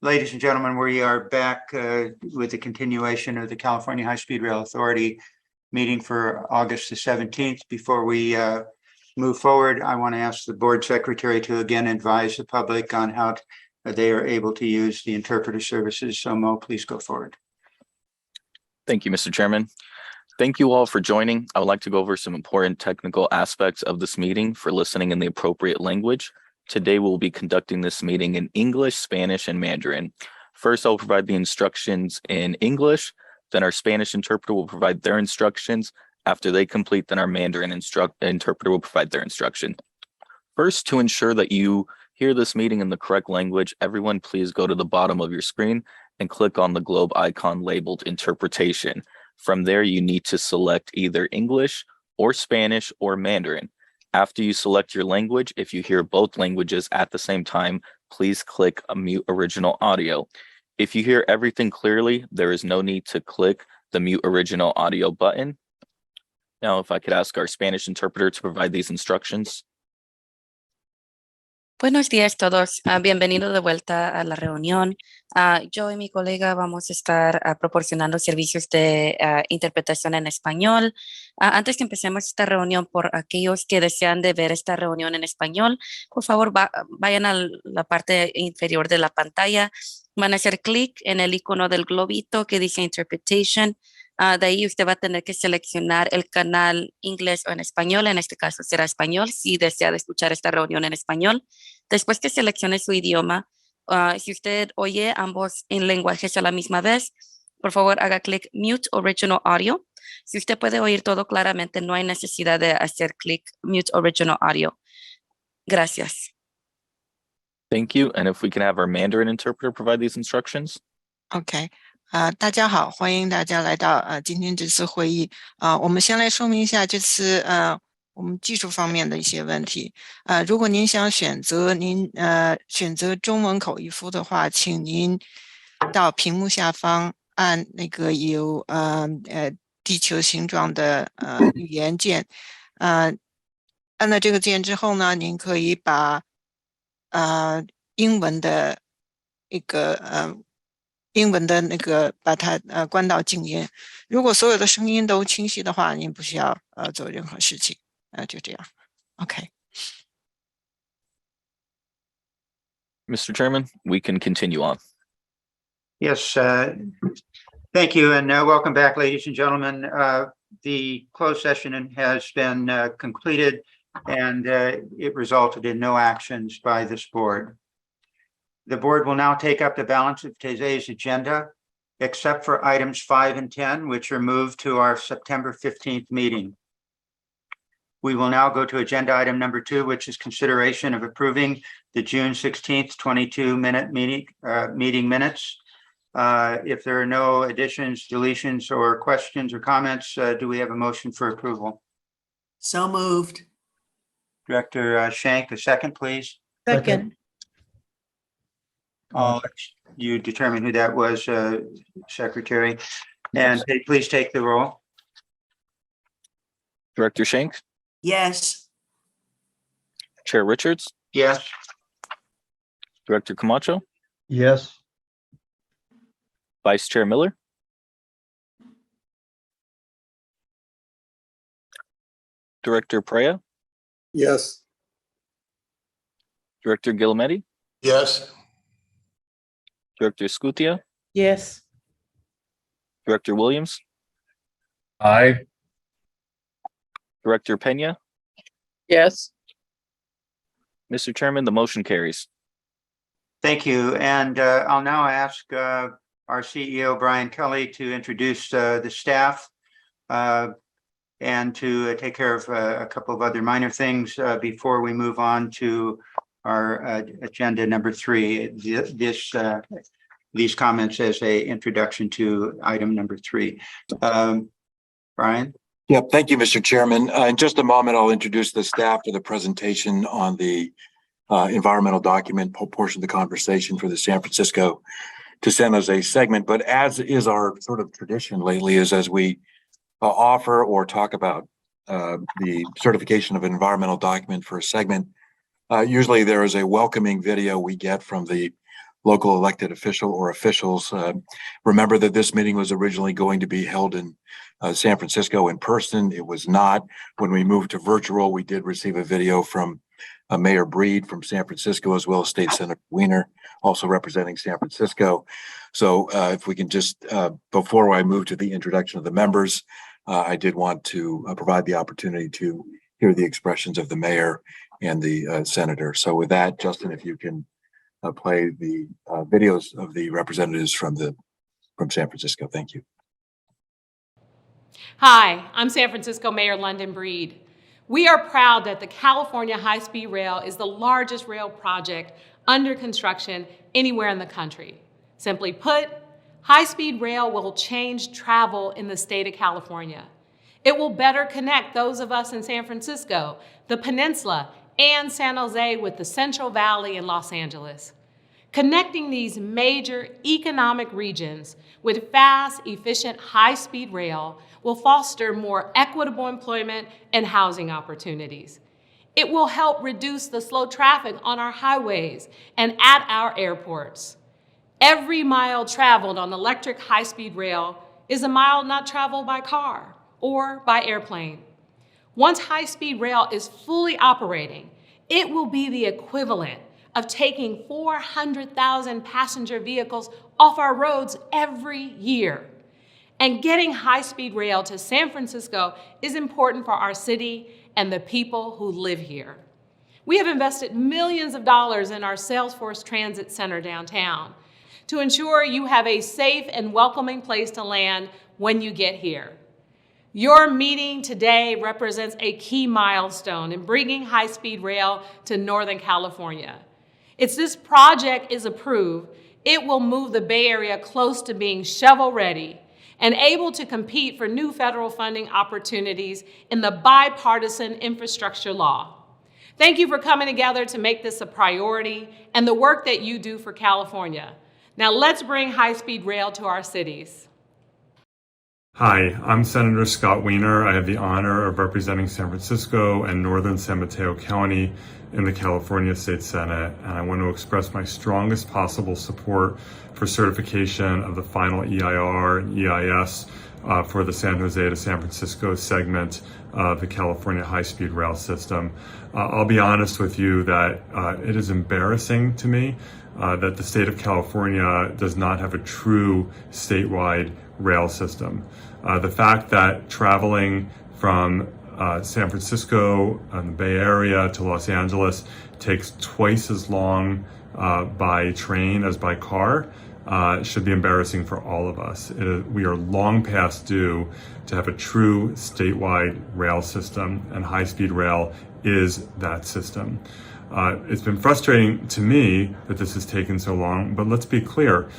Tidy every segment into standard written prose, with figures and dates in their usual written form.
Ladies and gentlemen, we are back with the continuation of the California High-Speed Rail Authority meeting for August the 17th. Before we move forward, I want to ask the board secretary to again advise the public on how they are able to use the interpreter services. So Mo, please go forward. Thank you, Mr. Chairman. Thank you all for joining. I would like to go over some important technical aspects of this meeting for listening in the appropriate language. Today, we'll be conducting this meeting in English, Spanish, and Mandarin. First, I'll provide the instructions in English. Then our Spanish interpreter will provide their instructions. After they complete, then our Mandarin interpreter will provide their instruction. First, to ensure that you hear this meeting in the correct language, everyone please go to the bottom of your screen and click on the globe icon labeled interpretation. From there, you need to select either English or Spanish or Mandarin. After you select your language, if you hear both languages at the same time, please click mute original audio. If you hear everything clearly, there is no need to click the mute original audio button. Now, if I could ask our Spanish interpreter to provide these instructions. Buenos días todos, bienvenidos de vuelta a la reunión. Yo y mi colega vamos a estar proporcionando servicios de interpretación en español. Antes que empecemos esta reunión, por aquellos que desean de ver esta reunión en español, por favor vayan a la parte inferior de la pantalla, van a hacer clic en el icono del globito que dice Interpretation. De ahí usted va a tener que seleccionar el canal inglés o en español. En este caso será español si desea de escuchar esta reunión en español. Después que seleccione su idioma, si usted oye ambos en lenguajes a la misma vez, por favor haga clic Mute Original Audio. Si usted puede oír todo claramente, no hay necesidad de hacer clic Mute Original Audio. Gracias. Thank you. And if we can have our Mandarin interpreter provide these instructions. Okay. 大家好，欢迎大家来到今天这次会议。我们先来说明一下这次我们技术方面的一些问题。如果您想选择中文口译服的话，请您到屏幕下方按那个有地球形状的语言键，按了这个键之后呢，您可以把英文的那个把它关到静音。如果所有的声音都清晰的话，您不需要做任何事情。就这样。Okay. Mr. Chairman, we can continue on. Yes, thank you, and welcome back, ladies and gentlemen. The closed session has been completed, and it resulted in no actions by this board. The board will now take up the balance of today's agenda, except for items 5 and 10, which are moved to our September 15th meeting. We will now go to agenda item number 2, which is consideration of approving the June 16th, 22 meeting minutes. If there are no additions, deletions, or questions or comments, do we have a motion for approval? So moved. Director Shank, a second, please. Second. You determine who that was, Secretary. And please take the roll. Director Shank? Yes. Chair Richards? Yes. Director Camacho? Yes. Vice Chair Miller? Director Preya? Yes. Director Guillemette? Yes. Director Scutia? Yes. Director Williams? Aye. Director Pena? Yes. Mr. Chairman, the motion carries. Thank you. And I'll now ask our CEO, Brian Kelly, to introduce the staff and to take care of a couple of other minor things before we move on to our agenda number 3. These comments as a introduction to item number 3. Brian? Yeah, thank you, Mr. Chairman. In just a moment, I'll introduce the staff to the presentation on the environmental document portion of the conversation for the San Francisco to San Jose segment. But as is our sort of tradition lately, is as we offer or talk about the certification of an environmental document for a segment, usually there is a welcoming video we get from the local elected official or officials. Remember that this meeting was originally going to be held in San Francisco in person. It was not. When we moved to virtual, we did receive a video from Mayor Breed from San Francisco, as well as State Senator Wiener, also representing San Francisco. So if we can just, before I move to the introduction of the members, I did want to provide the opportunity to hear the expressions of the mayor and the senator. So with that, Justin, if you can play the videos of the representatives from San Francisco. Thank you. Hi, I'm San Francisco Mayor London Breed. We are proud that the California High-Speed Rail is the largest rail project under construction anywhere in the country. Simply put, high-speed rail will change travel in the state of California. It will better connect those of us in San Francisco, the Peninsula, and San Jose with the Central Valley and Los Angeles. Connecting these major economic regions with fast, efficient, high-speed rail will foster more equitable employment and housing opportunities. It will help reduce the slow traffic on our highways and at our airports. Every mile traveled on electric high-speed rail is a mile not traveled by car or by airplane. Once high-speed rail is fully operating, it will be the equivalent of taking 400,000 passenger vehicles off our roads every year. And getting high-speed rail to San Francisco is important for our city and the people who live here. We have invested millions of dollars in our Salesforce Transit Center downtown to ensure you have a safe and welcoming place to land when you get here. Your meeting today represents a key milestone in bringing high-speed rail to Northern California. If this project is approved, it will move the Bay Area close to being shovel-ready and able to compete for new federal funding opportunities in the bipartisan infrastructure law. Thank you for coming together to make this a priority and the work that you do for California. Now let's bring high-speed rail to our cities. Hi, I'm Senator Scott Wiener. I have the honor of representing San Francisco and Northern San Mateo County in the California State Senate, and I want to express my strongest possible support for certification of the final EIR and EIS for the San Jose to San Francisco segment of the California high-speed rail system. I'll be honest with you that it is embarrassing to me that the state of California does not have a true statewide rail system. The fact that traveling from San Francisco and the Bay Area to Los Angeles takes twice as long by train as by car should be embarrassing for all of us. We are long past due to have a true statewide rail system, and high-speed rail is that system. It's been frustrating to me that this has taken so long, but let's be clear.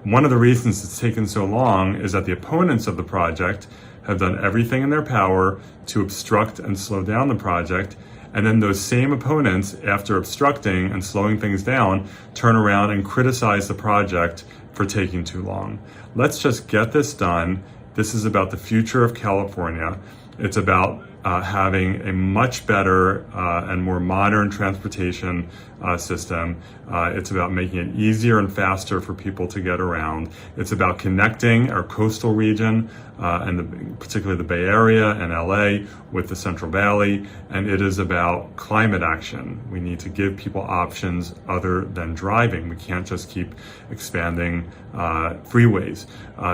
One of the reasons it's taken so long is that the opponents of the project have done everything in their power to obstruct and slow down the project. And then those same opponents, after obstructing and slowing things down, turn around and criticize the project for taking too long. Let's just get this done. This is about the future of California. It's about having a much better and more modern transportation system. It's about making it easier and faster for people to get around. It's about connecting our coastal region and particularly the Bay Area and LA with the Central Valley. And it is about climate action. We need to give people options other than driving. We can't just keep expanding freeways.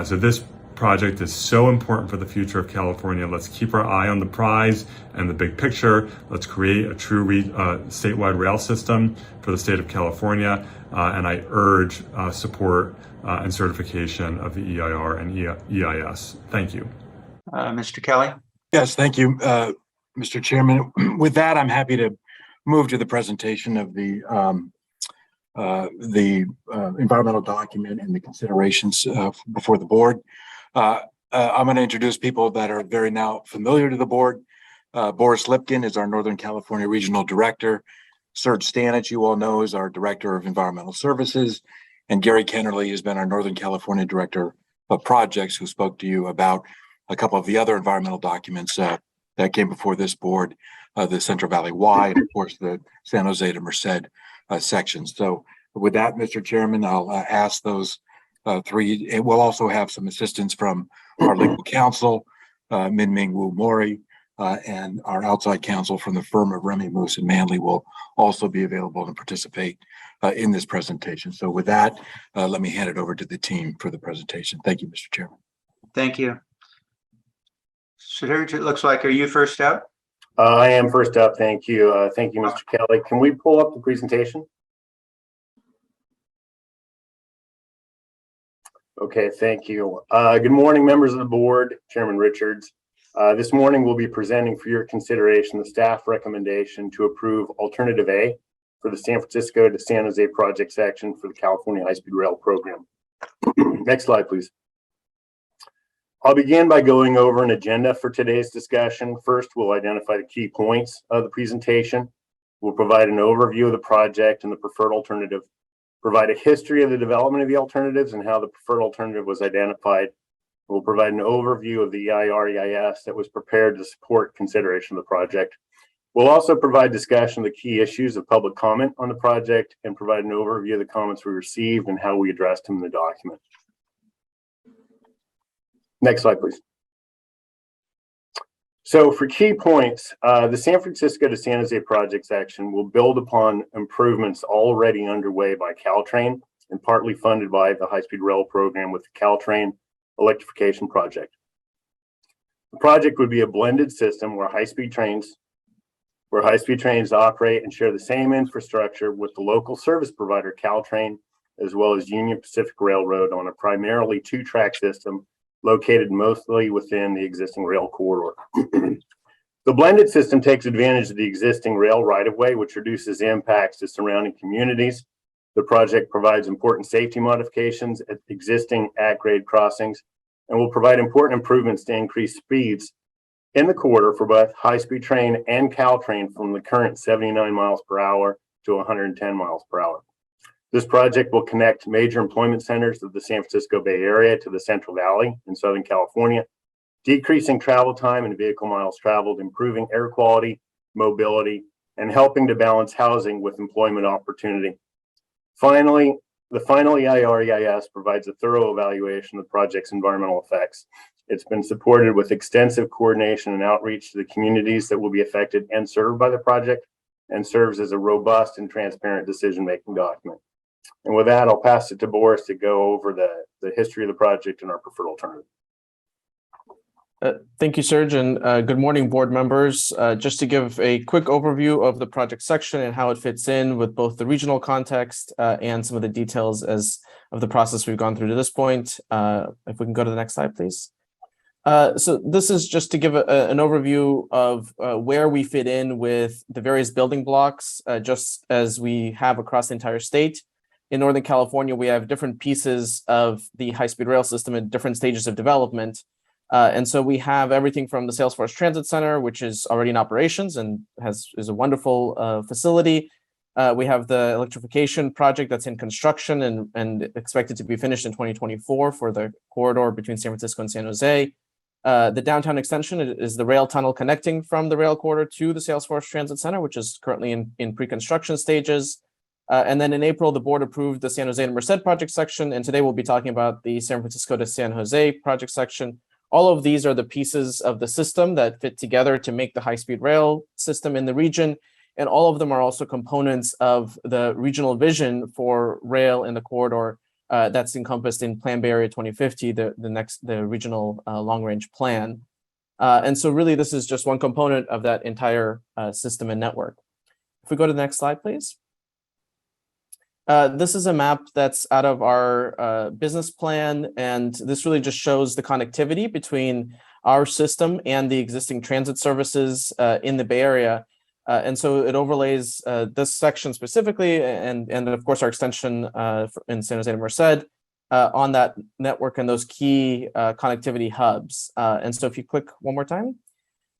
So this project is so important for the future of California. Let's keep our eye on the prize and the big picture. Let's create a true statewide rail system for the state of California. And I urge support and certification of the EIR and EIS. Thank you. Mr. Kelly? Yes, thank you, Mr. Chairman. With that, I'm happy to move to the presentation of the environmental document and the considerations before the board. I'm going to introduce people that are very now familiar to the board. Boris Lipkin is our Northern California Regional Director. Serge Stanich, you all know, is our Director of Environmental Services. And Gary Kennerly has been our Northern California Director of Projects, who spoke to you about a couple of the other environmental documents that came before this board, the Central Valley Y, and of course the San Jose to Merced sections. So With that, Mr. Chairman, I'll ask those three, and we'll also have some assistance from our legal counsel, Min Ming Wu Mori, and our outside counsel from the firm of Remy Moose and Manley will also be available to participate in this presentation. So with that, let me hand it over to the team for the presentation. Thank you, Mr. Chairman. Thank you. Serge, it looks like, are you first up? I am first up. Thank you. Thank you, Mr. Kelly. Can we pull up the presentation? Okay, thank you. Good morning, members of the board, Chairman Richards. This morning we'll be presenting for your consideration the staff recommendation to approve Alternative A for the San Francisco to San Jose project section for the California High-Speed Rail program. Next slide, please. I'll begin by going over an agenda for today's discussion. First, we'll identify the key points of the presentation. We'll provide an overview of the project and the preferred alternative, provide a history of the development of the alternatives and how the preferred alternative was identified. We'll provide an overview of the EIR/EIS that was prepared to support consideration of the project. We'll also provide discussion of the key issues of public comment on the project and provide an overview of the comments we received and how we addressed them in the document. Next slide, please. So for key points, the San Francisco to San Jose project section will build upon improvements already underway by Caltrain and partly funded by the high-speed rail program with the Caltrain electrification project. The project would be a blended system where high-speed trains operate and share the same infrastructure with the local service provider Caltrain, as well as Union Pacific Railroad on a primarily two-track system located mostly within the existing rail corridor. The blended system takes advantage of the existing rail right-of-way, which reduces impacts to surrounding communities. The project provides important safety modifications at existing at-grade crossings and will provide important improvements to increase speeds in the corridor for both high-speed train and Caltrain from the current 79 miles per hour to 110 miles per hour. This project will connect major employment centers of the San Francisco Bay Area to the Central Valley in Southern California, decreasing travel time and vehicle miles traveled, improving air quality, mobility, and helping to balance housing with employment opportunity. Finally, the final EIR/EIS provides a thorough evaluation of the project's environmental effects. It's been supported with extensive coordination and outreach to the communities that will be affected and served by the project, and serves as a robust and transparent decision-making document. And with that, I'll pass it to Boris to go over the history of the project and our preferred alternative. Thank you, Serge, and good morning, board members. Just to give a quick overview of the project section and how it fits in with both the regional context and some of the details of the process we've gone through to this point. If we can go to the next slide, please. So this is just to give an overview of where we fit in with the various building blocks, just as we have across the entire state. In Northern California, we have different pieces of the high-speed rail system at different stages of development. And so we have everything from the Salesforce Transit Center, which is already in operations and is a wonderful facility. We have the electrification project that's in construction and expected to be finished in 2024 for the corridor between San Francisco and San Jose. The downtown extension is the rail tunnel connecting from the rail corridor to the Salesforce Transit Center, which is currently in pre-construction stages. And then in April, the board approved the San Jose and Merced project section. And today we'll be talking about the San Francisco to San Jose project section. All of these are the pieces of the system that fit together to make the high-speed rail system in the region. And all of them are also components of the regional vision for rail in the corridor that's encompassed in Plan Bay Area 2050, the regional long-range plan. And so really, this is just one component of that entire system and network. If we go to the next slide, please. This is a map that's out of our business plan, and this really just shows the connectivity between our system and the existing transit services in the Bay Area. And so it overlays this section specifically, and of course our extension in San Jose and Merced on that network and those key connectivity hubs. And so if you click one more time,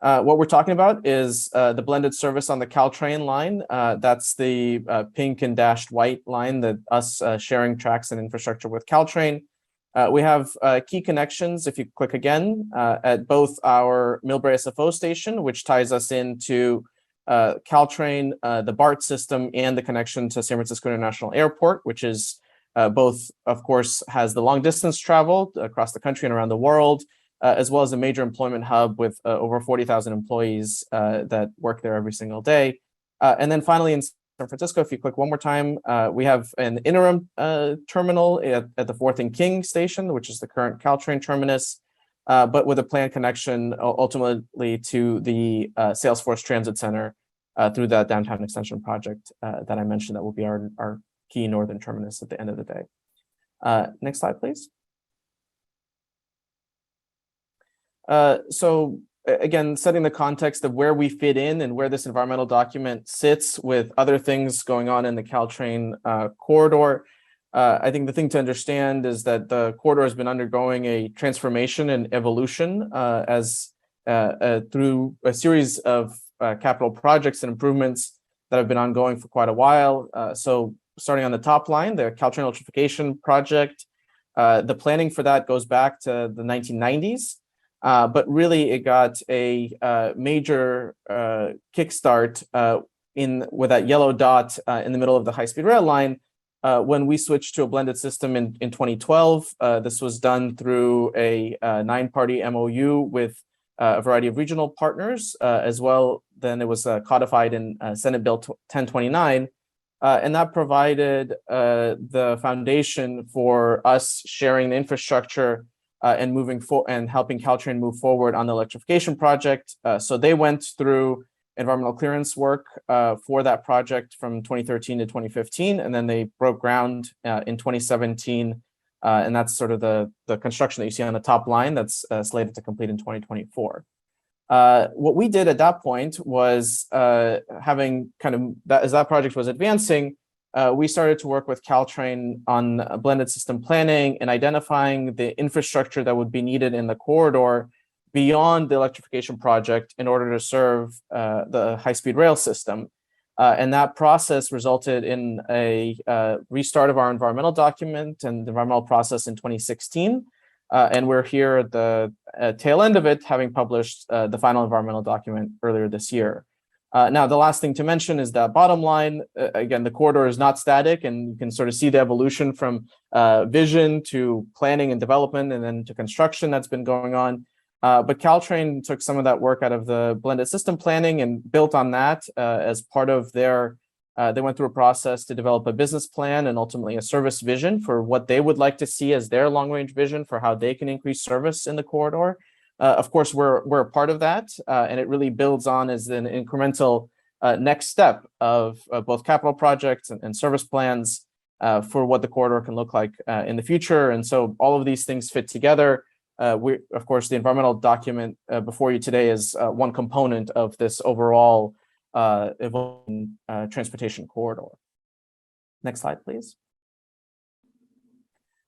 what we're talking about is the blended service on the Caltrain line. That's the pink and dashed white line that us sharing tracks and infrastructure with Caltrain. We have key connections, if you click again, at both our Millbrae SFO station, which ties us into Caltrain, the BART system, and the connection to San Francisco International Airport, which is both, of course, has the long distance travel across the country and around the world, as well as a major employment hub with over 40,000 employees that work there every single day. And then finally, in San Francisco, if you click one more time, we have an interim terminal at the 4th and King station, which is the current Caltrain terminus, but with a planned connection ultimately to the Salesforce Transit Center through that downtown extension project that I mentioned that will be our key northern terminus at the end of the day. Next slide, please. So again, setting the context of where we fit in and where this environmental document sits with other things going on in the Caltrain corridor. I think the thing to understand is that the corridor has been undergoing a transformation and evolution through a series of capital projects and improvements that have been ongoing for quite a while. So starting on the top line, the Caltrain electrification project, the planning for that goes back to the 1990s. But really, it got a major kickstart with that yellow dot in the middle of the high-speed rail line when we switched to a blended system in 2012. This was done through a 9-party MOU with a variety of regional partners as well. Then it was codified in Senate Bill 1029. And that provided the foundation for us sharing the infrastructure and and helping Caltrain move forward on the electrification project. So they went through environmental clearance work for that project from 2013 to 2015, and then they broke ground in 2017. And that's sort of the construction that you see on the top line that's slated to complete in 2024. What we did at that point was having kind of that as that project was advancing, we started to work with Caltrain on blended system planning and identifying the infrastructure that would be needed in the corridor beyond the electrification project in order to serve the high-speed rail system. And that process resulted in a restart of our environmental document and the environmental process in 2016. And we're here at the tail end of it, having published the final environmental document earlier this year. Now, the last thing to mention is that bottom line, again, the corridor is not static, and you can sort of see the evolution from vision to planning and development and then to construction that's been going on. But Caltrain took some of that work out of the blended system planning and built on that as part of their, they went through a process to develop a business plan and ultimately a service vision for what they would like to see as their long-range vision for how they can increase service in the corridor. Of course, we're a part of that, and it really builds on as an incremental next step of both capital projects and service plans for what the corridor can look like in the future. And so all of these things fit together. Of course, the environmental document before you today is one component of this overall evolving transportation corridor. Next slide, please.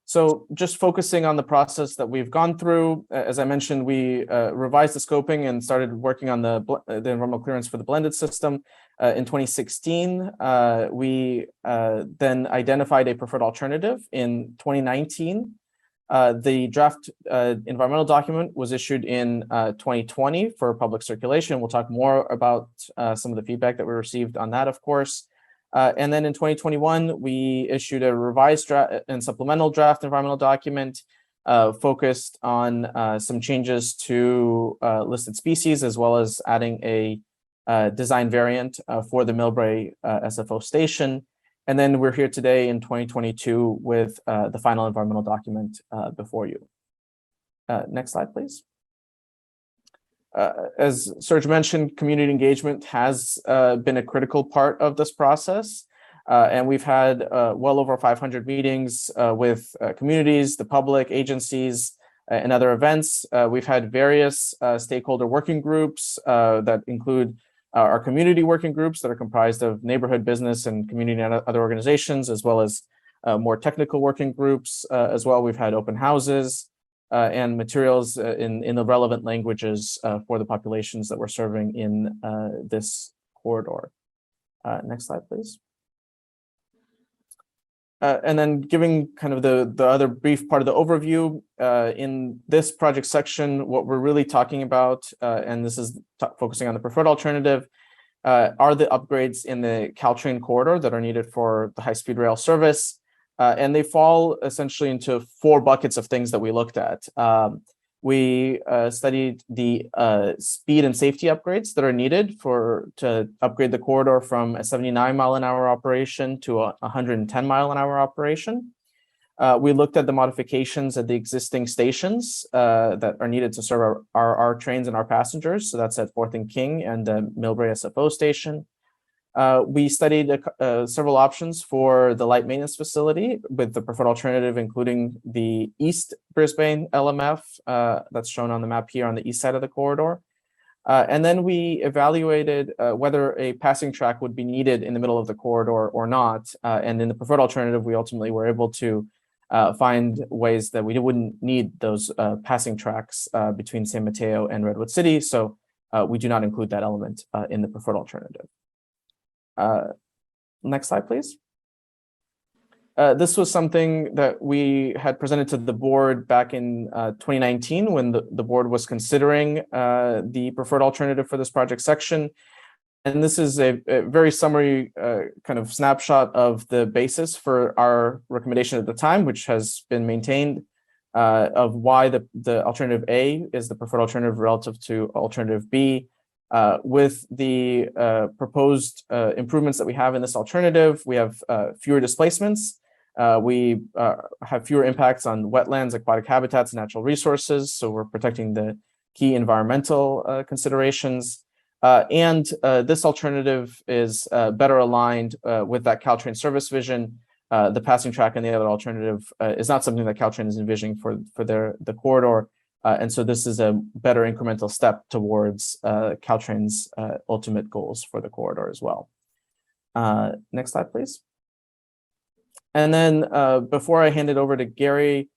So just focusing on the process that we've gone through, as I mentioned, we revised the scoping and started working on the environmental clearance for the blended system in 2016. We then identified a preferred alternative in 2019. The draft environmental document was issued in 2020 for public circulation. We'll talk more about some of the feedback that we received on that, of course. And then in 2021, we issued a revised draft and supplemental draft environmental document focused on some changes to listed species, as well as adding a design variant for the Millbrae SFO station. And then we're here today in 2022 with the final environmental document before you. Next slide, please. As Serge mentioned, community engagement has been a critical part of this process. And we've had well over 500 meetings with communities, the public, agencies, and other events. We've had various stakeholder working groups that include our community working groups that are comprised of neighborhood, business, and community and other organizations, as well as more technical working groups as well. We've had open houses and materials in the relevant languages for the populations that we're serving in this corridor. Next slide, please. And then giving kind of the other brief part of the overview, in this project section, what we're really talking about, and this is focusing on the preferred alternative, are the upgrades in the Caltrain corridor that are needed for the high-speed rail service. And they fall essentially into 4 buckets of things that we looked at. We studied the speed and safety upgrades that are needed to upgrade the corridor from a 79-mile-an-hour operation to a 110-mile-an-hour operation. We looked at the modifications at the existing stations that are needed to serve our trains and our passengers. So that's at 4th and King and the Millbrae SFO station. We studied several options for the light maintenance facility with the preferred alternative, including the East Brisbane LMF that's shown on the map here on the east side of the corridor. And then we evaluated whether a passing track would be needed in the middle of the corridor or not. And in the preferred alternative, we ultimately were able to find ways that we wouldn't need those passing tracks between San Mateo and Redwood City. So we do not include that element in the preferred alternative. Next slide, please. This was something that we had presented to the board back in 2019 when the board was considering the preferred alternative for this project section. And this is a very summary kind of snapshot of the basis for our recommendation at the time, which has been maintained, of why the alternative A is the preferred alternative relative to alternative B. With the proposed improvements that we have in this alternative, we have fewer displacements. We have fewer impacts on wetlands, aquatic habitats, and natural resources. So we're protecting the key environmental considerations. And this alternative is better aligned with that Caltrain service vision. The passing track and the other alternative is not something that Caltrain is envisioning for the corridor. And so this is a better incremental step towards Caltrain's ultimate goals for the corridor as well. Next slide, please. And then before I hand it over to Gary,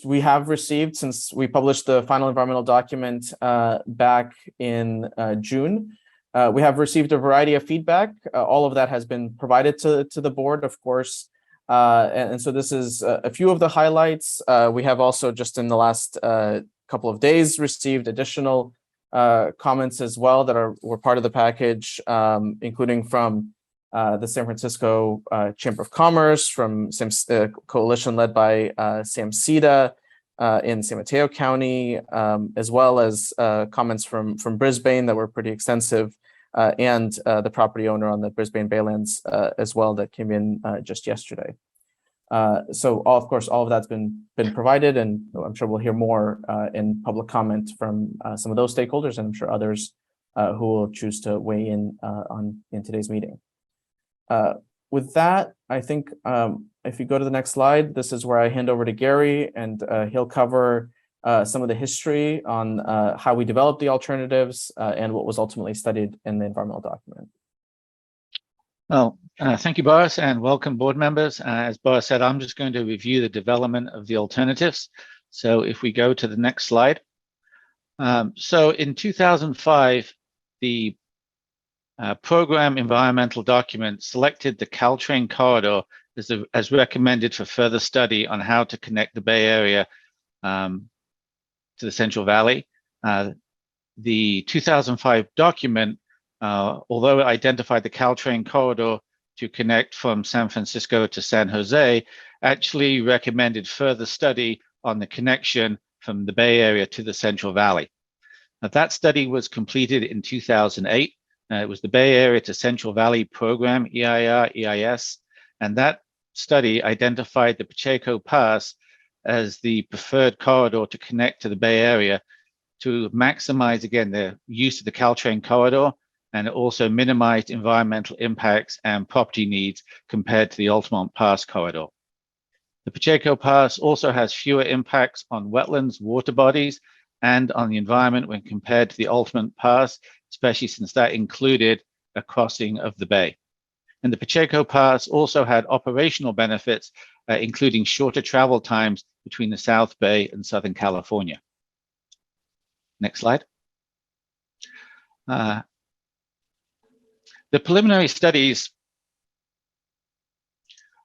we have received, since we published the final environmental document back in June, we have received a variety of feedback. All of that has been provided to the board, of course. And so this is a few of the highlights. We have also just in the last couple of days received additional comments as well that were part of the package, including from the San Francisco Chamber of Commerce, from a coalition led by SAMCETA in San Mateo County, as well as comments from Brisbane that were pretty extensive, and the property owner on the Brisbane Baylands as well that came in just yesterday. So of course, all of that's been provided, and I'm sure we'll hear more in public comment from some of those stakeholders, and I'm sure others who will choose to weigh in in today's meeting. With that, I think if you go to the next slide, this is where I hand over to Gary, and he'll cover some of the history on how we developed the alternatives and what was ultimately studied in the environmental document. Well, thank you, Boris, and welcome board members. As Boris said, I'm just going to review the development of the alternatives. So if we go to the next slide. So in 2005, the program environmental document selected the Caltrain corridor as recommended for further study on how to connect the Bay Area to the Central Valley. The 2005 document, although it identified the Caltrain corridor to connect from San Francisco to San Jose, actually recommended further study on the connection from the Bay Area to the Central Valley. Now, that study was completed in 2008. It was the Bay Area to Central Valley Program, EIR-EIS, and that study identified the Pacheco Pass as the preferred corridor to connect to the Bay Area to maximize, again, the use of the Caltrain corridor, and it also minimized environmental impacts and property needs compared to the Altamont Pass corridor. The Pacheco Pass also has fewer impacts on wetlands, water bodies, and on the environment when compared to the Altamont Pass, especially since that included a crossing of the bay. And the Pacheco Pass also had operational benefits, including shorter travel times between the South Bay and Southern California. Next slide. The preliminary studies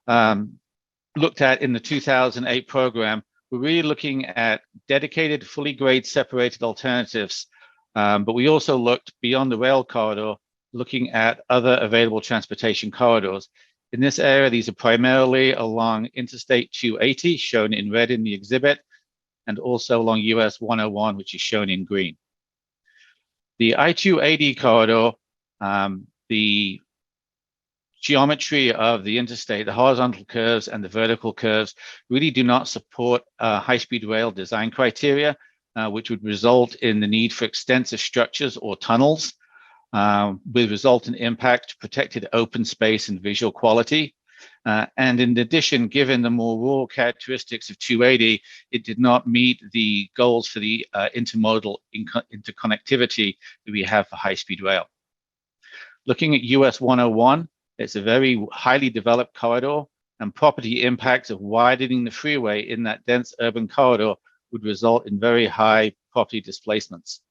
looked at in the 2008 program were really looking at dedicated, fully grade separated alternatives, but we also looked beyond the rail corridor looking at other available transportation corridors. In this area, these are primarily along Interstate 280, shown in red in the exhibit, and also along US 101, which is shown in green. The I-280 corridor, the geometry of the interstate, the horizontal curves and the vertical curves really do not support high-speed rail design criteria, which would result in the need for extensive structures or tunnels, with resultant impact to protected open space and visual quality. And in addition, given the more rural characteristics of 280, it did not meet the goals for the intermodal interconnectivity that we have for high-speed rail. Looking at US 101, it's a very highly developed corridor, and property impacts of widening the freeway in that dense urban corridor would result in very high property displacements.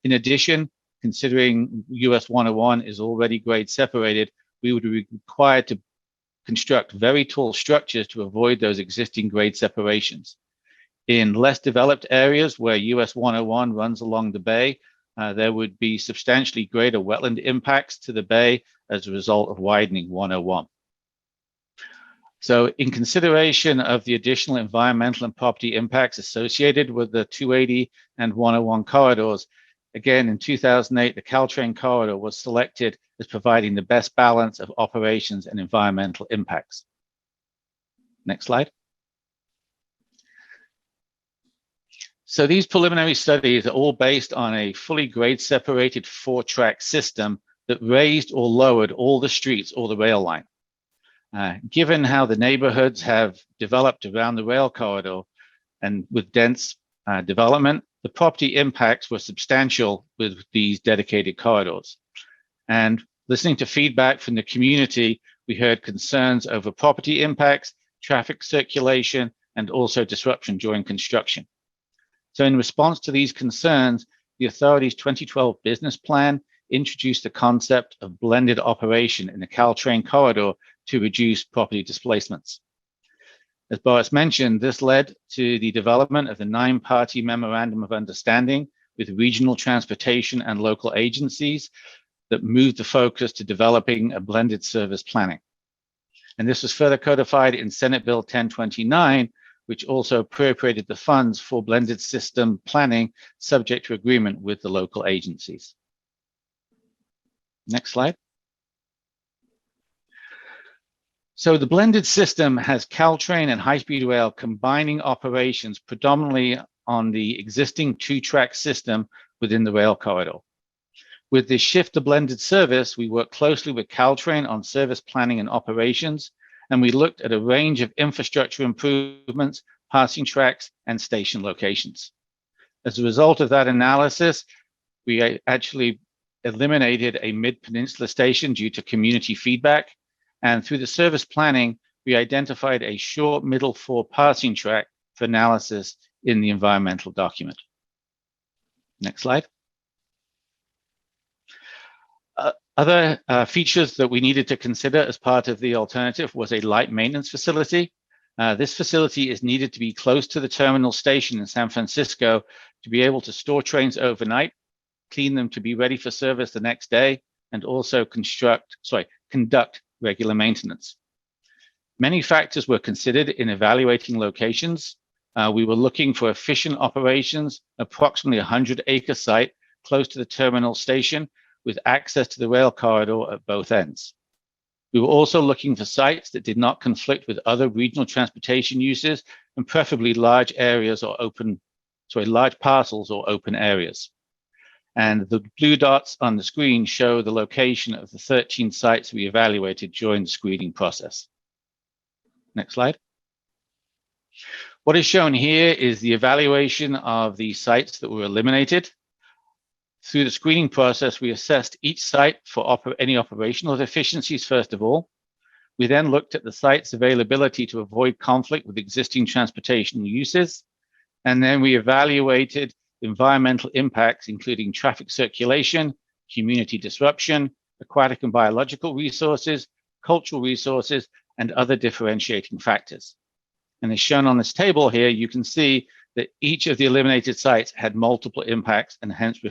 In addition, considering US 101 is already grade separated, we would be required to construct very tall structures to avoid those existing grade separations. In less developed areas where US 101 runs along the bay, there would be substantially greater wetland impacts to the bay as a result of widening 101. So in consideration of the additional environmental and property impacts associated with the 280 and 101 corridors, again, in 2008, the Caltrain corridor was selected as providing the best balance of operations and environmental impacts. Next slide. So these preliminary studies are all based on a fully grade separated 4-track system that raised or lowered all the streets or the rail line. Given how the neighborhoods have developed around the rail corridor and with dense development, the property impacts were substantial with these dedicated corridors. And listening to feedback from the community, we heard concerns over property impacts, traffic circulation, and also disruption during construction. So in response to these concerns, the authority's 2012 business plan introduced the concept of blended operation in the Caltrain corridor to reduce property displacements. As Boris mentioned, this led to the development of the 9-party Memorandum of Understanding with regional transportation and local agencies that moved the focus to developing a blended service planning. And this was further codified in Senate Bill 1029, which also appropriated the funds for blended system planning subject to agreement with the local agencies. Next slide. So the blended system has Caltrain and high-speed rail combining operations predominantly on the existing 2-track system within the rail corridor. With this shift to blended service, we worked closely with Caltrain on service planning and operations, and we looked at a range of infrastructure improvements, passing tracks, and station locations. As a result of that analysis, we actually eliminated a mid-peninsula station due to community feedback. And through the service planning, we identified a short middle 4 passing track for analysis in the environmental document. Next slide. Other features that we needed to consider as part of the alternative was a light maintenance facility. This facility is needed to be close to the terminal station in San Francisco to be able to store trains overnight, clean them to be ready for service the next day, and also conduct regular maintenance. Many factors were considered in evaluating locations. We were looking for efficient operations, approximately 100-acre site close to the terminal station with access to the rail corridor at both ends. We were also looking for sites that did not conflict with other regional transportation uses and preferably large areas or large parcels or open areas. And the blue dots on the screen show the location of the 13 sites we evaluated during the screening process. Next slide. What is shown here is the evaluation of the sites that were eliminated. Through the screening process, we assessed each site for any operational deficiencies, first of all. We then looked at the site's availability to avoid conflict with existing transportation uses. And then we evaluated environmental impacts, including traffic circulation, community disruption, aquatic and biological resources, cultural resources, and other differentiating factors. And as shown on this table here, you can see that each of the eliminated sites had multiple impacts and hence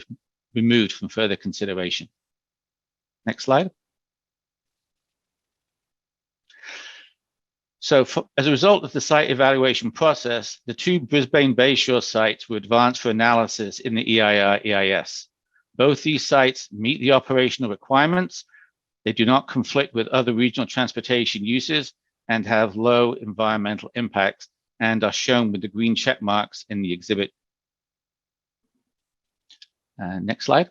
removed from further consideration. Next slide. So as a result of the site evaluation process, the two Brisbane Bayshore sites were advanced for analysis in the EIR EIS. Both these sites meet the operational requirements. They do not conflict with other regional transportation uses and have low environmental impacts and are shown with the green check marks in the exhibit. Next slide.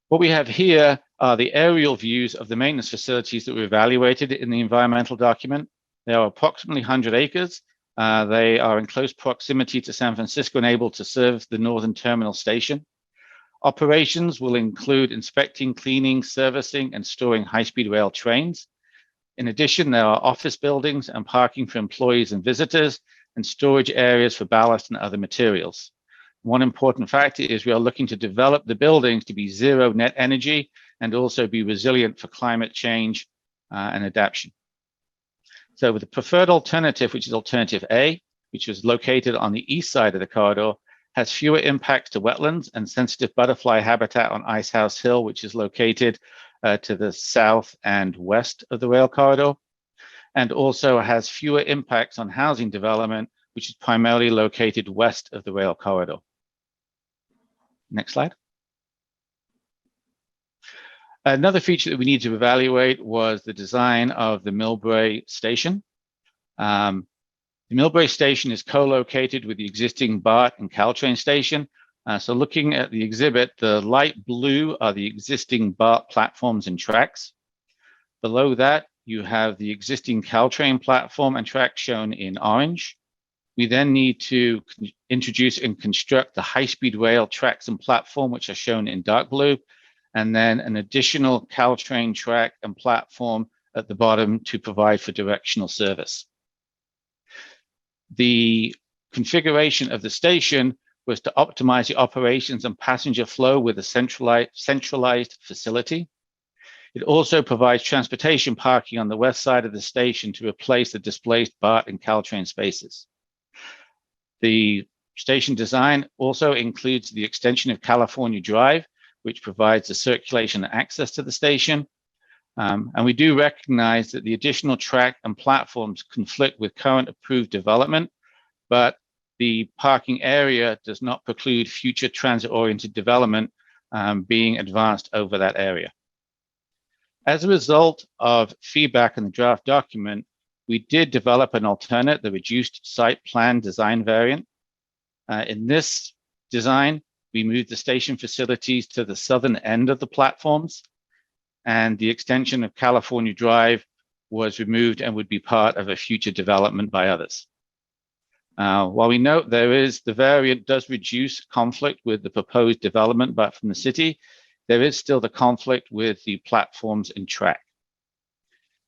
What we have here are the aerial views of the maintenance facilities that were evaluated in the environmental document. They are approximately 100 acres. They are in close proximity to San Francisco and able to serve the Northern Terminal Station. Operations will include inspecting, cleaning, servicing, and storing high-speed rail trains. In addition, there are office buildings and parking for employees and visitors, and storage areas for ballast and other materials. One important factor is we are looking to develop the buildings to be zero net energy and also be resilient for climate change and adaptation. So with the preferred alternative, which is alternative A, which was located on the east side of the corridor, has fewer impacts to wetlands and sensitive butterfly habitat on Icehouse Hill, which is located to the south and west of the rail corridor, and also has fewer impacts on housing development, which is primarily located west of the rail corridor. Next slide. Another feature that we need to evaluate was the design of the Millbrae station. The Millbrae station is co-located with the existing BART and Caltrain station. So looking at the exhibit, the light blue are the existing BART platforms and tracks. Below that, you have the existing Caltrain platform and track shown in orange. We then need to introduce and construct the high-speed rail tracks and platform, which are shown in dark blue, and then an additional Caltrain track and platform at the bottom to provide for directional service. The configuration of the station was to optimize the operations and passenger flow with a centralized facility. It also provides transportation parking on the west side of the station to replace the displaced BART and Caltrain spaces. The station design also includes the extension of California Drive, which provides the circulation and access to the station. And we do recognize that the additional track and platforms conflict with current approved development, but the parking area does not preclude future transit-oriented development being advanced over that area. As a result of feedback in the draft document, we did develop an alternate, the reduced site plan design variant. In this design, we moved the station facilities to the southern end of the platforms, and the extension of California Drive was removed and would be part of a future development by others. While we note the variant does reduce conflict with the proposed development, but from the city, there is still the conflict with the platforms and track.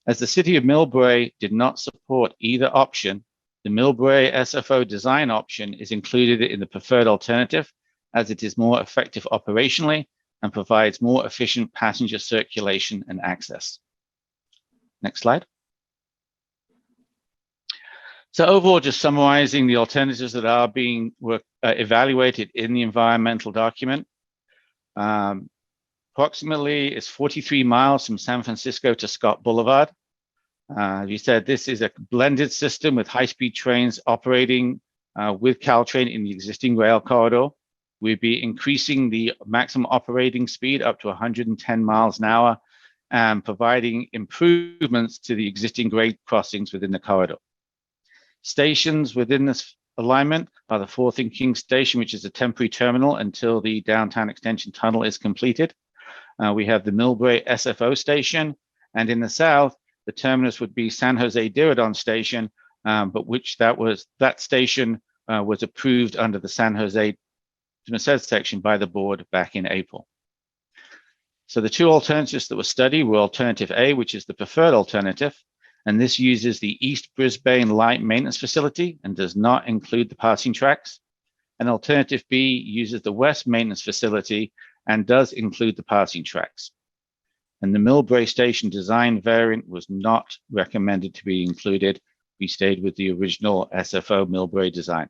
As the city of Millbrae did not support either option, the Millbrae SFO design option is included in the preferred alternative, as it is more effective operationally and provides more efficient passenger circulation and access. Next slide. So overall, just summarizing the alternatives that are being evaluated in the environmental document. Approximately it's 43 miles from San Francisco to Scott Boulevard. You said this is a blended system with high-speed trains operating with Caltrain in the existing rail corridor. We'd be increasing the maximum operating speed up to 110 miles an hour and providing improvements to the existing grade crossings within the corridor. Stations within this alignment are the Fourth and King Station, which is a temporary terminal until the downtown extension tunnel is completed. We have the Millbrae SFO station, and in the south, the terminus would be San Jose Diridon Station, but that station was approved under the San Jose Merced section by the board back in April. So the two alternatives that were studied were alternative A, which is the preferred alternative, and this uses the East Brisbane Light Maintenance Facility and does not include the passing tracks. And alternative B uses the West Maintenance Facility and does include the passing tracks. And the Millbrae station design variant was not recommended to be included. We stayed with the original SFO Millbrae design.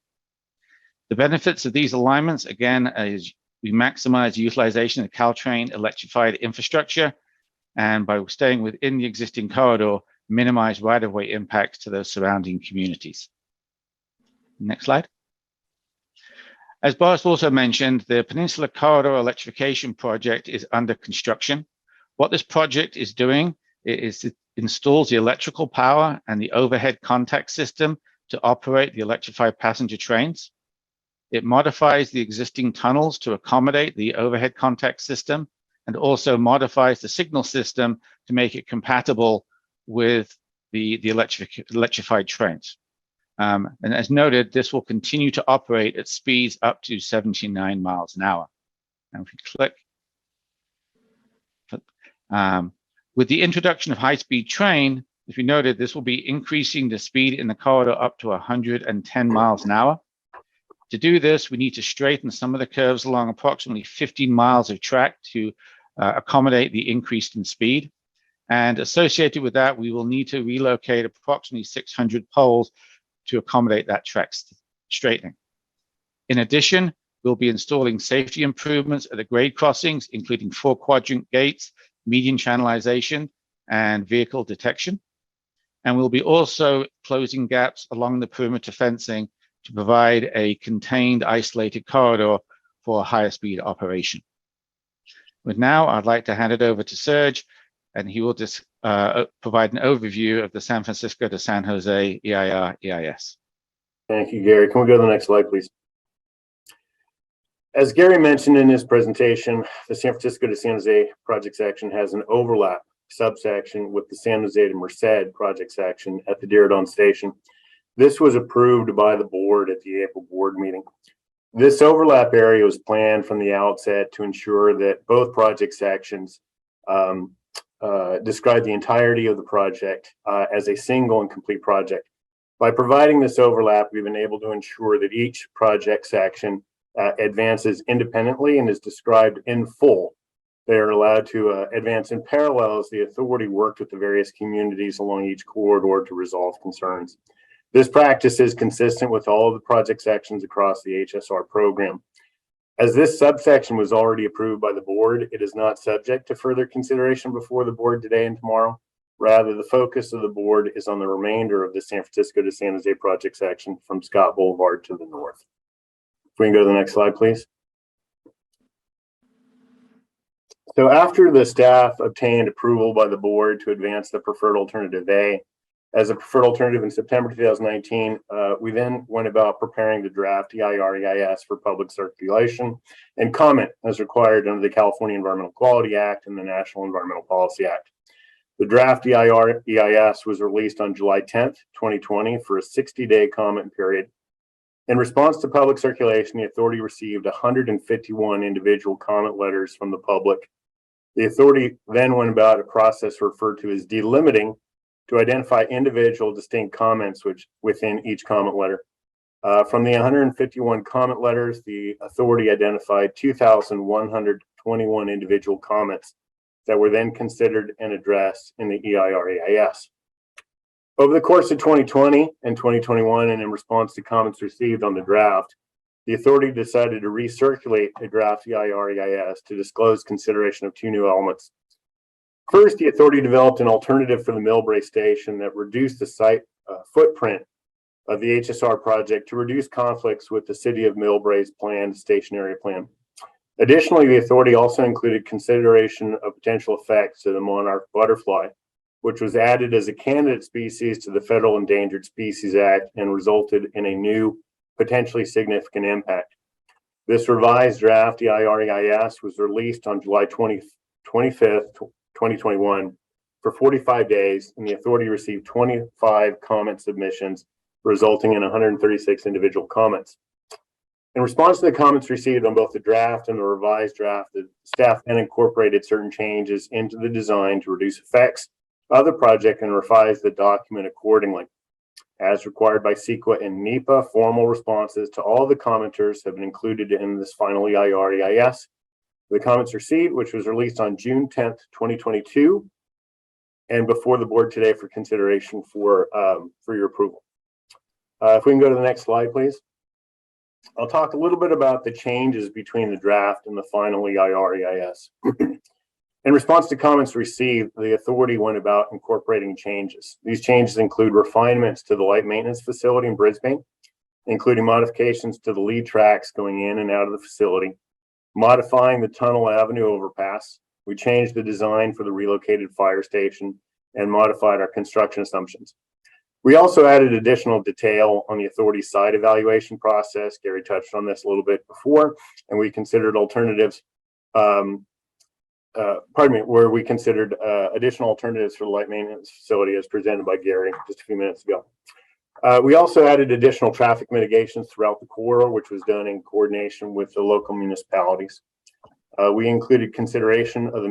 The benefits of these alignments, again, is we maximize utilization of Caltrain electrified infrastructure, and by staying within the existing corridor, minimize right-of-way impacts to those surrounding communities. Next slide. As Boris also mentioned, the Peninsula Corridor Electrification Project is under construction. What this project is doing is it installs the electrical power and the overhead contact system to operate the electrified passenger trains. It modifies the existing tunnels to accommodate the overhead contact system, and also modifies the signal system to make it compatible with the electrified trains. And as noted, this will continue to operate at speeds up to 79 miles an hour. And if we click, with the introduction of high-speed train, as we noted, this will be increasing the speed in the corridor up to 110 miles an hour. To do this, we need to straighten some of the curves along approximately 15 miles of track to accommodate the increase in speed. And associated with that, we will need to relocate approximately 600 poles to accommodate that track straightening. In addition, we'll be installing safety improvements at the grade crossings, including 4-quadrant gates, median channelization, and vehicle detection. And we'll be also closing gaps along the perimeter fencing to provide a contained, isolated corridor for higher speed operation. But now I'd like to hand it over to Serge, and he will just provide an overview of the San Francisco to San Jose EIR-EIS. Thank you, Gary. Can we go to the next slide, please? As Gary mentioned in his presentation, the San Francisco to San Jose project section has an overlap subsection with the San Jose to Merced project section at the Diridon station. This was approved by the board at the April board meeting. This overlap area was planned from the outset to ensure that both project sections describe the entirety of the project as a single and complete project. By providing this overlap, we've been able to ensure that each project section advances independently and is described in full. They are allowed to advance in parallel as the authority worked with the various communities along each corridor to resolve concerns. This practice is consistent with all of the project sections across the HSR program. As this subsection was already approved by the board, it is not subject to further consideration before the board today and tomorrow. Rather, the focus of the board is on the remainder of the San Francisco to San Jose project section from Scott Boulevard to the north. If we can go to the next slide, please. So after the staff obtained approval by the board to advance the preferred alternative A as a preferred alternative in September 2019, we then went about preparing the draft EIR-EIS for public circulation and comment as required under the California Environmental Quality Act and the National Environmental Policy Act. The draft EIR-EIS was released on July 10th, 2020 for a 60-day comment period. In response to public circulation, the authority received 151 individual comment letters from the public. The authority then went about a process referred to as delimiting to identify individual distinct comments within each comment letter. From the 151 comment letters, the authority identified 2,121 individual comments that were then considered and addressed in the EIR-EIS. Over the course of 2020 and 2021, and in response to comments received on the draft, the authority decided to recirculate a draft EIR-EIS to disclose consideration of two new elements. First, the authority developed an alternative for the Millbrae station that reduced the site footprint of the HSR project to reduce conflicts with the city of Millbrae's planned station area plan. Additionally, the authority also included consideration of potential effects to the monarch butterfly, which was added as a candidate species to the Federal Endangered Species Act and resulted in a new, potentially significant impact. This revised draft EIR-EIS was released on July 25th, 2021 for 45 days, and the authority received 25 comment submissions, resulting in 136 individual comments. In response to the comments received on both the draft and the revised draft, the staff then incorporated certain changes into the design to reduce effects of the project and revise the document accordingly. As required by CEQA and NEPA, formal responses to all the commenters have been included in this final EIR-EIS. The comments received, which was released on June 10th, 2022, and before the board today for consideration for your approval. If we can go to the next slide, please. I'll talk a little bit about the changes between the draft and the final EIR-EIS. In response to comments received, the authority went about incorporating changes. These changes include refinements to the light maintenance facility in Brisbane, including modifications to the lead tracks going in and out of the facility, modifying the Tunnel Avenue overpass. We changed the design for the relocated fire station and modified our construction assumptions. We also added additional detail on the authority's site evaluation process. Gary touched on this a little bit before, and we considered alternatives, where we considered additional alternatives for the light maintenance facility as presented by Gary just a few minutes ago. We also added additional traffic mitigations throughout the corridor, which was done in coordination with the local municipalities. We included consideration of the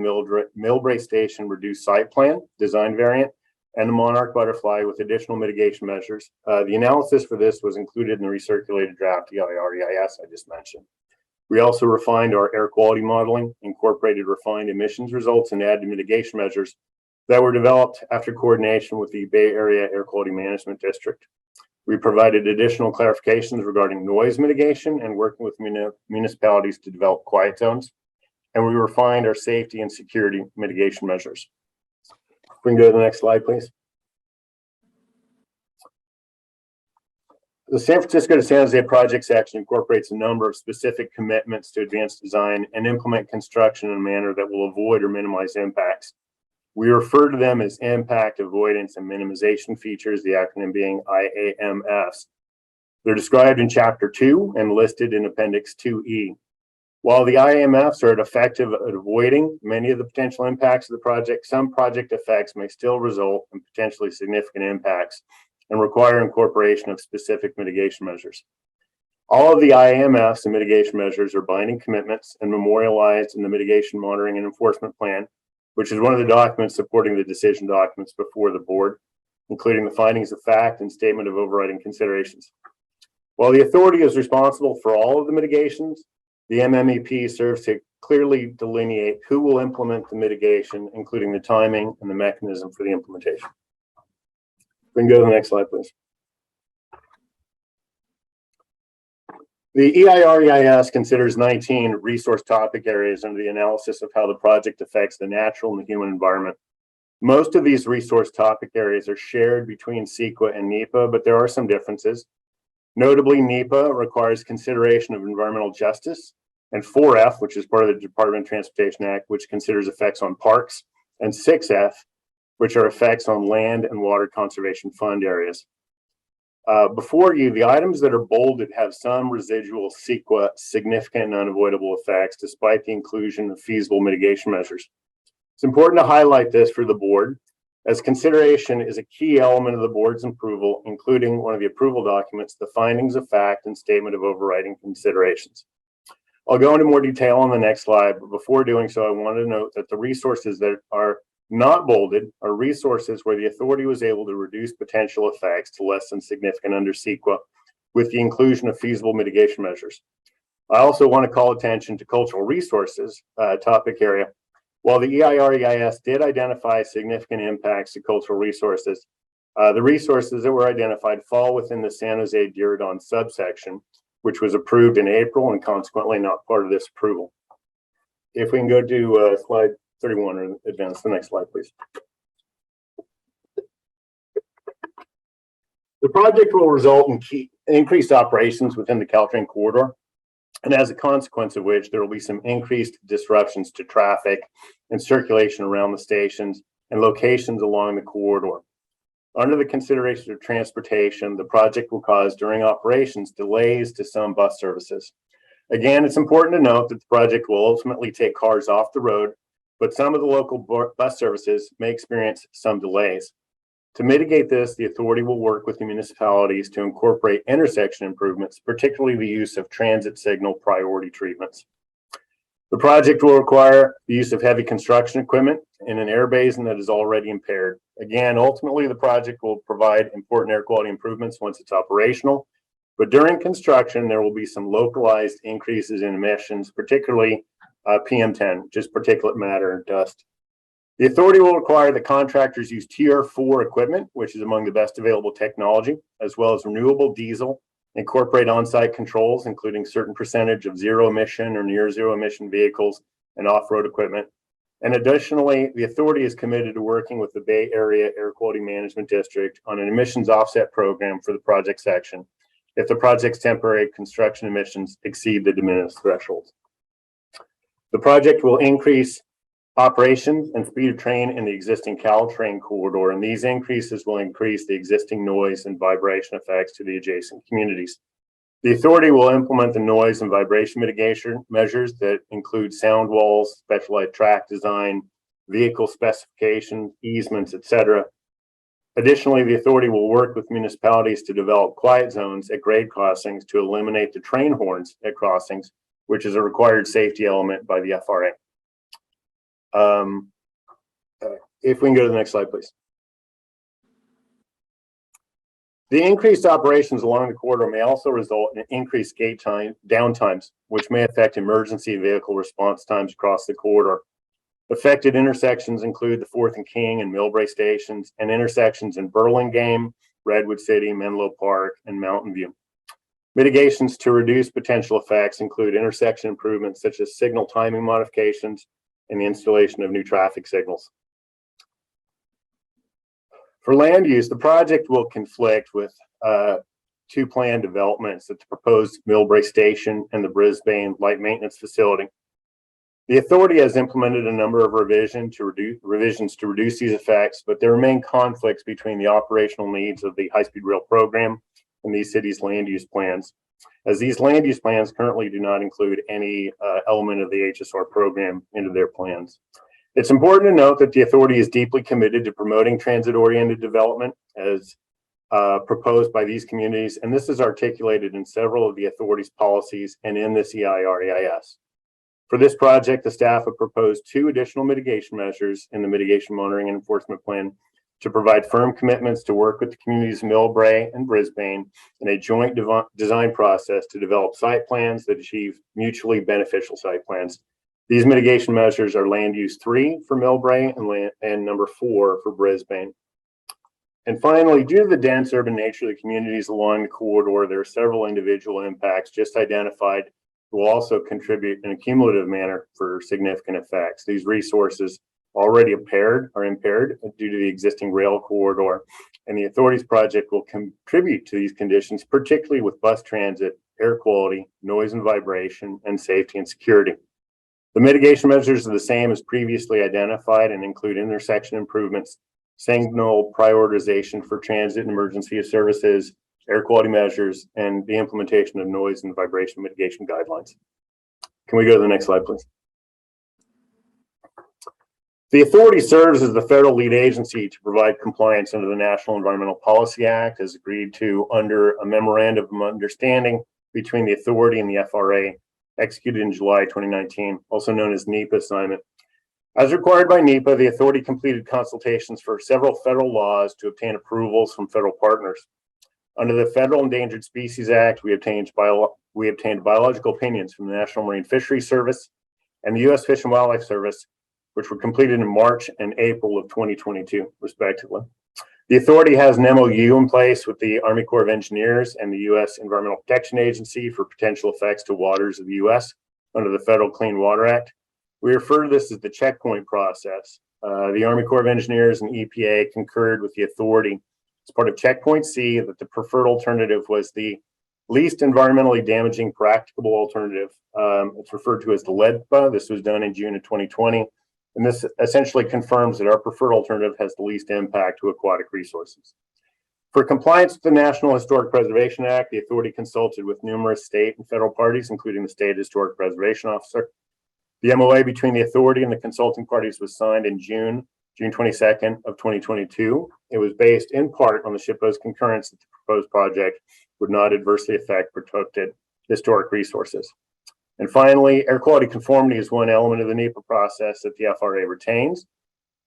Millbrae Station reduced site plan, design variant, and the Monarch Butterfly with additional mitigation measures. The analysis for this was included in the recirculated draft EIR-EIS I just mentioned. We also refined our air quality modeling, incorporated refined emissions results, and added mitigation measures that were developed after coordination with the Bay Area Air Quality Management District. We provided additional clarifications regarding noise mitigation and working with municipalities to develop quiet zones. And we refined our safety and security mitigation measures. If we can go to the next slide, please. The San Francisco to San Jose project section incorporates a number of specific commitments to advance design and implement construction in a manner that will avoid or minimize impacts. We refer to them as impact avoidance and minimization features, the acronym being IAMFs. They're described in Chapter 2 and listed in Appendix 2E. While the IAMFs are effective at avoiding many of the potential impacts of the project, some project effects may still result in potentially significant impacts and require incorporation of specific mitigation measures. All of the IAMFs and mitigation measures are binding commitments and memorialized in the Mitigation Monitoring and Enforcement Plan, which is one of the documents supporting the decision documents before the board, including the findings of fact and statement of overriding considerations. While the authority is responsible for all of the mitigations, the MMEP serves to clearly delineate who will implement the mitigation, including the timing and the mechanism for the implementation. We can go to the next slide, please. The EIR-EIS considers 19 resource topic areas under the analysis of how the project affects the natural and the human environment. Most of these resource topic areas are shared between CEQA and NEPA, but there are some differences. Notably, NEPA requires consideration of environmental justice, and 4F, which is part of the Department of Transportation Act, which considers effects on parks, and 6F, which are effects on land and water conservation fund areas. Before you, the items that are bolded have some residual CEQA significant and unavoidable effects, despite the inclusion of feasible mitigation measures. It's important to highlight this for the board, as consideration is a key element of the board's approval, including one of the approval documents, the findings of fact and statement of overriding considerations. I'll go into more detail on the next slide, but before doing so, I wanted to note that the resources that are not bolded are resources where the authority was able to reduce potential effects to less than significant under CEQA with the inclusion of feasible mitigation measures. I also want to call attention to cultural resources topic area. While the EIR-EIS did identify significant impacts to cultural resources, the resources that were identified fall within the San Jose Diridon subsection, which was approved in April and consequently not part of this approval. If we can go to slide 31 or advance the next slide, please. The project will result in increased operations within the Caltrain corridor, and as a consequence of which, there will be some increased disruptions to traffic and circulation around the stations and locations along the corridor. Under the consideration of transportation, the project will cause during operations delays to some bus services. Again, it's important to note that the project will ultimately take cars off the road, but some of the local bus services may experience some delays. To mitigate this, the authority will work with the municipalities to incorporate intersection improvements, particularly the use of transit signal priority treatments. The project will require the use of heavy construction equipment in an air basin that is already impaired. Again, ultimately, the project will provide important air quality improvements once it's operational, but during construction, there will be some localized increases in emissions, particularly PM10, just particulate matter and dust. The authority will require that contractors use Tier 4 equipment, which is among the best available technology, as well as renewable diesel incorporate on-site controls, including certain percentage of zero emission or near zero emission vehicles and off-road equipment. And additionally, the authority is committed to working with the Bay Area Air Quality Management District on an emissions offset program for the project section if the project's temporary construction emissions exceed the de minimis thresholds. The project will increase operations and speed of train in the existing Caltrain corridor, and these increases will increase the existing noise and vibration effects to the adjacent communities. The authority will implement the noise and vibration mitigation measures that include sound walls, specialized track design, vehicle specifications, easements, etc. Additionally, the authority will work with municipalities to develop quiet zones at grade crossings to eliminate the train horns at crossings, which is a required safety element by the FRA. If we can go to the next slide, please. The increased operations along the corridor may also result in increased gate time downtimes, which may affect emergency vehicle response times across the corridor. Affected intersections include the 4th and King and Millbrae stations, and intersections in Burlingame, Redwood City, Menlo Park, and Mountain View. Mitigations to reduce potential effects include intersection improvements such as signal timing modifications and the installation of new traffic signals. For land use, the project will conflict with two planned developments at the proposed Millbrae station and the Brisbane light maintenance facility. The authority has implemented a number of revisions to reduce these effects, but there remain conflicts between the operational needs of the high-speed rail program and these cities' land use plans, as these land use plans currently do not include any element of the HSR program into their plans. It's important to note that the authority is deeply committed to promoting transit-oriented development as proposed by these communities, and this is articulated in several of the authority's policies and in this EIR-EIS. For this project, the staff have proposed 2 additional mitigation measures in the Mitigation Monitoring and Enforcement Plan to provide firm commitments to work with the communities of Millbrae and Brisbane in a joint design process to develop site plans that achieve mutually beneficial site plans. These mitigation measures are Land Use 3 for Millbrae and number 4 for Brisbane. And finally, due to the dense urban nature of the communities along the corridor, there are several individual impacts just identified will also contribute in a cumulative manner for significant effects. These resources already are impaired due to the existing rail corridor, and the authority's project will contribute to these conditions, particularly with bus transit, air quality, noise and vibration, and safety and security. The mitigation measures are the same as previously identified and include intersection improvements, signal prioritization for transit and emergency services, air quality measures, and the implementation of noise and vibration mitigation guidelines. Can we go to the next slide, please? The authority serves as the federal lead agency to provide compliance under the National Environmental Policy Act as agreed to under a memorandum of understanding between the authority and the FRA executed in July 2019, also known as NEPA assignment. As required by NEPA, the authority completed consultations for several federal laws to obtain approvals from federal partners. Under the Federal Endangered Species Act, we obtained biological opinions from the National Marine Fisheries Service and the U.S. Fish and Wildlife Service, which were completed in March and April of 2022, respectively. The authority has an MOU in place with the Army Corps of Engineers and the U.S. Environmental Protection Agency for potential effects to waters of the U.S. under the Federal Clean Water Act. We refer to this as the checkpoint process. The Army Corps of Engineers and EPA concurred with the authority as part of Checkpoint C that the preferred alternative was the least environmentally damaging practicable alternative. It's referred to as the LEDPA. This was done in June of 2020. And this essentially confirms that our preferred alternative has the least impact to aquatic resources. For compliance with the National Historic Preservation Act, the authority consulted with numerous state and federal parties, including the State Historic Preservation Officer. The MOA between the authority and the consulting parties was signed in June 22nd of 2022. It was based in part on the SHPO's concurrence that the proposed project would not adversely affect protected historic resources. And finally, air quality conformity is one element of the NEPA process that the FRA retains.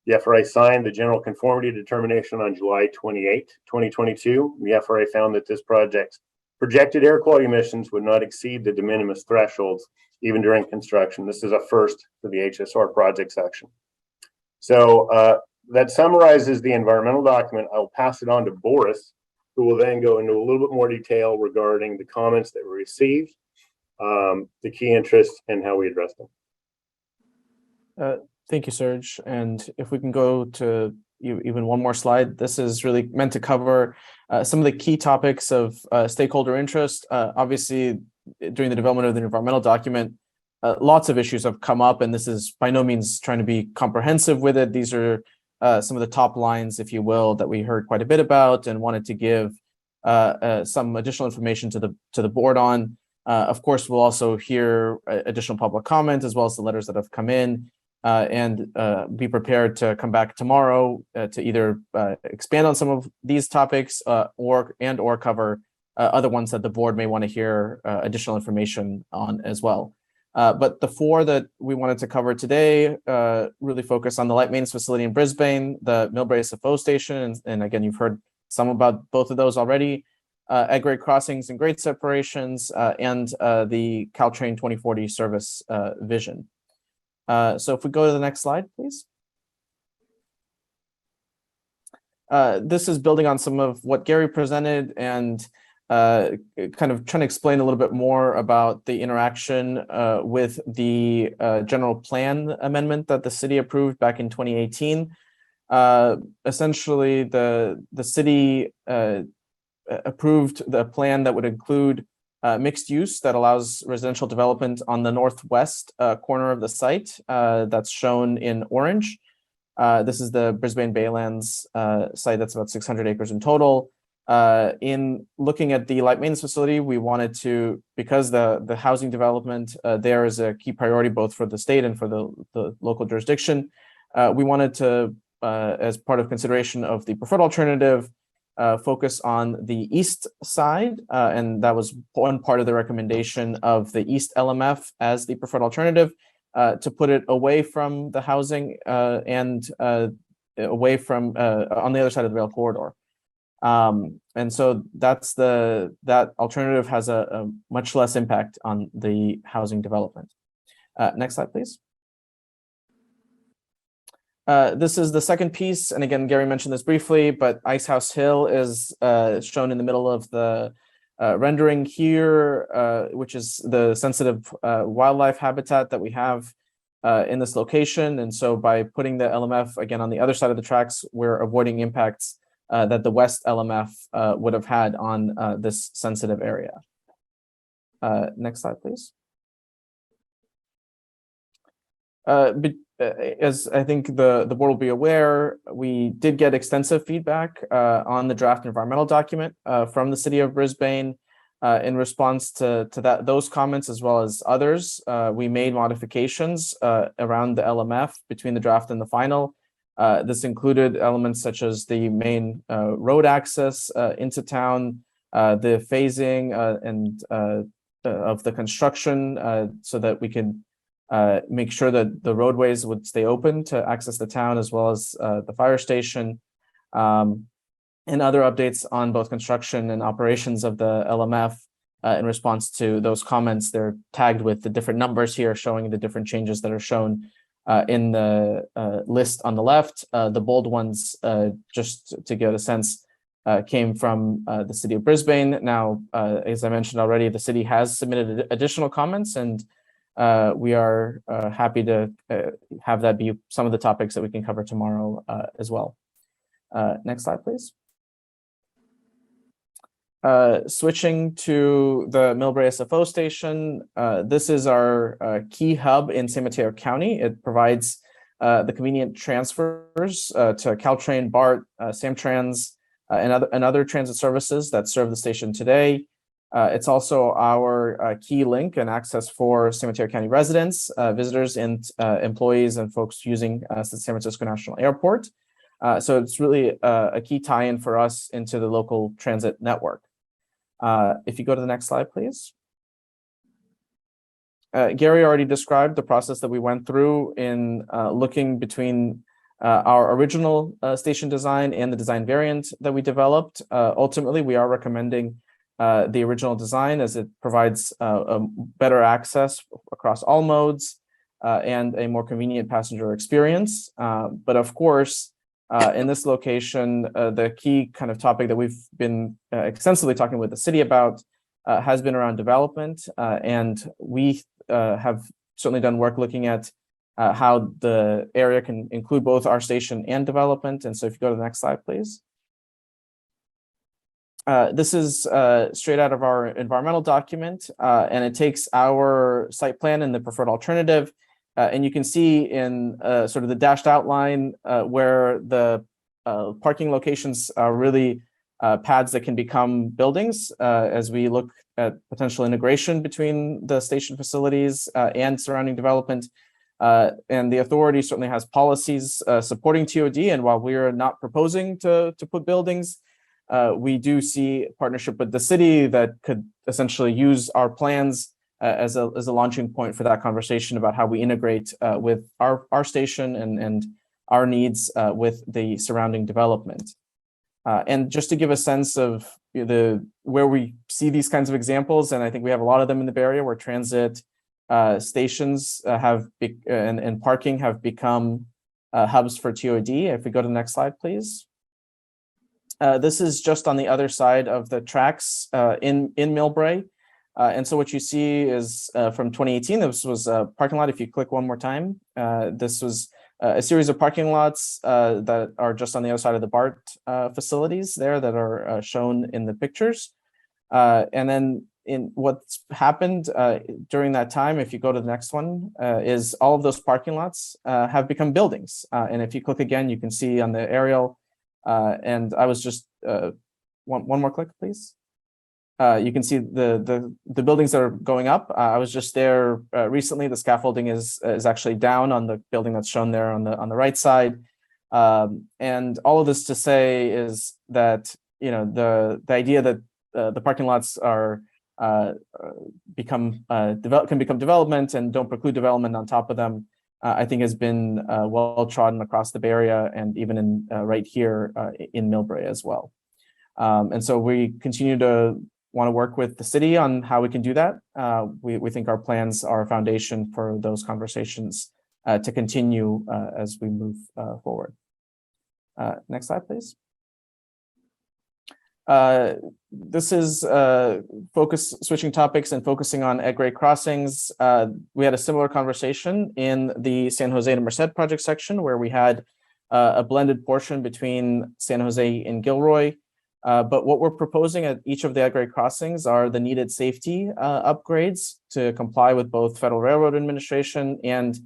The FRA signed the general conformity determination on July 28, 2022. The FRA found that this project's projected air quality emissions would not exceed the de minimis thresholds even during construction. This is a first for the HSR project section. So that summarizes the environmental document. I'll pass it on to Boris who will then go into a little bit more detail regarding the comments that were received, the key interests, and how we address them. Thank you, Serge. And if we can go to even one more slide, this is really meant to cover some of the key topics of stakeholder interest. Obviously, during the development of the environmental document, lots of issues have come up, and this is by no means trying to be comprehensive with it. These are some of the top lines, if you will, that we heard quite a bit about and wanted to give some additional information to the board on. Of course, we'll also hear additional public comment as well as the letters that have come in, and be prepared to come back tomorrow to either expand on some of these topics or cover other ones that the board may want to hear additional information on as well. But the four that we wanted to cover today really focus on the light maintenance facility in Brisbane, the Millbrae SFO station, and again, you've heard some about both of those already, at-grade crossings and grade separations, and the Caltrain 2040 service vision. So if we go to the next slide, please. This is building on some of what Gary presented and kind of trying to explain a little bit more about the interaction with the general plan amendment that the city approved back in 2018. Essentially, the city approved the plan that would include mixed use that allows residential development on the northwest corner of the site that's shown in orange. This is the Brisbane Baylands site that's about 600 acres in total. In looking at the light maintenance facility, we wanted to, because the housing development there is a key priority both for the state and for the local jurisdiction, we wanted to, as part of consideration of the preferred alternative, focus on the east side, and that was one part of the recommendation of the East LMF as the preferred alternative, to put it away from the housing and away from on the other side of the rail corridor. And so that alternative has a much less impact on the housing development. Next slide, please. This is the second piece, and again, Gary mentioned this briefly, but Icehouse Hill is shown in the middle of the rendering here, which is the sensitive wildlife habitat that we have in this location. And so by putting the LMF again on the other side of the tracks, we're avoiding impacts that the West LMF would have had on this sensitive area. Next slide, please. As I think the board will be aware, we did get extensive feedback on the draft environmental document from the city of Brisbane. In response to those comments, as well as others, we made modifications around the LMF between the draft and the final. This included elements such as the main road access into town, the phasing of the construction, so that we could make sure that the roadways would stay open to access the town, as well as the fire station, and other updates on both construction and operations of the LMF. In response to those comments, they're tagged with the different numbers here showing the different changes that are shown in the list on the left. The bold ones, just to get a sense, came from the city of Brisbane. Now, as I mentioned already, the city has submitted additional comments, and we are happy to have that be some of the topics that we can cover tomorrow as well. Next slide, please. Switching to the Millbrae SFO station, this is our key hub in San Mateo County. It provides the convenient transfers to Caltrain, BART, Samtrans, and other transit services that serve the station today. It's also our key link and access for San Mateo County residents, visitors, and employees and folks using the San Francisco National Airport. So it's really a key tie-in for us into the local transit network. If you go to the next slide, please. Gary already described the process that we went through in looking between our original station design and the design variant that we developed. Ultimately, we are recommending the original design, as it provides a better access across all modes and a more convenient passenger experience. But of course, In this location, the key kind of topic that we've been extensively talking with the city about has been around development, and we have certainly done work looking at how the area can include both our station and development. And so if you go to the next slide, please. This is straight out of our environmental document, and it takes our site plan and the preferred alternative. And you can see in sort of the dashed outline where the parking locations are really pads that can become buildings as we look at potential integration between the station facilities and surrounding development. And the authority certainly has policies supporting TOD. And while we are not proposing to put buildings, we do see a partnership with the city that could essentially use our plans as a launching point for that conversation about how we integrate with our station and our needs with the surrounding development. And just to give a sense of where we see these kinds of examples, and I think we have a lot of them in the Bay Area where transit stations and parking have become hubs for TOD. If we go to the next slide, please. This is just on the other side of the tracks in Millbrae. And so what you see is from 2018, this was a parking lot. If you click one more time, this was a series of parking lots that are just on the other side of the BART facilities there that are shown in the pictures. And then in what's happened during that time, if you go to the next one, is all of those parking lots have become buildings. And if you click again, you can see on the aerial, and I was just, one more click, please. You can see the buildings that are going up. I was just there recently. The scaffolding is actually down on the building that's shown there on the right side. And all of this to say is that the idea that the parking lots are can become development and don't preclude development on top of them, I think has been well trodden across the Bay Area and even in right here in Millbrae as well. And so we continue to want to work with the city on how we can do that. We think our plans are a foundation for those conversations to continue as we move forward. Next slide, please. This is switching topics and focusing on at-grade crossings. We had a similar conversation in the San Jose to Merced project section where we had a blended portion between San Jose and Gilroy. But what we're proposing at each of the at-grade crossings are the needed safety upgrades to comply with both Federal Railroad Administration and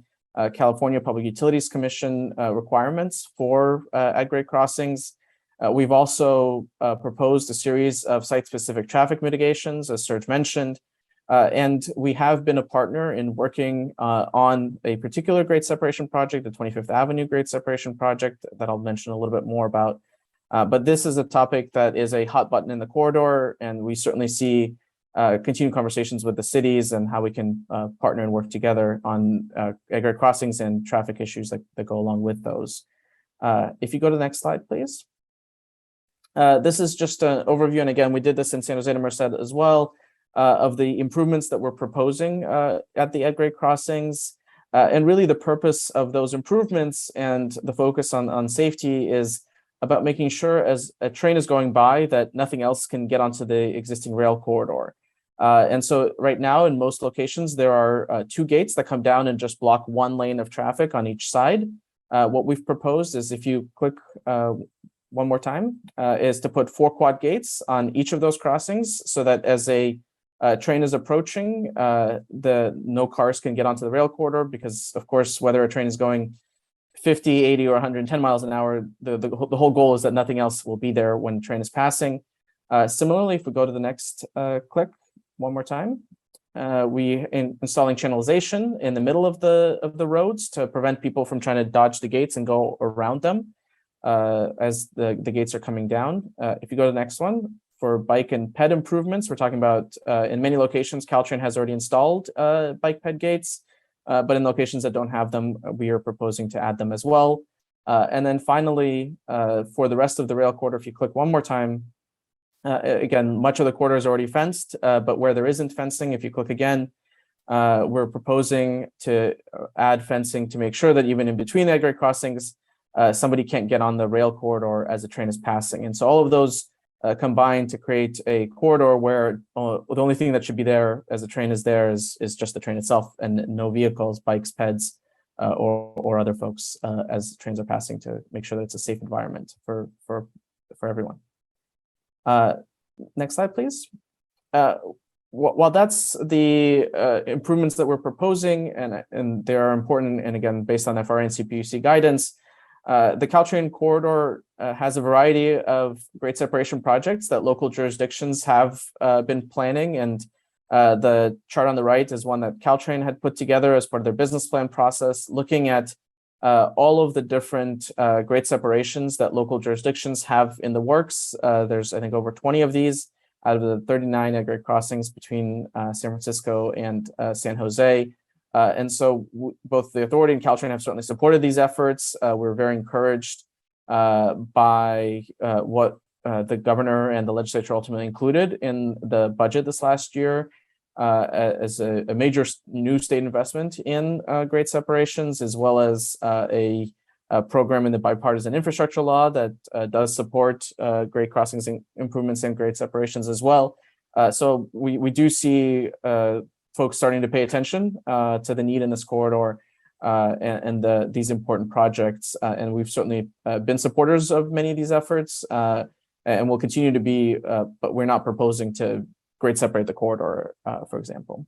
California Public Utilities Commission requirements for at-grade crossings. We've also proposed a series of site-specific traffic mitigations, as Serge mentioned, and we have been a partner in working on a particular grade separation project, the 25th Avenue grade separation project that I'll mention a little bit more about. But this is a topic that is a hot button in the corridor, and we certainly see continued conversations with the cities and how we can partner and work together on at-grade crossings and traffic issues that go along with those. If you go to the next slide, please. This is just an overview, and again, we did this in San Jose to Merced as well, of the improvements that we're proposing at the at-grade crossings. And really the purpose of those improvements and the focus on safety is about making sure as a train is going by that nothing else can get onto the existing rail corridor. And so right now in most locations, there are 2 gates that come down and just block 1 lane of traffic on each side. What we've proposed is if you click one more time, is to put 4 quad gates on each of those crossings so that as a train is approaching, no cars can get onto the rail corridor because of course, whether a train is going 50, 80, or 110 miles an hour, the whole goal is that nothing else will be there when the train is passing. Similarly, if we go to the next click one more time, installing channelization in the middle of the roads to prevent people from trying to dodge the gates and go around them as the gates are coming down. If you go to the next one, for bike and ped improvements, we're talking about in many locations, Caltrain has already installed bike ped gates. But in locations that don't have them, we are proposing to add them as well. And then finally, for the rest of the rail corridor, if you click one more time, again, much of the corridor is already fenced, but where there isn't fencing, if you click again, we're proposing to add fencing to make sure that even in between the at-grade crossings, somebody can't get on the rail corridor as the train is passing. And so all of those combine to create a corridor where the only thing that should be there as the train is there is just the train itself, and no vehicles, bikes, peds, or other folks as trains are passing, to make sure that it's a safe environment for everyone. Next slide, please. While that's the improvements that we're proposing, and they are important, and again, based on FRA and CPUC guidance, the Caltrain corridor has a variety of grade separation projects that local jurisdictions have been planning, and the chart on the right is one that Caltrain had put together as part of their business plan process, looking at all of the different grade separations that local jurisdictions have in the works. There's, I think, over 20 of these out of the 39 grade crossings between San Francisco and San Jose. And so both the authority and Caltrain have certainly supported these efforts. We're very encouraged by what the governor and the legislature ultimately included in the budget this last year as a major new state investment in grade separations, as well as a program in the bipartisan infrastructure law that does support grade crossings and improvements in grade separations as well. So we do see folks starting to pay attention to the need in this corridor and these important projects. And we've certainly been supporters of many of these efforts and will continue to be, but we're not proposing to grade separate the corridor, for example.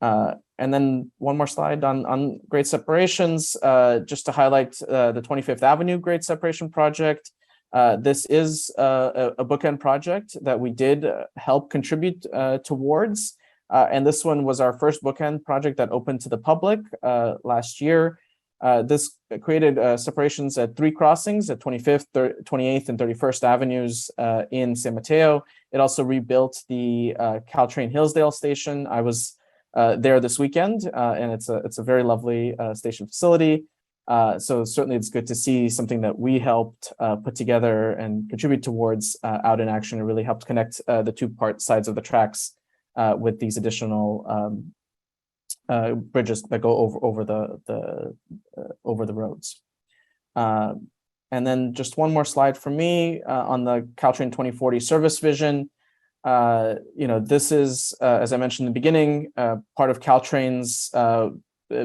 And then one more slide on grade separations, just to highlight the 25th Avenue grade separation project. This is a bookend project that we did help contribute towards. And this one was our first bookend project that opened to the public last year. This created separations at 3 crossings at 25th, 28th, and 31st Avenues in San Mateo. It also rebuilt the Caltrain Hillsdale station. I was there this weekend, and it's a very lovely station facility. So certainly it's good to see something that we helped put together and contribute towards out in action. It really helped connect the two sides of the tracks with these additional bridges that go over the roads. And then just one more slide for me on the Caltrain 2040 service vision. This is, as I mentioned in the beginning, part of Caltrain's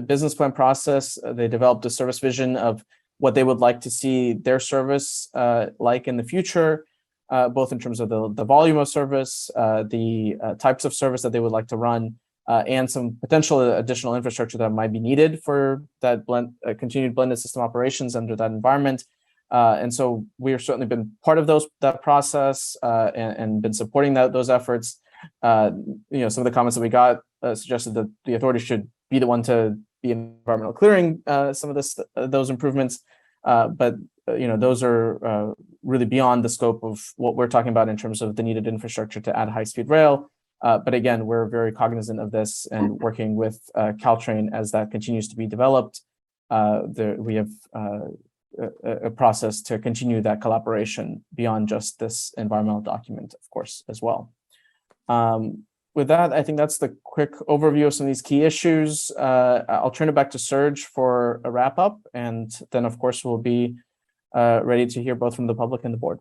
business plan process. They developed a service vision of what they would like to see their service like in the future, both in terms of the volume of service, the types of service that they would like to run, and some potential additional infrastructure that might be needed for that continued blended system operations under that environment. And so we've certainly been part of that process and been supporting those efforts. Some of the comments that we got suggested that the authority should be the one to be environmental clearing some of those improvements. But those are really beyond the scope of what we're talking about in terms of the needed infrastructure to add high-speed rail. But again, we're very cognizant of this and working with Caltrain as that continues to be developed. We have a process to continue that collaboration beyond just this environmental document, of course, as well. With that, I think that's the quick overview of some of these key issues. I'll turn it back to Serge for a wrap up, and then, of course, we'll be ready to hear both from the public and the board.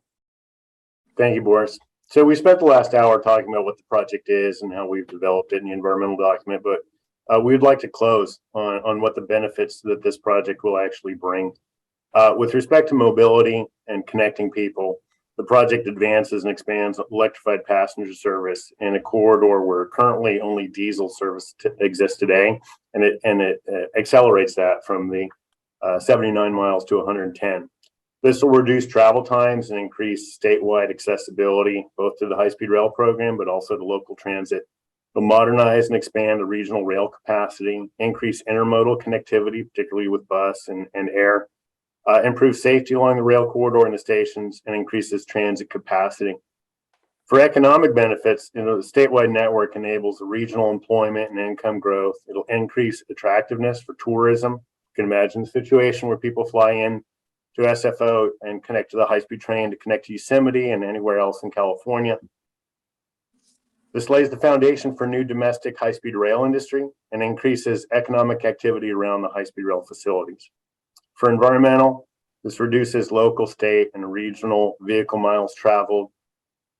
Thank you, Boris. So we spent the last hour talking about what the project is and how we've developed it in the environmental document, but we'd like to close on what the benefits that this project will actually bring. With respect to mobility and connecting people, the project advances and expands electrified passenger service in a corridor where currently only diesel service exists today, and it accelerates that from the 79 miles to 110. This will reduce travel times and increase statewide accessibility, both to the high-speed rail program, but also to local transit. It'll modernize and expand the regional rail capacity, increase intermodal connectivity, particularly with bus and air, improve safety along the rail corridor and the stations, and increases transit capacity. For economic benefits, the statewide network enables regional employment and income growth. It'll increase attractiveness for tourism. You can imagine the situation where people fly in to SFO and connect to the high-speed train to connect to Yosemite and anywhere else in California. This lays the foundation for new domestic high-speed rail industry and increases economic activity around the high-speed rail facilities. For environmental, This reduces local, state, and regional vehicle miles traveled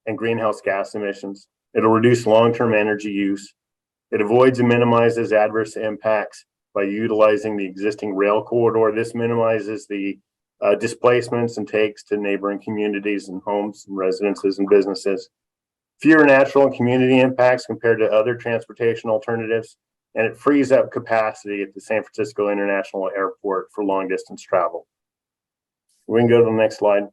and greenhouse gas emissions. It'll reduce long-term energy use. It avoids and minimizes adverse impacts by utilizing the existing rail corridor. This minimizes the displacements and takes to neighboring communities and homes and residences and businesses. Fewer natural and community impacts compared to other transportation alternatives, and it frees up capacity at the San Francisco International Airport for long distance travel. We can go to the next slide.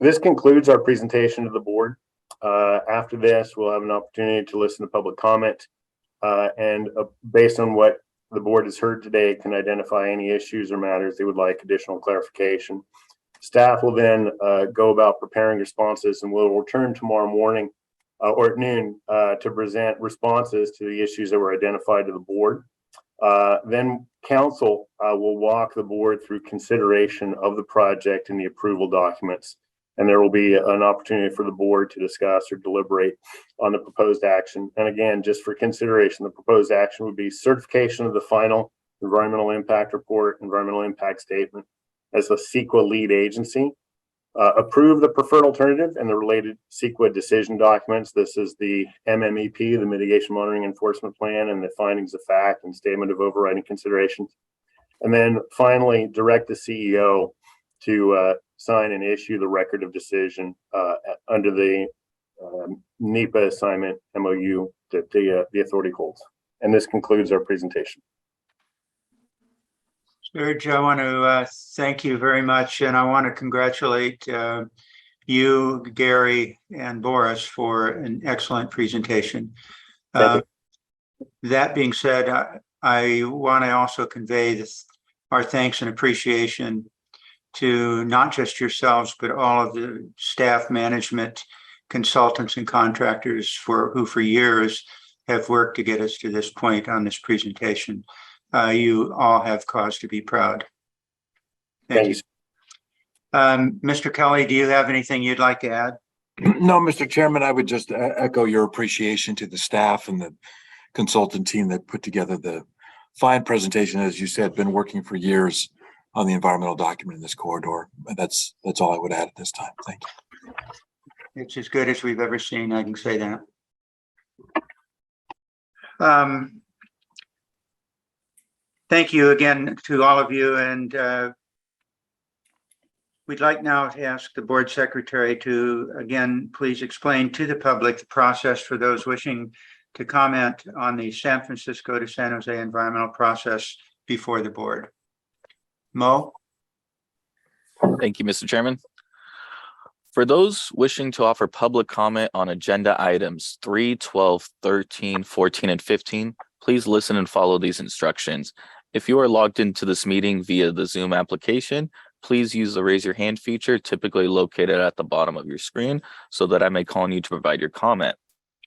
This concludes our presentation to the board. After this, we'll have an opportunity to listen to public comment, and based on what the board has heard today, can identify any issues or matters they would like additional clarification. Staff will then go about preparing responses, and we'll return tomorrow morning or at noon to present responses to the issues that were identified to the board. Then council will walk the board through consideration of the project and the approval documents. And there will be an opportunity for the board to discuss or deliberate on the proposed action. And again, just for consideration, the proposed action would be certification of the final environmental impact report, environmental impact statement as the CEQA lead agency, approve the preferred alternative and the related CEQA decision documents. This is the MMEP, the Mitigation Monitoring Enforcement Plan, and the findings of fact and statement of overriding considerations. And then finally, direct the CEO to sign and issue the record of decision under the NEPA assignment MOU that the authority holds. And this concludes our presentation. Serge, I want to thank you very much, and I want to congratulate you, Gary, and Boris for an excellent presentation. That being said, I want to also convey our thanks and appreciation to not just yourselves, but all of the staff, management, consultants, and contractors who for years have worked to get us to this point on this presentation. You all have cause to be proud. Thank you. Mr. Kelly, do you have anything you'd like to add? No, Mr. Chairman, I would just echo your appreciation to the staff and the consultant team that put together the fine presentation. As you said, been working for years on the environmental document in this corridor. That's all I would add at this time. Thank you. It's as good as we've ever seen, I can say that. Thank you again to all of you, and we'd like now to ask the board secretary to again please explain to the public the process for those wishing to comment on the San Francisco to San Jose environmental process before the board. Mo? Thank you, Mr. Chairman. For those wishing to offer public comment on agenda items 3, 12, 13, 14, and 15, please listen and follow these instructions. If you are logged into this meeting via the Zoom application, please use the raise your hand feature typically located at the bottom of your screen so that I may call on you to provide your comment.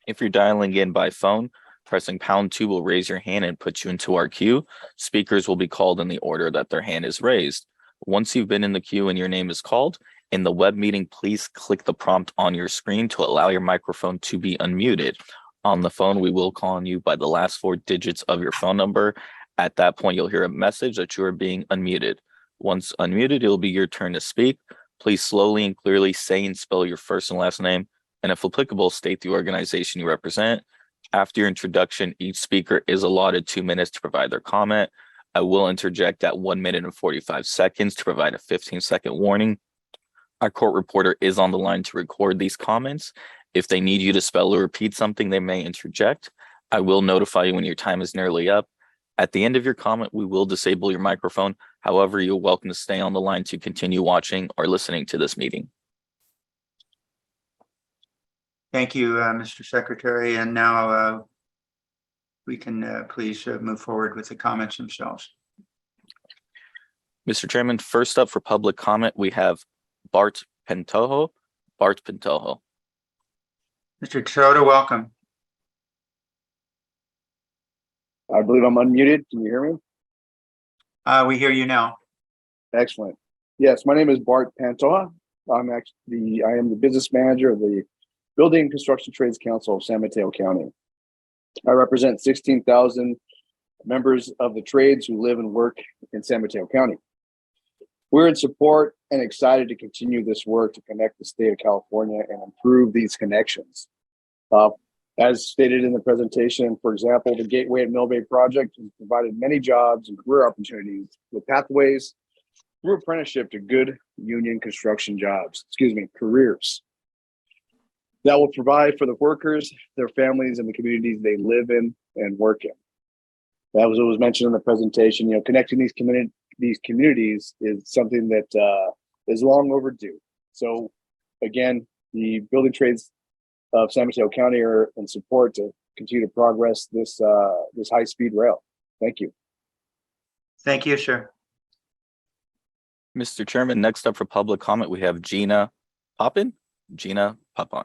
If you're dialing in by phone, pressing #2 will raise your hand and put you into our queue. Speakers will be called in the order that their hand is raised. Once you've been in the queue and your name is called, in the web meeting, please click the prompt on your screen to allow your microphone to be unmuted. On the phone, we will call on you by the last 4 digits of your phone number. At that point, you'll hear a message that you are being unmuted. Once unmuted, it'll be your turn to speak. Please slowly and clearly say and spell your first and last name, and if applicable, state the organization you represent. After your introduction, each speaker is allotted 2 minutes to provide their comment. I will interject at 1 minute and 45 seconds to provide a 15-second warning. Our court reporter is on the line to record these comments. If they need you to spell or repeat something, they may interject. I will notify you when your time is nearly up. At the end of your comment, we will disable your microphone. However, you're welcome to stay on the line to continue watching or listening to this meeting. Thank you, Mr. Secretary. And now we can please move forward with the comments themselves. Mr. Chairman, first up for public comment, we have Bart Pantojo. Bart Pantojo. Mr. Toda, welcome. I believe I'm unmuted. Can you hear me? We hear you now. Excellent. Yes, my name is Bart Pantoja. I am the business manager of the Building and Construction Trades Council of San Mateo County. I represent 16,000 members of the trades who live and work in San Mateo County. We're in support and excited to continue this work to connect the state of California and improve these connections. As stated in the presentation, for example, the Gateway at Millbrae project has provided many jobs and career opportunities with pathways through apprenticeship to good union construction careers that will provide for the workers, their families, and the communities they live in and work in. That was what was mentioned in the presentation. You know, connecting these communities is something that is long overdue. So again, the building trades of San Mateo County are in support to continue to progress this high-speed rail. Thank you. Thank you, sir. Mr. Chairman, next up for public comment, we have Gina Poppin. Gina Poppin.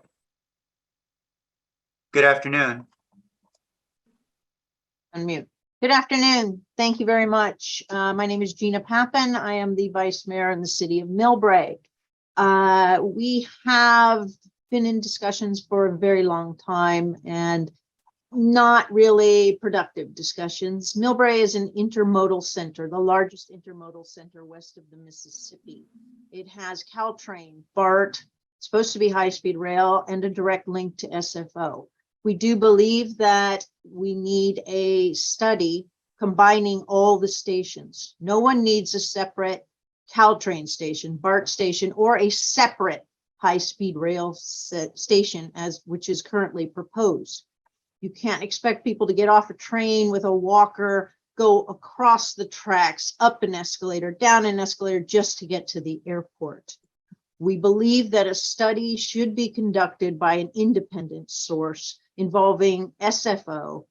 Good afternoon. Unmute. Good afternoon. Thank you very much. My name is Gina Pappin. I am the Vice Mayor in the city of Millbrae. We have been in discussions for a very long time and not really productive discussions. Millbrae is an intermodal center, the largest intermodal center west of the Mississippi. It has Caltrain, BART, supposed to be high-speed rail, and a direct link to SFO. We do believe that we need a study combining all the stations. No one needs a separate Caltrain station, BART station, or a separate high-speed rail station, which is currently proposed. You can't expect people to get off a train with a walker, go across the tracks, up an escalator, down an escalator, just to get to the airport. We believe that a study should be conducted by an independent source involving SFO,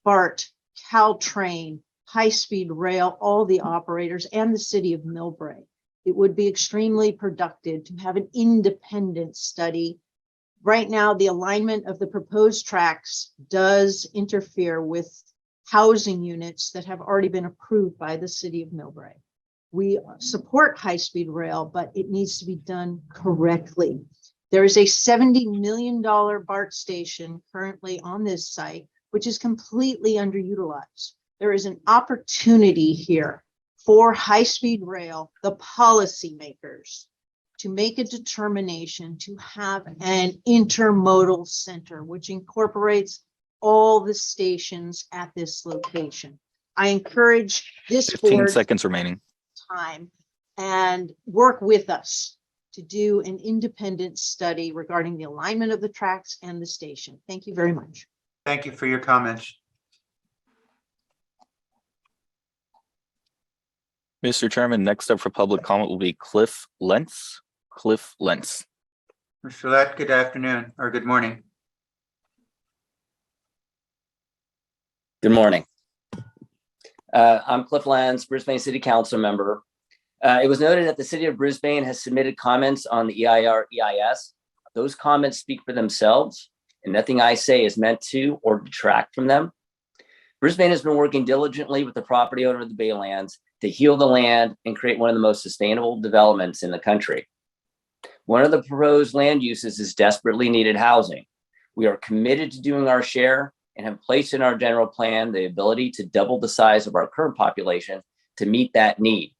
BART, Caltrain, high-speed rail, all the operators, and the city of Millbrae. It would be extremely productive to have an independent study. Right now, the alignment of the proposed tracks does interfere with housing units that have already been approved by the city of Millbrae. We support high-speed rail, but it needs to be done correctly. There is a $70 million BART station currently on this site, which is completely underutilized. There is an opportunity here for high-speed rail, the policymakers, to make a determination to have an intermodal center, which incorporates all the stations at this location. I encourage this 15 board seconds remaining. Time and work with us to do an independent study regarding the alignment of the tracks and the station. Thank you very much. Thank you for your comments. Mr. Chairman, next up for public comment will be Cliff Lentz. Cliff Lentz. Mr. Lett, good afternoon or good morning. Good morning. I'm Cliff Lentz, Brisbane City Council member. It was noted that the city of Brisbane has submitted comments on the EIR-EIS. Those comments speak for themselves, and nothing I say is meant to or detract from them. Brisbane has been working diligently with the property owner of the Baylands to heal the land and create one of the most sustainable developments in the country. One of the proposed land uses is desperately needed housing. We are committed to doing our share and have placed in our general plan the ability to double the size of our current population to meet that need.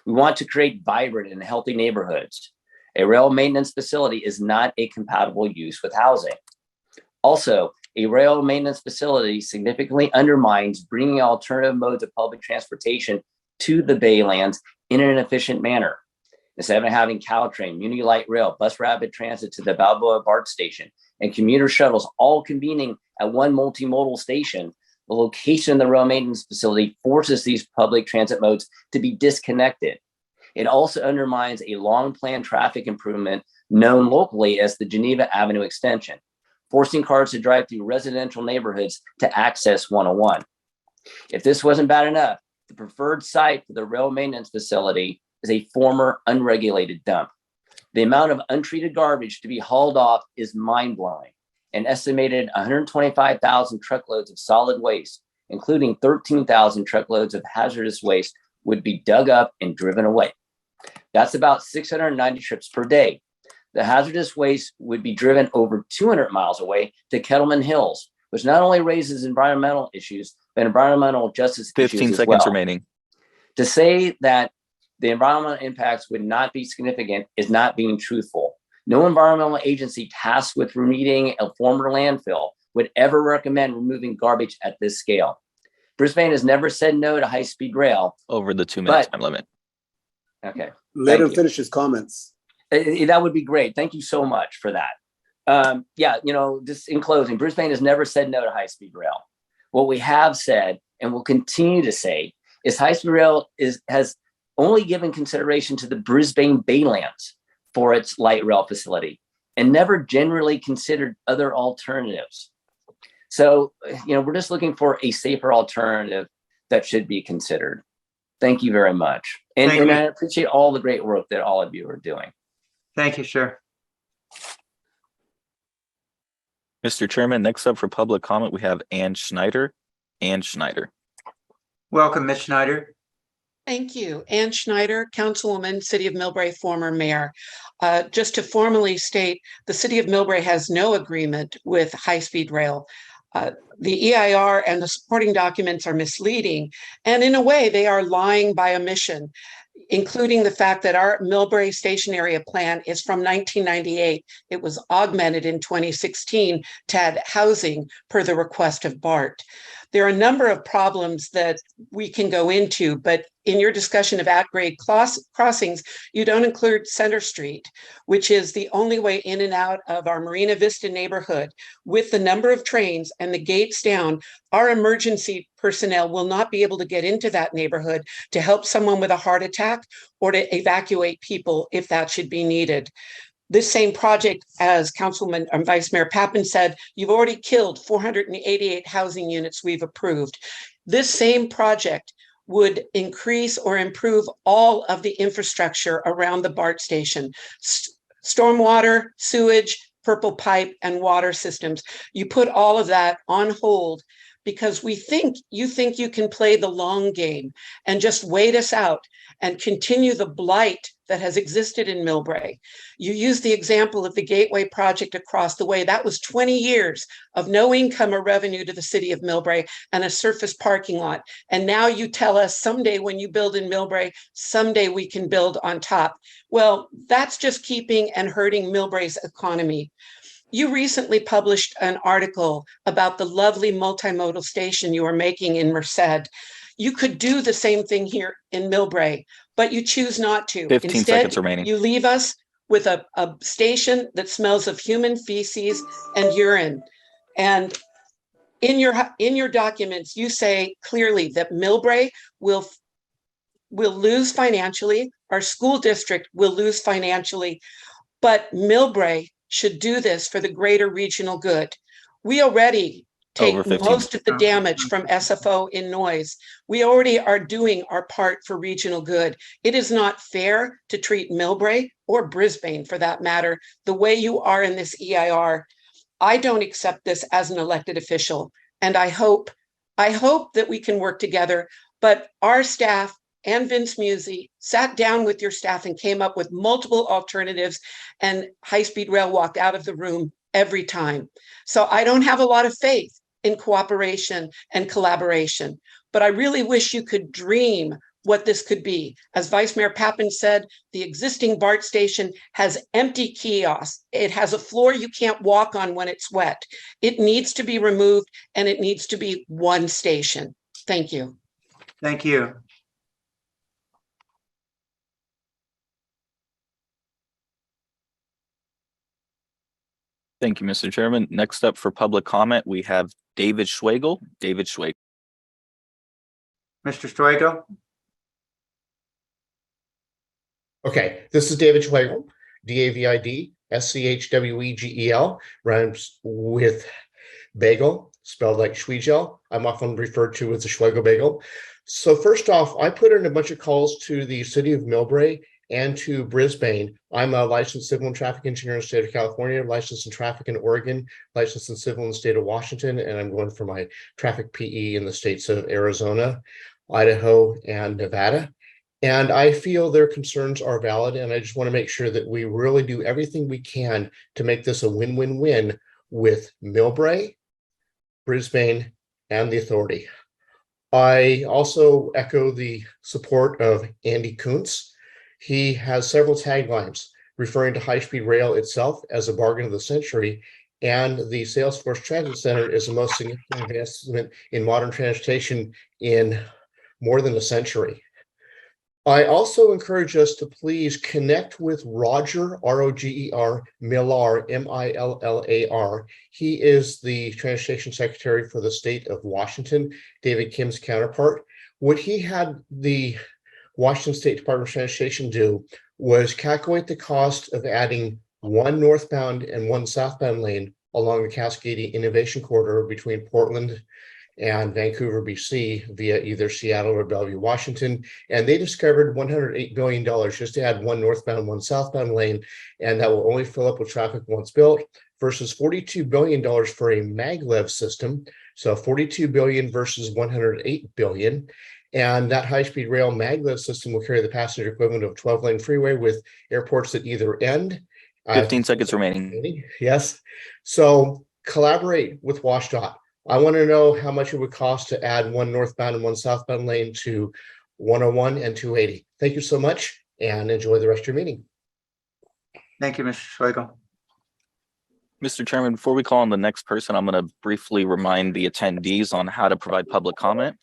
We want to create vibrant and healthy neighborhoods. A rail maintenance facility is not a compatible use with housing. Also, a rail maintenance facility significantly undermines bringing alternative modes of public transportation to the Baylands in an efficient manner. Instead of having Caltrain, Muni Light Rail, Bus Rapid Transit to the Balboa BART station, and commuter shuttles all convening at one multimodal station, the location of the rail maintenance facility forces these public transit modes to be disconnected. It also undermines a long-planned traffic improvement known locally as the Geneva Avenue Extension, forcing cars to drive through residential neighborhoods to access 101. If this wasn't bad enough, the preferred site for the rail maintenance facility is a former unregulated dump. The amount of untreated garbage to be hauled off is mind-blowing. An estimated 125,000 truckloads of solid waste, including 13,000 truckloads of hazardous waste, would be dug up and driven away. That's about 690 trips per day. The hazardous waste would be driven over 200 miles away to Kettleman Hills, which not only raises environmental issues, but environmental justice issues 15 as seconds well. remaining. To say that the environmental impacts would not be significant is not being truthful. No environmental agency tasked with remediating a former landfill would ever recommend removing garbage at this scale. Brisbane has never said no to high-speed rail. Over the 2-minute But- time limit. Okay. Let him Thank you. finish his comments. That would be great. Thank you so much for that. Yeah, just in closing, Brisbane has never said no to high-speed rail. What we have said and will continue to say is high-speed rail has only given consideration to the Brisbane Baylands for its light rail facility and never generally considered other alternatives. So, we're just looking for a safer alternative that should be considered. Thank you very much. And I appreciate all the great work that all of you are doing. Thank you, sir. Mr. Chairman, next up for public comment, we have Ann Schneider. Ann Schneider. Welcome, Ms. Schneider. Thank you. Ann Schneider, Councilwoman, City of Millbrae, former mayor. Just to formally state, the City of Millbrae has no agreement with high-speed rail. The EIR and the supporting documents are misleading, and in a way, they are lying by omission, including the fact that our Millbrae Station Area Plan is from 1998. It was augmented in 2016 to add housing per the request of BART. There are a number of problems that we can go into, but in your discussion of at-grade crossings, you don't include Center Street, which is the only way in and out of our Marina Vista neighborhood. With the number of trains and the gates down, our emergency personnel will not be able to get into that neighborhood to help someone with a heart attack or to evacuate people if that should be needed. This same project, as Councilman and Vice Mayor Pappen said, you've already killed 488 housing units we've approved. This same project would increase or improve all of the infrastructure around the BART station. Stormwater, sewage, purple pipe, and water systems. You put all of that on hold because you think you can play the long game and just wait us out and continue the blight that has existed in Millbrae. You use the example of the Gateway project across the way. That was 20 years of no income or revenue to the city of Millbrae and a surface parking lot. And now you tell us someday when you build in Millbrae, someday we can build on top. Well, that's just keeping and hurting Millbrae's economy. You recently published an article about the lovely multimodal station you are making in Merced. You could do the same thing here in Millbrae, but you choose not to. 15 seconds remaining. You leave us with a station that smells of human feces and urine. And in your documents, you say clearly that Millbrae will lose financially, our school district will lose financially, but Millbrae should do this for the greater regional good. We already take most of the damage from SFO in noise. We already are doing our part for regional good. It is not fair to treat Millbrae or Brisbane, for that matter, the way you are in this EIR. I don't accept this as an elected official, and I hope that we can work together, but our staff and Vince Musi sat down with your staff and came up with multiple alternatives, and high-speed rail walked out of the room every time. So I don't have a lot of faith in cooperation and collaboration, but I really wish you could dream what this could be. As Vice Mayor Pappen said, the existing BART station has empty kiosks. It has a floor you can't walk on when it's wet. It needs to be removed, and it needs to be one station. Thank you. Thank you. Thank you, Mr. Chairman. Next up for public comment, we have David Schwagel. David Schwagel. Mr. Schwagel. Okay, this is David Schwagel, David Schwegel, rhymes with bagel, spelled like Schwegel. I'm often referred to as the Schwegel bagel. So first off, I put in a bunch of calls to the city of Millbrae and to Brisbane. I'm a licensed civil and traffic engineer in the state of California, licensed in traffic in Oregon, licensed in civil in the state of Washington, and I'm going for my traffic PE in the states of Arizona, Idaho, and Nevada. And I feel their concerns are valid, and I just want to make sure that we really do everything we can to make this a win-win-win with Millbrae, Brisbane, and the authority. I also echo the support of Andy Kuntz. He has several taglines referring to high-speed rail itself as a bargain of the century, and the Salesforce Transit Center is the most significant investment in modern transportation in more than a century. I also encourage us to please connect with Roger, R-O-G-E-R, Millar, M-I-L-L-A-R. He is the Transportation Secretary for the state of Washington, David Kim's counterpart. What he had the Washington State Department of Transportation do was calculate the cost of adding one northbound and one southbound lane along the Cascadia Innovation Corridor between Portland and Vancouver, BC, via either Seattle or Bellevue, Washington. And they discovered $108 billion just to add one northbound, one southbound lane, and that will only fill up with traffic once built, versus $42 billion for a maglev system. So $42 billion versus $108 billion. And that high-speed rail maglev system will carry the passenger equivalent of a 12-lane freeway with airports at either end. 15 seconds remaining. Yes. So collaborate with WashDOT. I want to know how much it would cost to add one northbound and one southbound lane to 101 and 280. Thank you so much and enjoy the rest of your meeting. Thank you, Mr. Schlegel. Mr. Chairman, before we call on the next person, I'm going to briefly remind the attendees on how to provide public comment.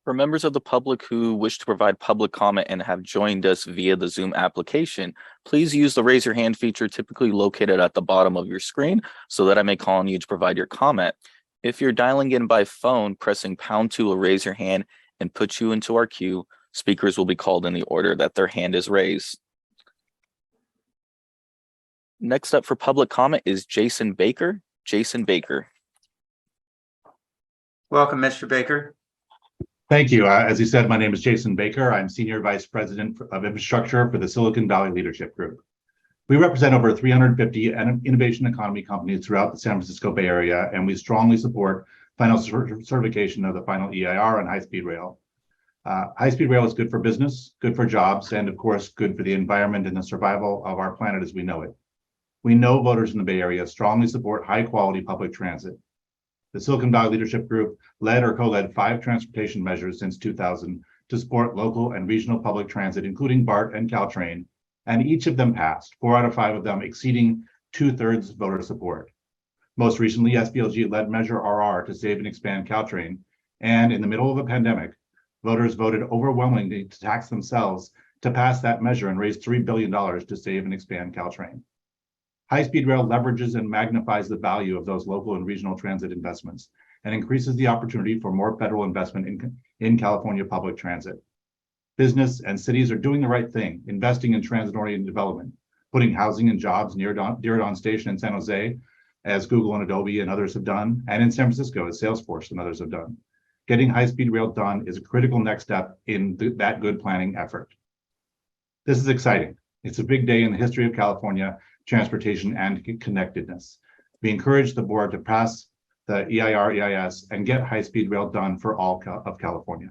For members of the public who wish to provide public comment and have joined us via the Zoom application, please use the raise your hand feature typically located at the bottom of your screen so that I may call on you to provide your comment. If you're dialing in by phone, pressing #2 will raise your hand and put you into our queue. Speakers will be called in the order that their hand is raised. Next up for public comment is Jason Baker. Jason Baker. Welcome, Mr. Baker. Thank you. As you said, my name is Jason Baker. I'm Senior Vice President of Infrastructure for the Silicon Valley Leadership Group. We represent over 350 innovation economy companies throughout the San Francisco Bay Area, and we strongly support final certification of the final EIR on high-speed rail. High-speed rail is good for business, good for jobs, and of course, good for the environment and the survival of our planet as we know it. We know voters in the Bay Area strongly support high-quality public transit. The Silicon Valley Leadership Group led or co-led 5 transportation measures since 2000 to support local and regional public transit, including BART and Caltrain, and each of them passed, 4 out of 5 of them exceeding 2/3 voter support. Most recently, SVLG led Measure RR to save and expand Caltrain, and in the middle of a pandemic, voters voted overwhelmingly to tax themselves to pass that measure and raise $3 billion to save and expand Caltrain. High-speed rail leverages and magnifies the value of those local and regional transit investments and increases the opportunity for more federal investment in California public transit. Business and cities are doing the right thing, investing in transit-oriented development, putting housing and jobs near Diridon Station in San Jose, as Google and Adobe and others have done, and in San Francisco, as Salesforce and others have done. Getting high-speed rail done is a critical next step in that good planning effort. This is exciting. It's a big day in the history of California transportation and connectedness. We encourage the board to pass the EIR, EIS, and get high-speed rail done for all of California.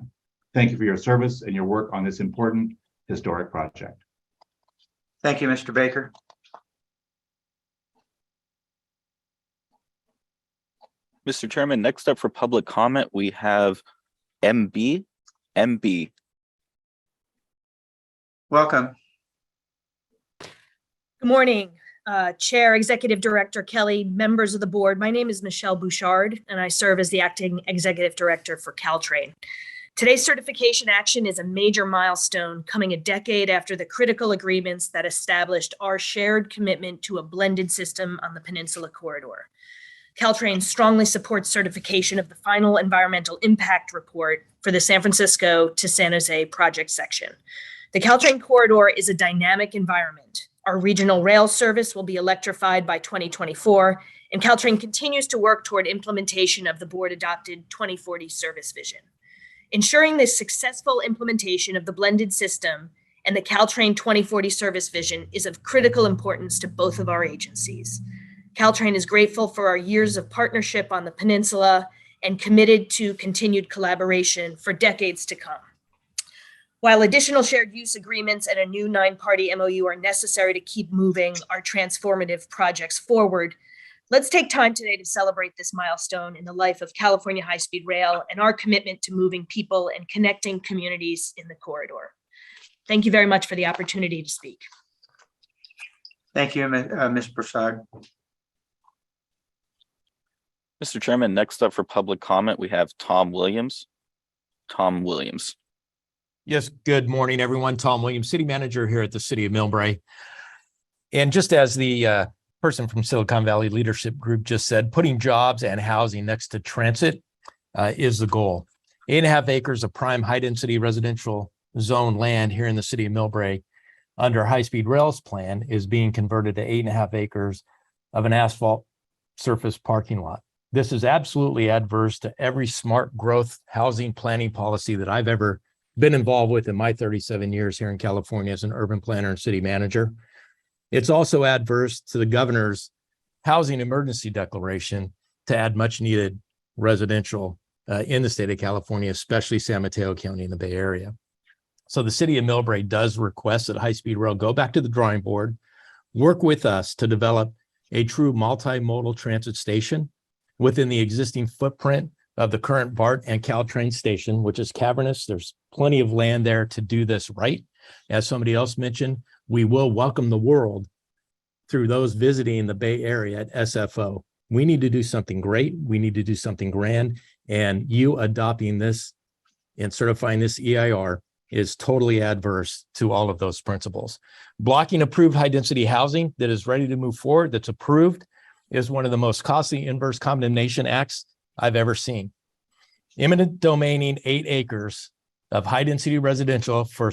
Thank you for your service and your work on this important historic project. Thank you, Mr. Baker. Mr. Chairman, next up for public comment, we have MB. Welcome. Good morning, Chair, Executive Director Kelly, members of the board. My name is Michelle Bouchard, and I serve as the Acting Executive Director for Caltrain. Today's certification action is a major milestone, coming a decade after the critical agreements that established our shared commitment to a blended system on the Peninsula Corridor. Caltrain strongly supports certification of the final environmental impact report for the San Francisco to San Jose project section. The Caltrain corridor is a dynamic environment. Our regional rail service will be electrified by 2024, and Caltrain continues to work toward implementation of the board-adopted 2040 service vision. Ensuring the successful implementation of the blended system and the Caltrain 2040 service vision is of critical importance to both of our agencies. Caltrain is grateful for our years of partnership on the peninsula and committed to continued collaboration for decades to come. While additional shared use agreements and a new 9-party MOU are necessary to keep moving our transformative projects forward, Let's take time today to celebrate this milestone in the life of California High-Speed Rail and our commitment to moving people and connecting communities in the corridor. Thank you very much for the opportunity to speak. Thank you, Ms. Prasad. Mr. Chairman, next up for public comment, we have Tom Williams. Tom Williams. Yes, good morning, everyone. Tom Williams, City Manager here at the City of Millbrae. And just as the person from Silicon Valley Leadership Group just said, putting jobs and housing next to transit is the goal. 8.5 acres of prime high-density residential zone land here in the City of Millbrae under high-speed rail's plan is being converted to 8.5 acres of an asphalt surface parking lot. This is absolutely adverse to every smart growth housing planning policy that I've ever been involved with in my 37 years here in California as an urban planner and city manager. It's also adverse to the governor's housing emergency declaration to add much needed residential in the state of California, especially San Mateo County in the Bay Area. So the City of Millbrae does request that high-speed rail go back to the drawing board, work with us to develop a true multimodal transit station within the existing footprint of the current BART and Caltrain station, which is cavernous. There's plenty of land there to do this right. As somebody else mentioned, we will welcome the world through those visiting the Bay Area at SFO. We need to do something great. We need to do something grand. And you adopting this and certifying this EIR is totally adverse to all of those principles. Blocking approved high-density housing that is ready to move forward, that's approved, is one of the most costly inverse condemnation acts I've ever seen. Eminent domaining 8 acres of high-density residential for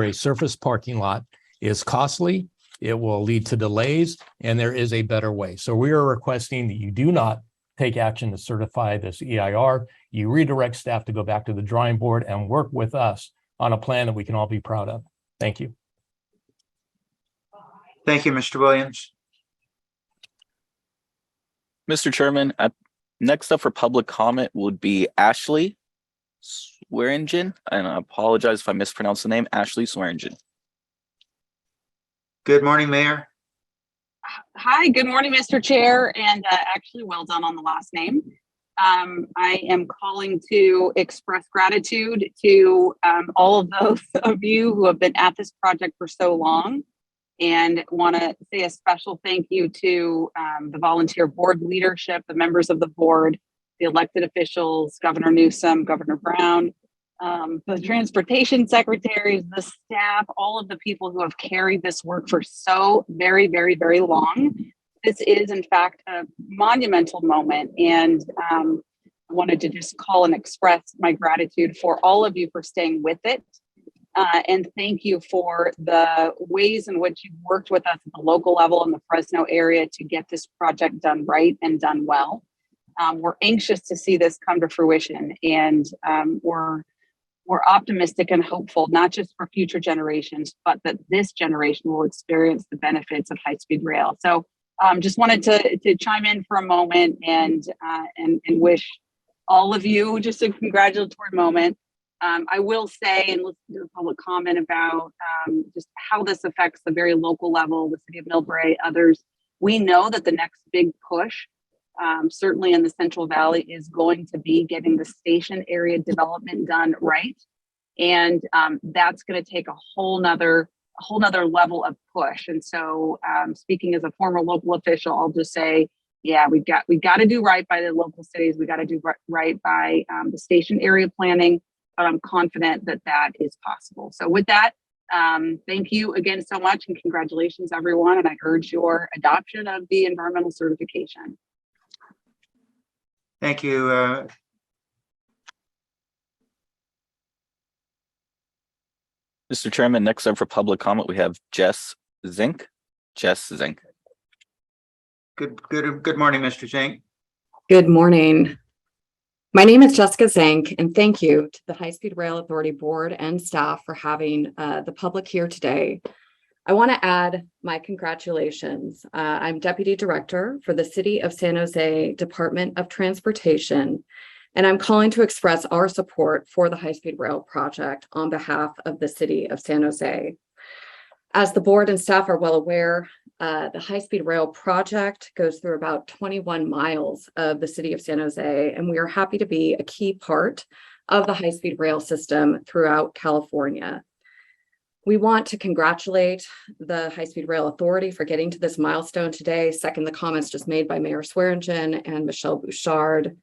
a surface parking lot is costly. It will lead to delays, and there is a better way. So we are requesting that you do not take action to certify this EIR. You redirect staff to go back to the drawing board and work with us on a plan that we can all be proud of. Thank you. Thank you, Mr. Williams. Mr. Chairman, next up for public comment would be Ashley Swearingen, and I apologize if I mispronounced the name, Ashley Swearingen. Good morning, Mayor. Hi, good morning, Mr. Chair, and actually well done on the last name. I am calling to express gratitude to all of those of you who have been at this project for so long, and want to say a special thank you to the volunteer board leadership, the members of the board, the elected officials, Governor Newsom, Governor Brown, the transportation secretaries, the staff, all of the people who have carried this work for so very, very, very long. This is, in fact, a monumental moment, and I wanted to just call and express my gratitude for all of you for staying with it. And thank you for the ways in which you've worked with us at the local level in the Fresno area to get this project done right and done well. We're anxious to see this come to fruition, and we're optimistic and hopeful, not just for future generations, but that this generation will experience the benefits of high-speed rail. So just wanted to chime in for a moment and wish all of you just a congratulatory moment. I will say, and listen to the public comment about just how this affects the very local level, the City of Millbrae, others. We know that the next big push, certainly in the Central Valley, is going to be getting the station area development done right. And that's going to take a whole nother level of push. And so speaking as a former local official, I'll just say, yeah, we got to do right by the local cities. We got to do right by the station area planning. But I'm confident that that is possible. So with that, thank you again so much, and congratulations, everyone. And I urge your adoption of the environmental certification. Thank you. Mr. Chairman, next up for public comment, we have Jess Zink. Jess Zink. Good morning, Mr. Zink. Good morning. My name is Jessica Zank, and thank you to the High Speed Rail Authority Board and staff for having the public here today. I want to add my congratulations. I'm Deputy Director for the City of San Jose Department of Transportation, and I'm calling to express our support for the High Speed Rail project on behalf of the City of San Jose. As the board and staff are well aware, The high-speed rail project goes through about 21 miles of the city of San Jose, and we are happy to be a key part of the high-speed rail system throughout California. We want to congratulate the High-Speed Rail Authority for getting to this milestone today, second the comments just made by Mayor Swearingen and Michelle Bouchard.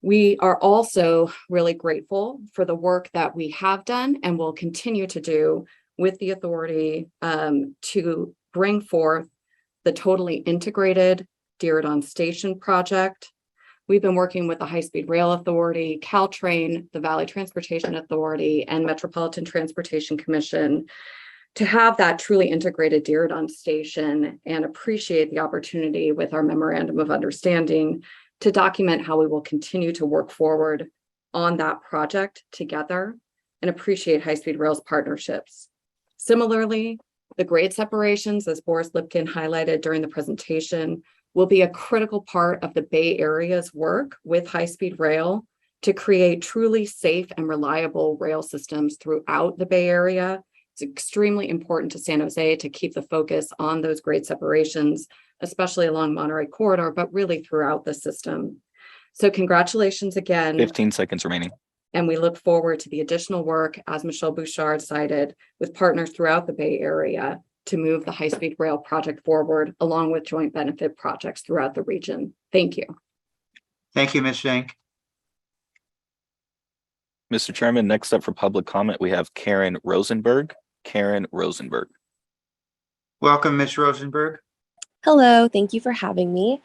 We are also really grateful for the work that we have done and will continue to do with the authority to bring forth the totally integrated Diridon Station project. We've been working with the High-Speed Rail Authority, Caltrain, the Valley Transportation Authority, and Metropolitan Transportation Commission to have that truly integrated Diridon Station, and appreciate the opportunity with our Memorandum of Understanding to document how we will continue to work forward on that project together, and appreciate High-Speed Rail's partnerships. Similarly, the grade separations, as Boris Lipkin highlighted during the presentation, will be a critical part of the Bay Area's work with high-speed rail to create truly safe and reliable rail systems throughout the Bay Area. It's extremely important to San Jose to keep the focus on those grade separations, especially along Monterey Corridor, but really throughout the system. So congratulations again. 15 seconds remaining. And we look forward to the additional work, as Michelle Bouchard cited, with partners throughout the Bay Area to move the high-speed rail project forward, along with joint benefit projects throughout the region. Thank you. Thank you, Ms. Zink. Mr. Chairman, next up for public comment, we have Karen Rosenberg. Karen Rosenberg. Welcome, Ms. Rosenberg. Hello, thank you for having me.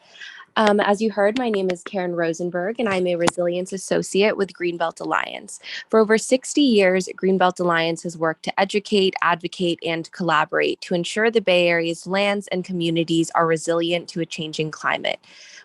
As you heard, my name is Karen Rosenberg, and I'm a Resilience Associate with Greenbelt Alliance. For over 60 years, Greenbelt Alliance has worked to educate, advocate, and collaborate to ensure the Bay Area's lands and communities are resilient to a changing climate.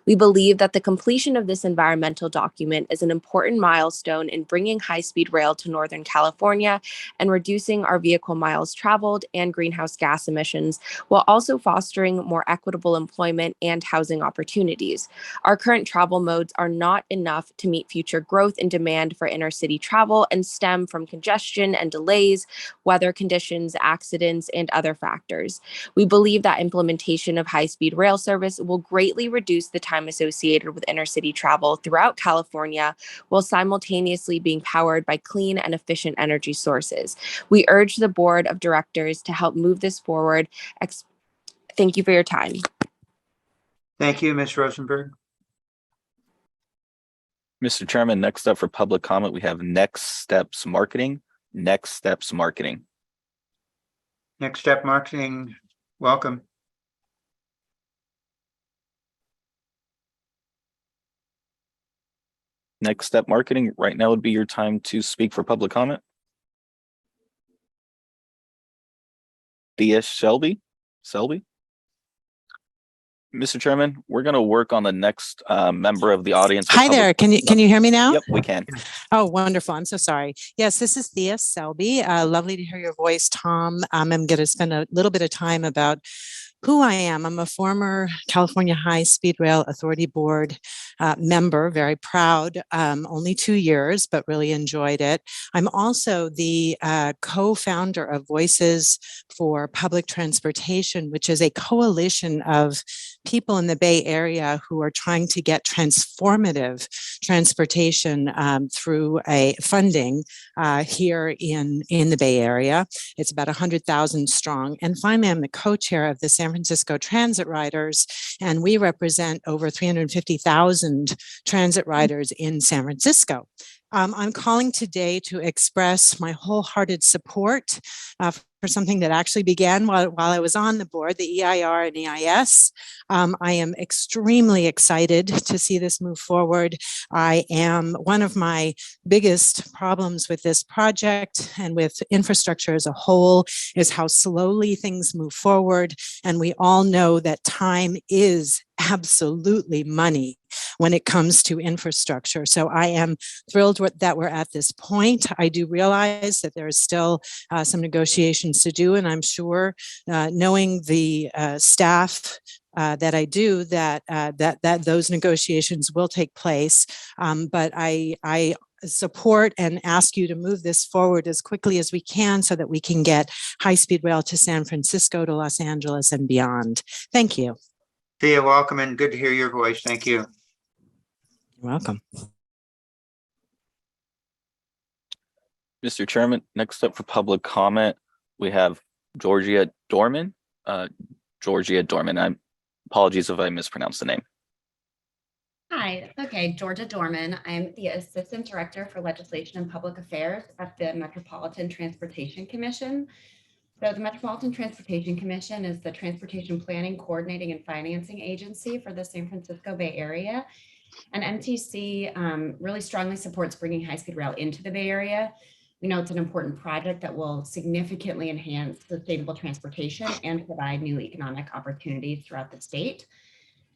We believe that the completion of this environmental document is an important milestone in bringing high-speed rail to Northern California and reducing our vehicle miles traveled and greenhouse gas emissions, while also fostering more equitable employment and housing opportunities. Our current travel modes are not enough to meet future growth and demand for intercity travel and stem from congestion and delays, weather conditions, accidents, and other factors. We believe that implementation of high-speed rail service will greatly reduce the time associated with intercity travel throughout California, while simultaneously being powered by clean and efficient energy sources. We urge the board of directors to help move this forward. Thank you for your time. Thank you, Ms. Rosenberg. Mr. Chairman, next up for public comment, we have Next Steps Marketing. Next Steps Marketing. Next Step Marketing, welcome. Next Step Marketing, right now would be your time to speak for public comment. DS Selby. Mr. Chairman, we're going to work on the next member of the audience. Hi there. Can you hear me now? Yep, we can. Oh, wonderful. I'm so sorry. Yes, this is Thea Selby. Lovely to hear your voice, Tom. I'm going to spend a little bit of time about who I am. I'm a former California High-Speed Rail Authority Board member, very proud, only 2 years, but really enjoyed it. I'm also the co-founder of Voices for Public Transportation, which is a coalition of people in the Bay Area who are trying to get transformative transportation through a funding here in the Bay Area. It's about 100,000 strong. And finally, I'm the co-chair of the San Francisco Transit Riders, and we represent over 350,000 transit riders in San Francisco. I'm calling today to express my wholehearted support for something that actually began while I was on the board, the EIR and EIS. I am extremely excited to see this move forward. One of my biggest problems with this project and with infrastructure as a whole is how slowly things move forward. And we all know that time is absolutely money when it comes to infrastructure. So I am thrilled that we're at this point. I do realize that there is still some negotiations to do, and I'm sure, knowing the staff that I do, that those negotiations will take place. But I support and ask you to move this forward as quickly as we can so that we can get high-speed rail to San Francisco, to Los Angeles, and beyond. Thank you. Thea, welcome and good to hear your voice. Thank you. You're welcome. Mr. Chairman, next up for public comment, we have Georgia Dorman. Georgia Dorman. Apologies if I mispronounced the name. Hi, okay, Georgia Dorman. I'm the Assistant Director for Legislation and Public Affairs at the Metropolitan Transportation Commission. So the Metropolitan Transportation Commission is the transportation planning, coordinating, and financing agency for the San Francisco Bay Area. And MTC really strongly supports bringing high-speed rail into the Bay Area. We know it's an important project that will significantly enhance sustainable transportation and provide new economic opportunities throughout the state.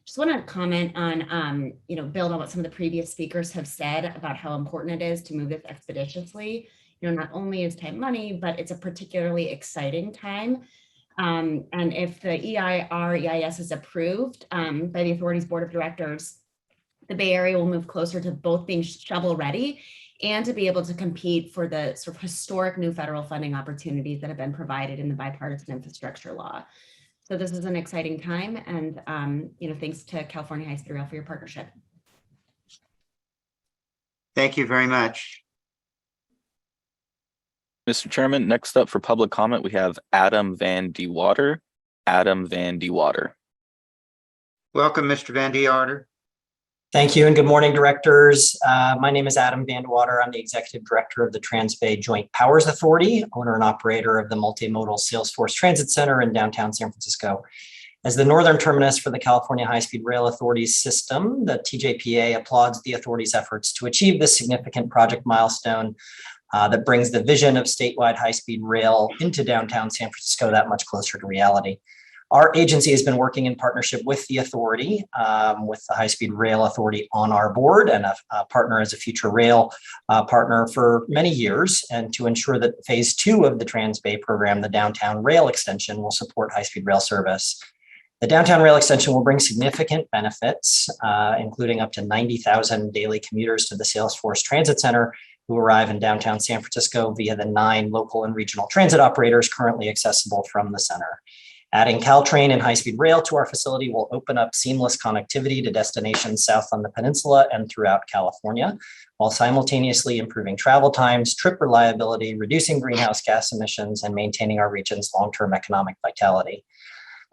Just want to comment on, build on what some of the previous speakers have said about how important it is to move this expeditiously. Not only is time money, but it's a particularly exciting time. And if the EIS is approved by the authority's board of directors, the Bay Area will move closer to both being shovel ready and to be able to compete for the sort of historic new federal funding opportunities that have been provided in the bipartisan infrastructure law. So this is an exciting time, and thanks to California High-Speed Rail for your partnership. Thank you very much. Mr. Chairman, next up for public comment, we have Adam Van De Water. Adam Van De Water. Welcome, Mr. Van De Water. Thank you and good morning, directors. My name is Adam Van De Water. I'm the Executive Director of the Trans-Bay Joint Powers Authority, owner and operator of the multimodal Salesforce Transit Center in downtown San Francisco. As the northern terminus for the California High-Speed Rail Authority's system, the TJPA applauds the authority's efforts to achieve this significant project milestone that brings the vision of statewide high-speed rail into downtown San Francisco that much closer to reality. Our agency has been working in partnership with the authority, with the High-Speed Rail Authority on our board and a partner as a future rail partner for many years, and to ensure that phase 2 of the Trans-Bay program, the downtown rail extension, will support high-speed rail service. The downtown rail extension will bring significant benefits, including up to 90,000 daily commuters to the Salesforce Transit Center who arrive in downtown San Francisco via the 9 local and regional transit operators currently accessible from the center. Adding Caltrain and high-speed rail to our facility will open up seamless connectivity to destinations south on the peninsula and throughout California, while simultaneously improving travel times, trip reliability, reducing greenhouse gas emissions, and maintaining our region's long-term economic vitality.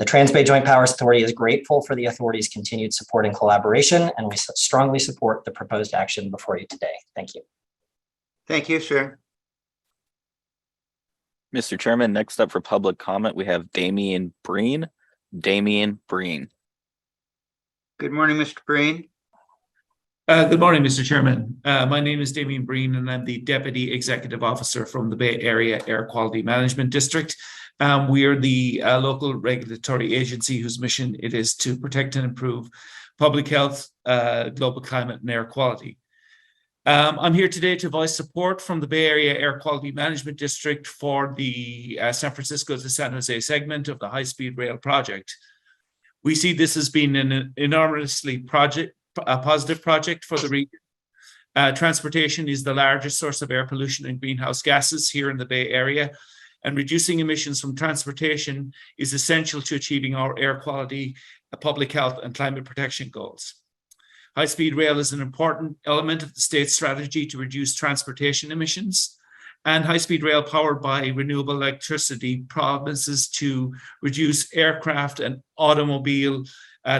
The Trans-Bay Joint Powers Authority is grateful for the authority's continued support and collaboration, and we strongly support the proposed action before you today. Thank you. Thank you, sir. Mr. Chairman, next up for public comment, we have Damian Breen. Damian Breen. Good morning, Mr. Breen. Good morning, Mr. Chairman. My name is Damian Breen, and I'm the Deputy Executive Officer from the Bay Area Air Quality Management District. We are the local regulatory agency whose mission it is to protect and improve public health, global climate, and air quality. I'm here today to voice support from the Bay Area Air Quality Management District for the San Francisco to San Jose segment of the high-speed rail project. We see this as being an enormously positive project for the region. Transportation is the largest source of air pollution and greenhouse gases here in the Bay Area, and reducing emissions from transportation is essential to achieving our air quality, public health, and climate protection goals. High-speed rail is an important element of the state's strategy to reduce transportation emissions, and high-speed rail powered by renewable electricity promises to reduce aircraft and automobile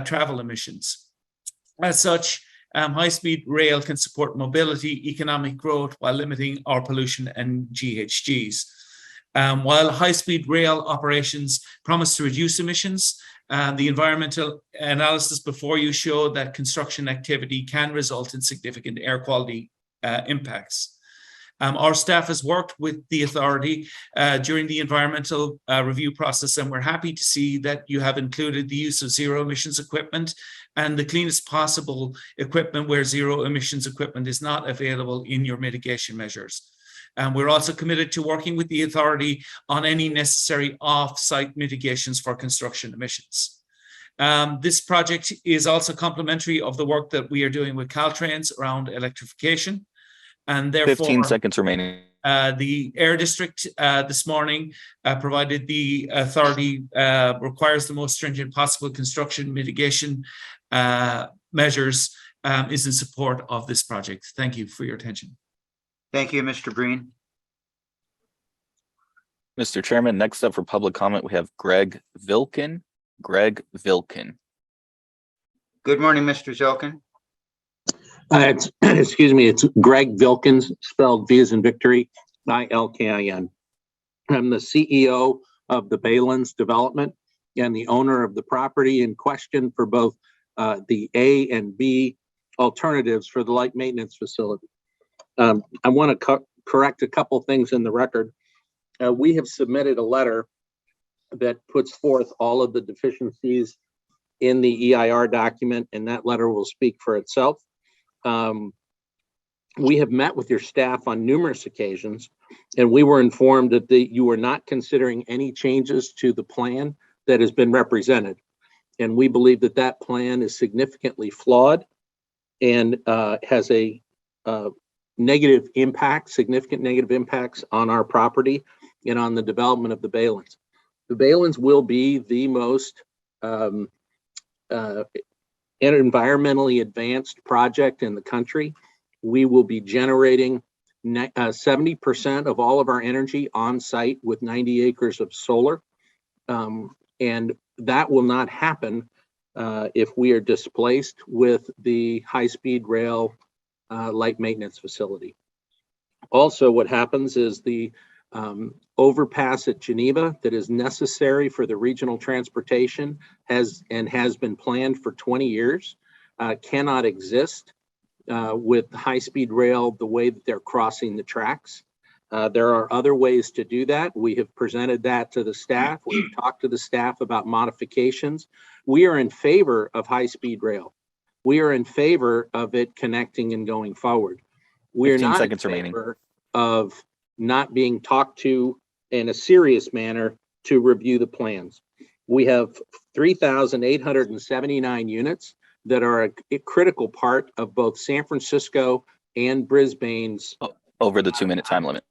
travel emissions. As such, high-speed rail can support mobility, economic growth while limiting our pollution and GHGs. While high-speed rail operations promise to reduce emissions, the environmental analysis before you show that construction activity can result in significant air quality impacts. Our staff has worked with the authority during the environmental review process, and we're happy to see that you have included the use of zero emissions equipment and the cleanest possible equipment where zero emissions equipment is not available in your mitigation measures. We're also committed to working with the authority on any necessary off-site mitigations for construction emissions. This project is also complementary of the work that we are doing with Caltrains around electrification. and therefore 15 seconds remaining. The Air District this morning provided the authority requires the most stringent possible construction mitigation measures, is in support of this project. Thank you for your attention. Thank you, Mr. Breen. Mr. Chairman, next up for public comment, we have Greg Vilkin. Greg Vilkin. Good morning, Mr. Zilkin. Excuse me, it's Greg Vilkins, spelled V as in victory, I-L-K-I-N. I'm the CEO of the Baylands Development and the owner of the property in question for both the A and B alternatives for the light maintenance facility. I want to correct a couple things in the record. We have submitted a letter that puts forth all of the deficiencies in the EIR document, and that letter will speak for itself. We have met with your staff on numerous occasions, and we were informed that you were not considering any changes to the plan that has been represented. And we believe that that plan is significantly flawed and has a negative impact, significant negative impacts on our property and on the development of the Baylands. The Baylands will be the most environmentally advanced project in the country. We will be generating 70% of all of our energy on site with 90 acres of solar. And that will not happen if we are displaced with the high-speed rail light maintenance facility. Also, what happens is the overpass at Geneva that is necessary for the regional transportation has been planned for 20 years, cannot exist with high-speed rail the way that they're crossing the tracks. There are other ways to do that. We have presented that to the staff. We've talked to the staff about modifications. We are in favor of high-speed rail. We are in favor of it connecting and going forward. We're not in favor of not being talked to in a serious manner to review the plans. We have 3,879 units that are a critical part of both San Francisco and Brisbane's. Over the 2-minute time limit.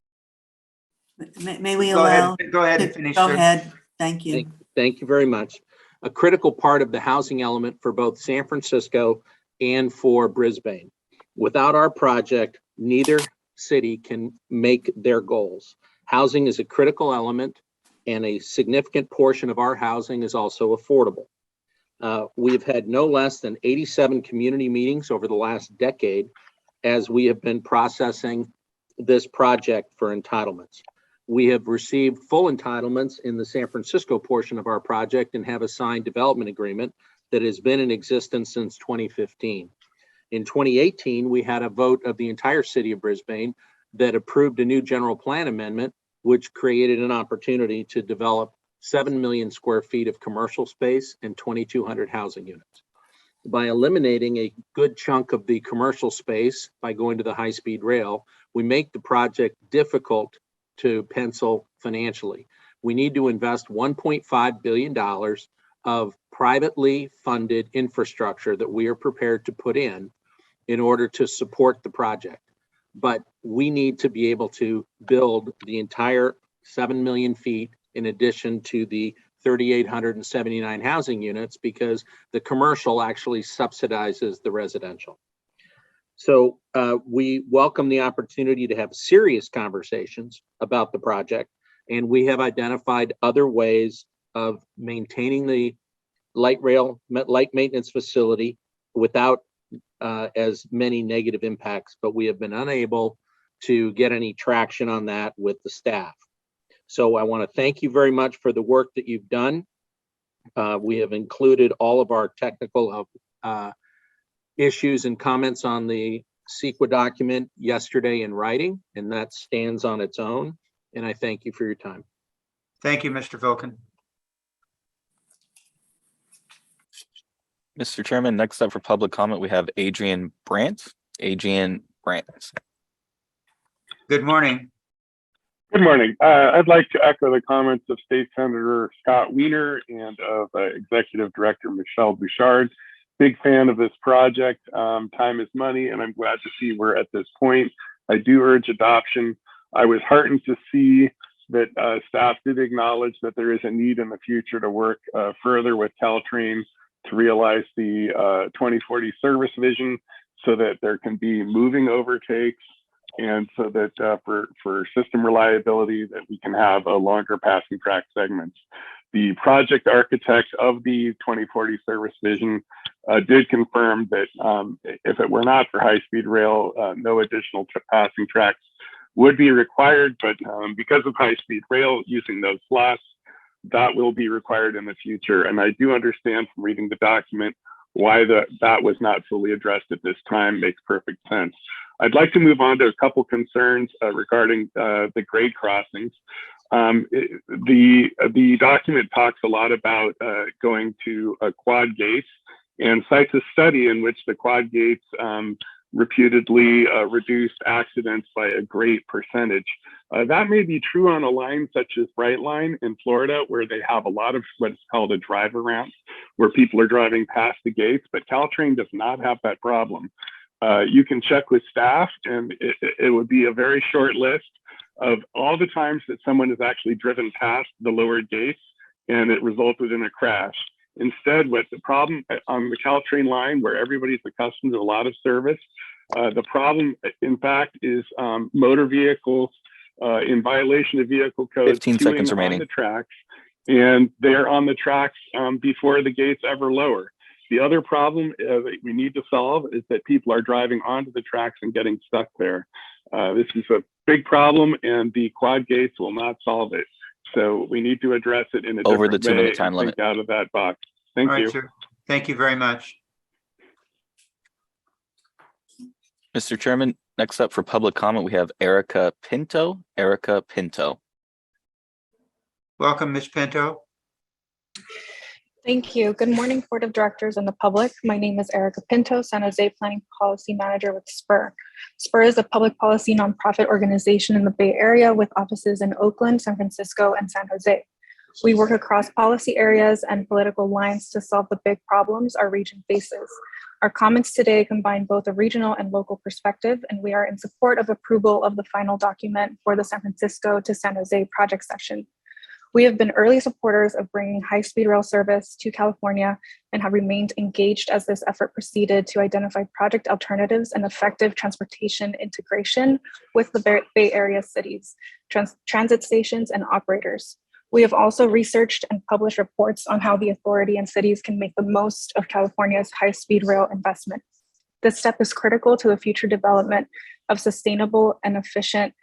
May we allow? Go ahead and finish. Go ahead. Thank you. Thank you very much. A critical part of the housing element for both San Francisco and for Brisbane. Without our project, neither city can make their goals. Housing is a critical element, and a significant portion of our housing is also affordable. We've had no less than 87 community meetings over the last decade as we have been processing this project for entitlements. We have received full entitlements in the San Francisco portion of our project and have a signed development agreement that has been in existence since 2015. In 2018, we had a vote of the entire city of Brisbane that approved a new general plan amendment, which created an opportunity to develop 7 million square feet of commercial space and 2,200 housing units. By eliminating a good chunk of the commercial space by going to the high-speed rail, we make the project difficult to pencil financially. We need to invest $1.5 billion of privately funded infrastructure that we are prepared to put in order to support the project. But we need to be able to build the entire 7 million feet in addition to the 3,879 housing units, because the commercial actually subsidizes the residential. So we welcome the opportunity to have serious conversations about the project, and we have identified other ways of maintaining the light maintenance facility without as many negative impacts, but we have been unable to get any traction on that with the staff. So I want to thank you very much for the work that you've done. We have included all of our technical issues and comments on the CEQA document yesterday in writing, and that stands on its own. And I thank you for your time. Thank you, Mr. Vilkin. Mr. Chairman, next up for public comment, we have Adrian Brandt. Adrian Brandt. Good morning. Good morning. I'd like to echo the comments of State Senator Scott Wiener and of Executive Director Michelle Bouchard. Big fan of this project. Time is money, and I'm glad to see we're at this point. I do urge adoption. I was heartened to see that staff did acknowledge that there is a need in the future to work further with Caltrain to realize the 2040 service vision so that there can be moving overtakes and so that for system reliability that we can have a longer passing track segments. The project architect of the 2040 service vision did confirm that if it were not for high-speed rail, no additional passing tracks would be required, but because of high-speed rail using those slots, that will be required in the future. And I do understand from reading the document why that was not fully addressed at this time. Makes perfect sense. I'd like to move on to a couple concerns regarding the grade crossings. The document talks a lot about going to quad gates and cites a study in which the quad gates reputedly reduced accidents by a great percentage. That may be true on a line such as Brightline in Florida, where they have a lot of what's called a driver ramp, where people are driving past the gates, but Caltrain does not have that problem. You can check with staff, and it would be a very short list of all the times that someone has actually driven past the lowered gates and it resulted in a crash. Instead, what the problem on the Caltrain line, where everybody's accustomed to a lot of service, the problem, in fact, is motor vehicles in violation of vehicle code 15 seconds remaining on the tracks, and they're on the tracks before the gates ever lower. The other problem that we need to solve is that people are driving onto the tracks and getting stuck there. This is a big problem, and the quad gates will not solve it. So we need to address it in a Over the different 2-minute time way and limit. think out of that box. Thank All right, you. sir. Thank you very much. Mr. Chairman, next up for public comment, we have Erica Pinto. Erica Pinto. Welcome, Ms. Pinto. Thank you. Good morning, Board of Directors and the public. My name is Erica Pinto, San Jose Planning Policy Manager with SPUR. SPUR is a public policy nonprofit organization in the Bay Area with offices in Oakland, San Francisco, and San Jose. We work across policy areas and political lines to solve the big problems our region faces. Our comments today combine both a regional and local perspective, and we are in support of approval of the final document for the San Francisco to San Jose project section. We have been early supporters of bringing high-speed rail service to California and have remained engaged as this effort proceeded to identify project alternatives and effective transportation integration with the Bay Area cities, transit stations, and operators. We have also researched and published reports on how the authority and cities can make the most of California's high-speed rail investment. This step is critical to the future development of sustainable and efficient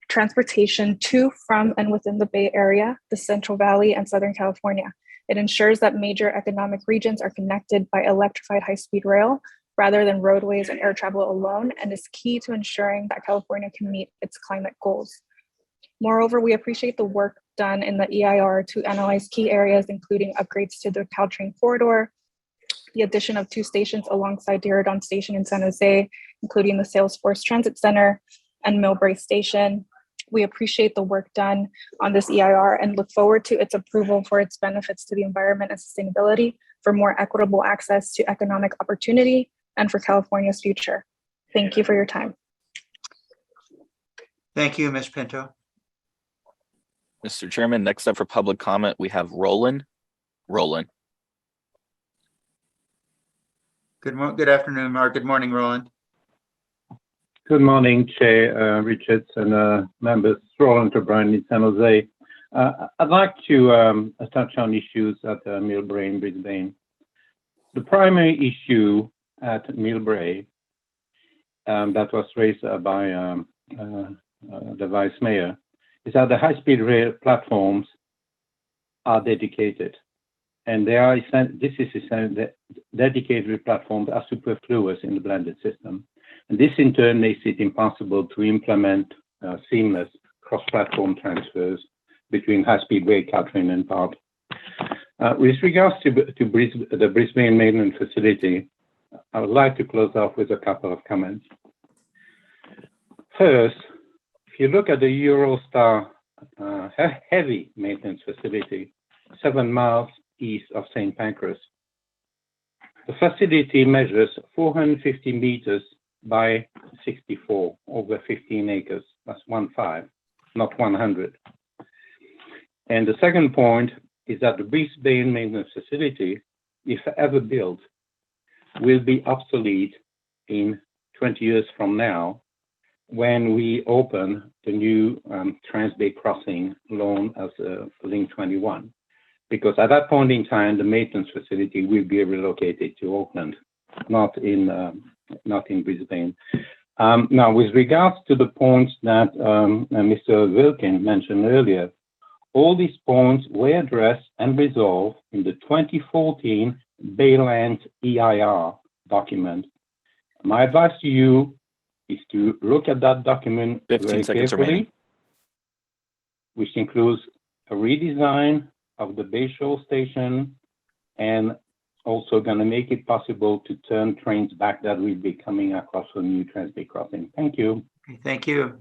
transportation to, from, and within the Bay Area, the Central Valley, and Southern California. It ensures that major economic regions are connected by electrified high-speed rail rather than roadways and air travel alone, and is key to ensuring that California can meet its climate goals. Moreover, we appreciate the work done in the EIR to analyze key areas, including upgrades to the Caltrain corridor, the addition of 2 stations alongside Diridon Station in San Jose, including the Salesforce Transit Center and Millbrae Station. We appreciate the work done on this EIR and look forward to its approval for its benefits to the environment and sustainability, for more equitable access to economic opportunity, and for California's future. Thank you for your time. Thank you, Ms. Pinto. Mr. Chairman, next up for public comment, we have Roland. Roland. Good afternoon, or good morning, Roland. Good morning, Chair Richards and members. Roland O'Brien in San Jose. I'd like to touch on issues at Millbrae in Brisbane. The primary issue at Millbrae that was raised by the Vice Mayor is that the high-speed rail platforms are dedicated, and they are dedicated platforms are superfluous in the blended system. And this in turn makes it impossible to implement seamless cross-platform transfers between high-speed rail, Caltrain, and POD. With regards to the Brisbane maintenance facility, I would like to close off with a couple of comments. First, if you look at the Eurostar heavy maintenance facility, 7 miles east of St. Pancras, the facility measures 450 meters by 64 over 15 acres. That's 15, not 100. And the second point is that the Brisbane maintenance facility, if ever built, will be obsolete in 20 years from now when we open the new Transbay Crossing loan as Link 21. Because at that point in time, the maintenance facility will be relocated to Auckland, not in Brisbane. Now, with regards to the points that Mr. Wilkin mentioned earlier, all these points were addressed and resolved in the 2014 Baylands EIR document. My advice to you is to look at that document 15 very seconds carefully, remaining. which includes a redesign of the Bayshore station and also going to make it possible to turn trains back that will be coming across the new Transbay Crossing. Thank you. Thank you.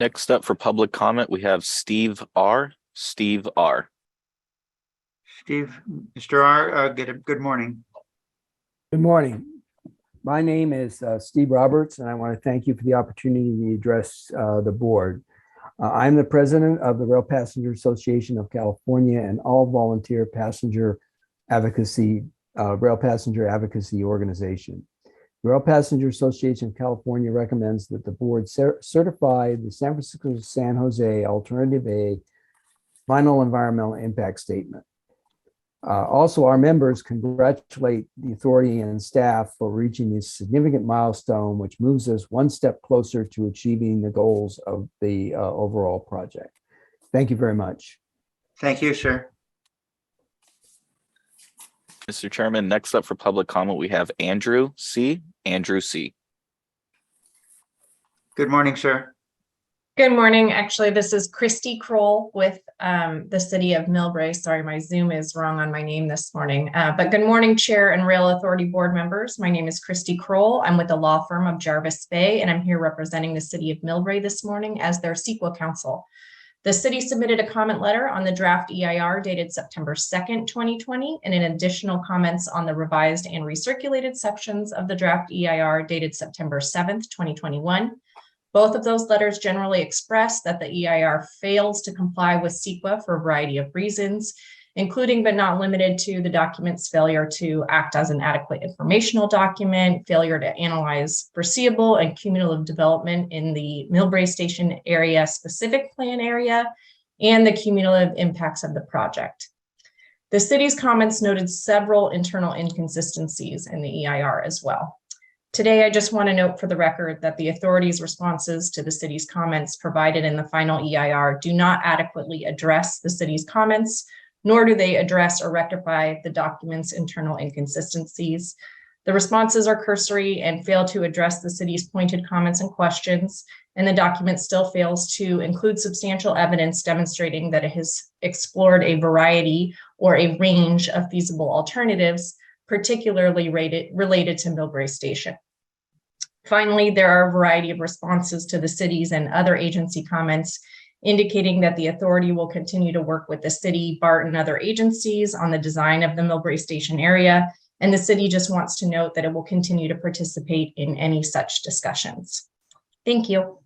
Next up for public comment, we have Steve R. Steve R. Steve, Mr. R, good morning. Good morning. My name is Steve Roberts, and I want to thank you for the opportunity to address the board. I'm the president of the Rail Passenger Association of California and all volunteer passenger advocacy, rail passenger advocacy organization. The Rail Passenger Association of California recommends that the board certify the San Francisco San Jose Alternative A final environmental impact statement. Also, our members congratulate the authority and staff for reaching this significant milestone, which moves us one step closer to achieving the goals of the overall project. Thank you very much. Thank you, sir. Mr. Chairman, next up for public comment, we have Andrew C. Andrew C. Good morning, sir. Good morning. Actually, this is Christy Kroll with the city of Millbrae. Sorry, my Zoom is wrong on my name this morning. But good morning, Chair and Rail Authority board members. My name is Christy Kroll. I'm with the law firm of Jarvis Bay, and I'm here representing the city of Millbrae this morning as their CEQA counsel. The city submitted a comment letter on the draft EIR dated September 2nd, 2020, and in additional comments on the revised and recirculated sections of the draft EIR dated September 7th, 2021. Both of those letters generally express that the EIR fails to comply with CEQA for a variety of reasons, including but not limited to the document's failure to act as an adequate informational document, failure to analyze foreseeable and cumulative development in the Millbrae Station area specific plan area, and the cumulative impacts of the project. The city's comments noted several internal inconsistencies in the EIR as well. Today, I just want to note for the record that the authority's responses to the city's comments provided in the final EIR do not adequately address the city's comments, nor do they address or rectify the document's internal inconsistencies. The responses are cursory and fail to address the city's pointed comments and questions, and the document still fails to include substantial evidence demonstrating that it has explored a variety or a range of feasible alternatives, particularly related to Millbrae Station. Finally, there are a variety of responses to the city's and other agency comments indicating that the authority will continue to work with the city, BART, and other agencies on the design of the Millbrae Station area, and the city just wants to note that it will continue to participate in any such discussions. Thank you.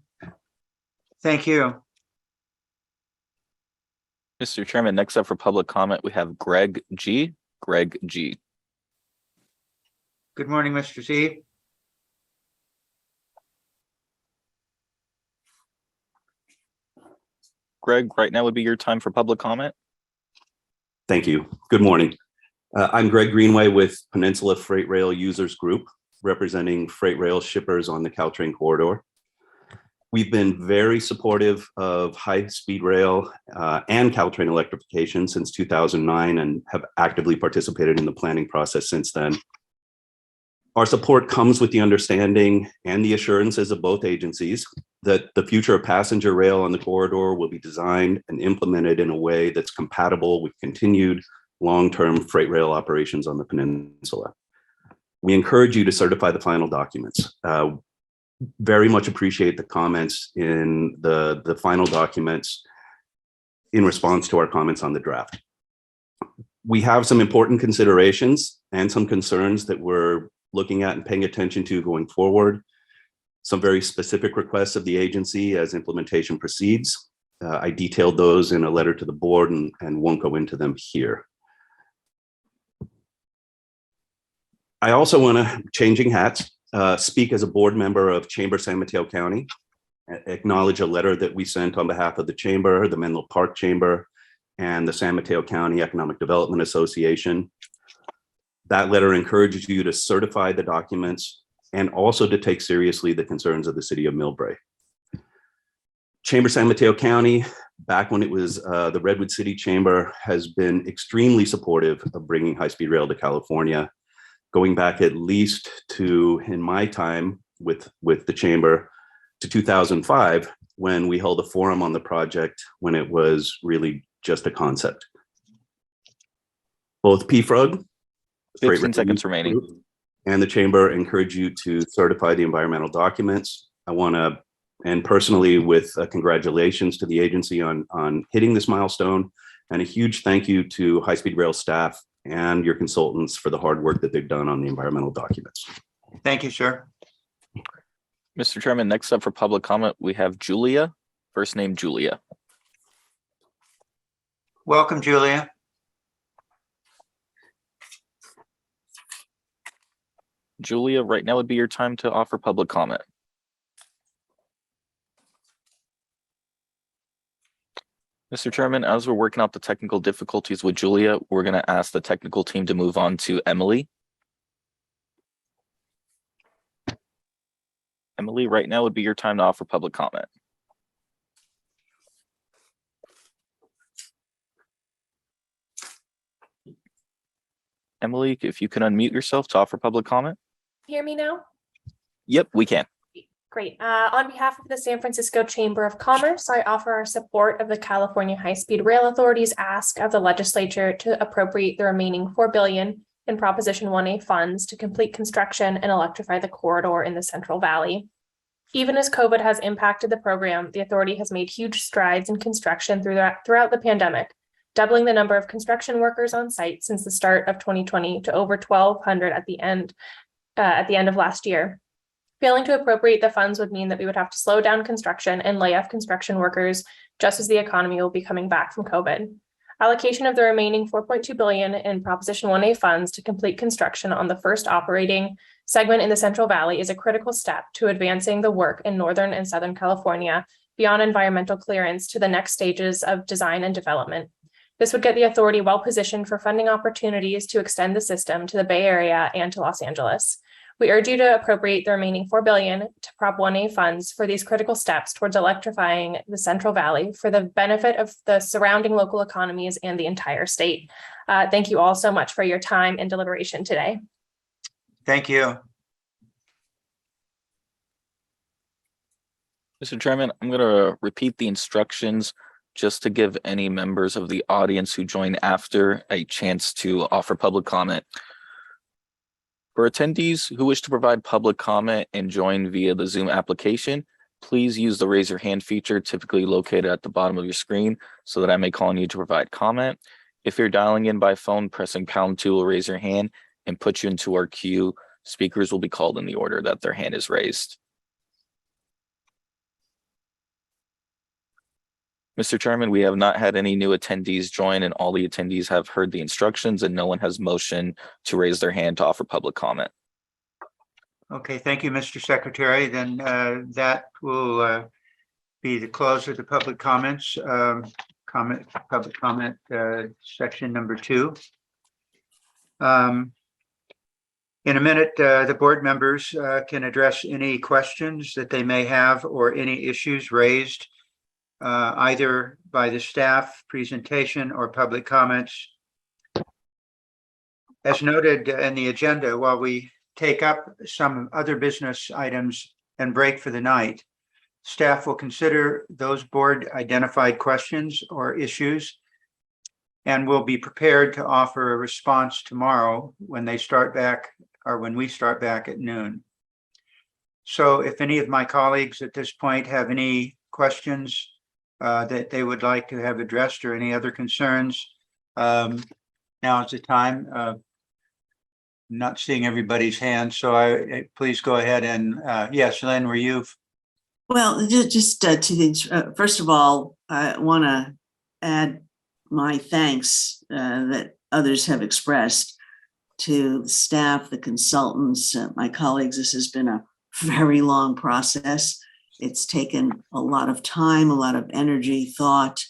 Thank you. Mr. Chairman, next up for public comment, we have Greg G. Greg G. Good morning, Mr. C. Greg, right now would be your time for public comment. Thank you. Good morning. I'm Greg Greenway with Peninsula Freight Rail Users Group, representing freight rail shippers on the Caltrain corridor. We've been very supportive of high-speed rail and Caltrain electrification since 2009 and have actively participated in the planning process since then. Our support comes with the understanding and the assurances of both agencies that the future of passenger rail on the corridor will be designed and implemented in a way that's compatible with continued long-term freight rail operations on the peninsula. We encourage you to certify the final documents. Very much appreciate the comments in the final documents in response to our comments on the draft. We have some important considerations and some concerns that we're looking at and paying attention to going forward. Some very specific requests of the agency as implementation proceeds. I detailed those in a letter to the board and won't go into them here. I also want to, changing hats, speak as a board member of Chamber San Mateo County, acknowledge a letter that we sent on behalf of the Chamber, the Menlo Park Chamber, and the San Mateo County Economic Development Association. That letter encourages you to certify the documents and also to take seriously the concerns of the city of Millbrae. Chamber San Mateo County, back when it was the Redwood City Chamber, has been extremely supportive of bringing high-speed rail to California, going back at least to, in my time with the Chamber, to 2005, when we held a forum on the project when it was really just a concept. Both PFRUG, 15 seconds remaining, and the Chamber encourage you to certify the environmental documents. I want to end personally with congratulations to the agency on hitting this milestone, and a huge thank you to high-speed rail staff and your consultants for the hard work that they've done on the environmental documents. Thank you, sir. Mr. Chairman, next up for public comment, we have Julia, first name Julia. Welcome, Julia. Julia, right now would be your time to offer public comment. Mr. Chairman, as we're working out the technical difficulties with Julia, we're going to ask the technical team to move on to Emily. Emily, right now would be your time to offer public comment. Emily, if you can unmute yourself to offer public comment. Hear me now? Yep, we can. Great. On behalf of the San Francisco Chamber of Commerce, I offer our support of the California High-Speed Rail Authority's ask of the legislature to appropriate the remaining $4 billion in Proposition 1A funds to complete construction and electrify the corridor in the Central Valley. Even as COVID has impacted the program, the authority has made huge strides in construction throughout the pandemic, doubling the number of construction workers on site since the start of 2020 to over 1,200 at the end of last year. Failing to appropriate the funds would mean that we would have to slow down construction and lay off construction workers just as the economy will be coming back from COVID. Allocation of the remaining $4.2 billion in Proposition 1A funds to complete construction on the first operating segment in the Central Valley is a critical step to advancing the work in Northern and Southern California beyond environmental clearance to the next stages of design and development. This would get the authority well positioned for funding opportunities to extend the system to the Bay Area and to Los Angeles. We urge you to appropriate the remaining $4 billion to Prop 1A funds for these critical steps towards electrifying the Central Valley for the benefit of the surrounding local economies and the entire state. Thank you all so much for your time and deliberation today. Thank you. Mr. Chairman, I'm going to repeat the instructions just to give any members of the audience who join after a chance to offer public comment. For attendees who wish to provide public comment and join via the Zoom application, please use the raise your hand feature typically located at the bottom of your screen so that I may call on you to provide comment. If you're dialing in by phone, pressing #2 will raise your hand and put you into our queue. Speakers will be called in the order that their hand is raised. Mr. Chairman, we have not had any new attendees join, and all the attendees have heard the instructions, and no one has motioned to raise their hand to offer public comment. Okay, thank you, Mr. Secretary. Then that will be the close of the public comments. Public comment section number 2. In a minute, the board members can address any questions that they may have or any issues raised either by the staff presentation or public comments. As noted in the agenda, while we take up some other business items and break for the night, staff will consider those board identified questions or issues and will be prepared to offer a response tomorrow when they start back or when we start back at noon. So if any of my colleagues at this point have any questions that they would like to have addressed or any other concerns, now is the time. not seeing everybody's hands, so please go ahead and, yes, Lynn, were you? Well, just to the, first of all, I want to add my thanks that others have expressed to the staff, the consultants, my colleagues. This has been a very long process. It's taken a lot of time, a lot of energy, thought,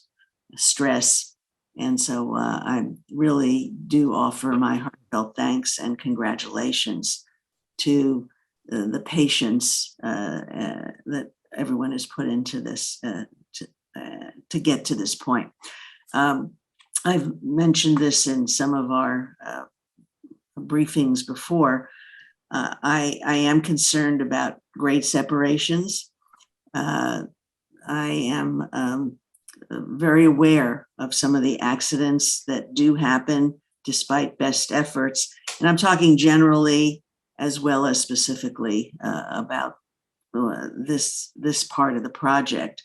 stress. And so I really do offer my heartfelt thanks and congratulations to the patience that everyone has put into this to get to this point. I've mentioned this in some of our briefings before. I am concerned about grade separations. I am very aware of some of the accidents that do happen despite best efforts. And I'm talking generally as well as specifically about this part of the project.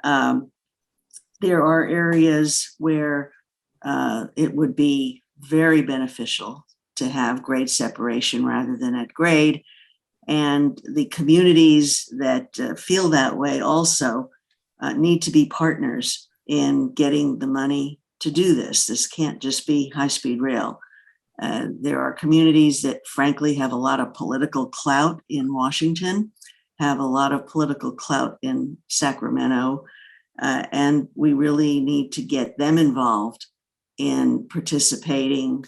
There are areas where it would be very beneficial to have grade separation rather than at grade. And the communities that feel that way also need to be partners in getting the money to do this. This can't just be high-speed rail. There are communities that frankly have a lot of political clout in Washington, have a lot of political clout in Sacramento, and we really need to get them involved in participating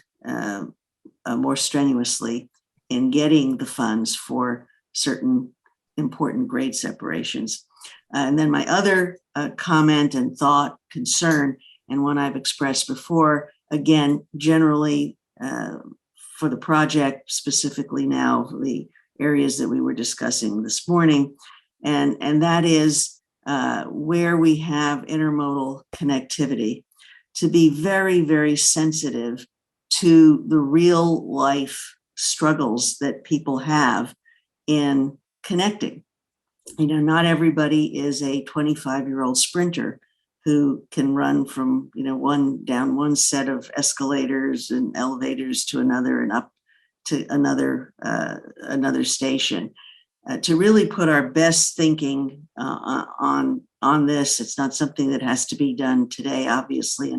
more strenuously in getting the funds for certain important grade separations. And then my other comment and thought, concern, and one I've expressed before, again, generally for the project, specifically now for the areas that we were discussing this morning, and that is where we have intermodal connectivity, to be very, very sensitive to the real life struggles that people have in connecting. You know, not everybody is a 25-year-old sprinter who can run from, down one set of escalators and elevators to another and up to another station. To really put our best thinking on this, it's not something that has to be done today, obviously,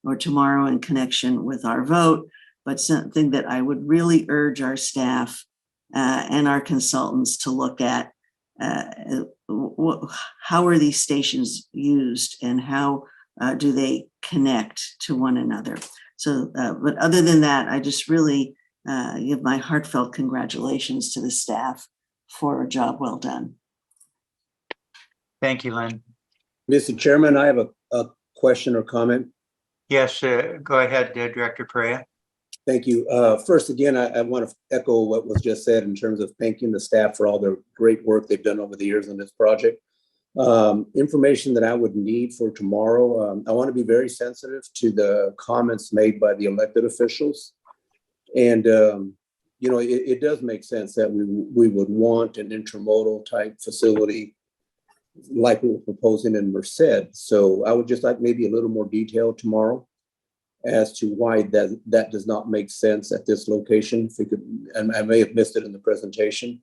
or tomorrow in connection with our vote, but something that I would really urge our staff and our consultants to look at. How are these stations used and how do they connect to one another? So, but other than that, I just really give my heartfelt congratulations to the staff for a job well done. Thank you, Lynn. Mr. Chairman, I have a question or comment. Yes, go ahead, Director Perea. Thank you. First, again, I want to echo what was just said in terms of thanking the staff for all the great work they've done over the years on this project. Information that I would need for tomorrow, I want to be very sensitive to the comments made by the elected officials. And, it does make sense that we would want an intermodal type facility like we were proposing in Merced. So I would just like maybe a little more detail tomorrow as to why that does not make sense at this location. If we could, and I may have missed it in the presentation.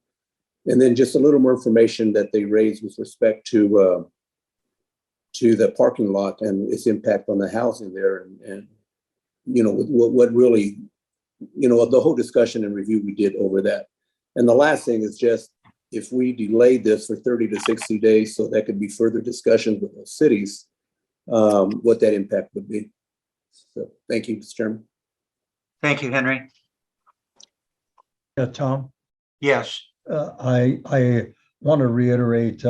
And then just a little more information that they raised with respect to the parking lot and its impact on the housing there, and what really, the whole discussion and review we did over that. And the last thing is just, if we delay this for 30 to 60 days, so that could be further discussions with those cities, what that impact would be. So thank you, Mr. Chairman. Thank you, Henry. Yeah, Tom. Yes. I want to reiterate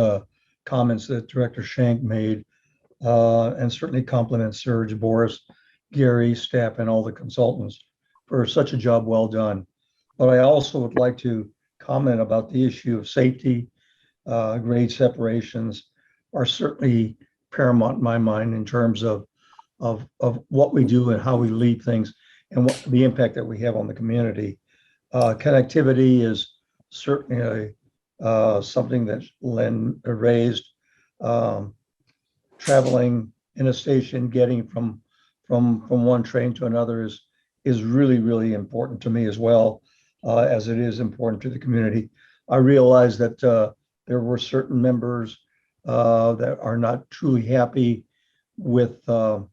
comments that Director Schenk made, and certainly compliment Serge, Boris, Gary, staff, and all the consultants for such a job well done. But I also would like to comment about the issue of safety. Grade separations are certainly paramount in my mind in terms of what we do and how we lead things and what the impact that we have on the community. Connectivity is certainly something that Lynn raised. Traveling in a station, getting from one train to another is really, really important to me as well. as it is important to the community. I realize that there were certain members that are not truly happy with all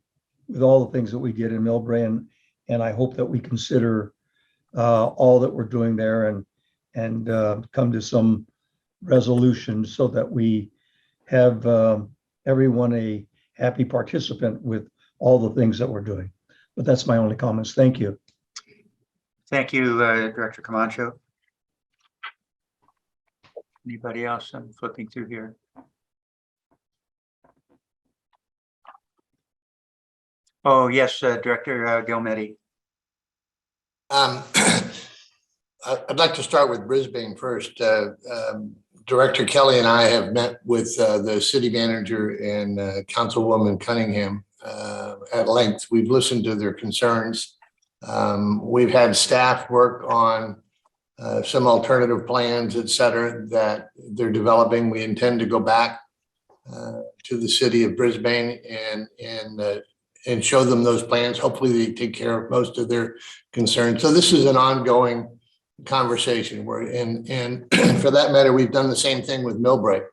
the things that we did in Millbrae, and I hope that we consider all that we're doing there and come to some resolution so that we have everyone a happy participant with all the things that we're doing. But that's my only comments. Thank you. Thank you, Director Camacho. Anybody else? I'm flipping through here. Oh, yes, Director Gilmetti. I'd like to start with Brisbane first. Director Kelly and I have met with the city manager and Councilwoman Cunningham at length. We've listened to their concerns. We've had staff work on some alternative plans, et cetera, that they're developing. We intend to go back to the city of Brisbane and show them those plans. Hopefully they take care of most of their concerns. So this is an ongoing conversation and for that matter, we've done the same thing with Millbrae.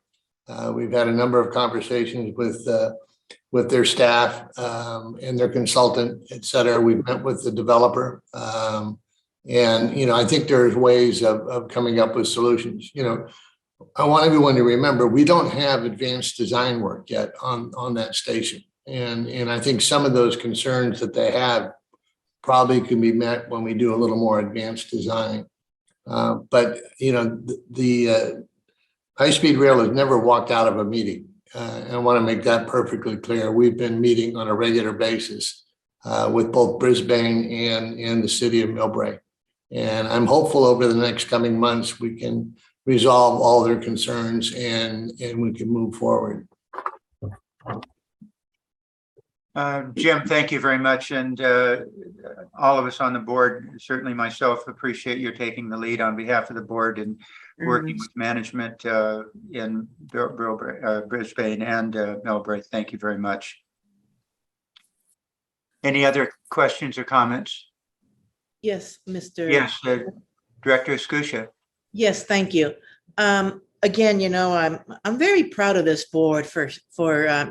We've had a number of conversations with their staff and their consultant, et cetera. We've met with the developer. And, I think there's ways of coming up with solutions. I want everyone to remember, we don't have advanced design work yet on that station. And I think some of those concerns that they have probably can be met when we do a little more advanced design. But the high-speed rail has never walked out of a meeting. And I want to make that perfectly clear. We've been meeting on a regular basis with both Brisbane and the city of Millbrae. And I'm hopeful over the next coming months, we can resolve all their concerns and we can move forward. Jim, thank you very much. And all of us on the board, certainly myself, appreciate you taking the lead on behalf of the board and working with management in Brisbane and Millbrae. Thank you very much. Any other questions or comments? Yes, Mr. Yes, Director Escutia. Yes, thank you. Again, I'm very proud of this board for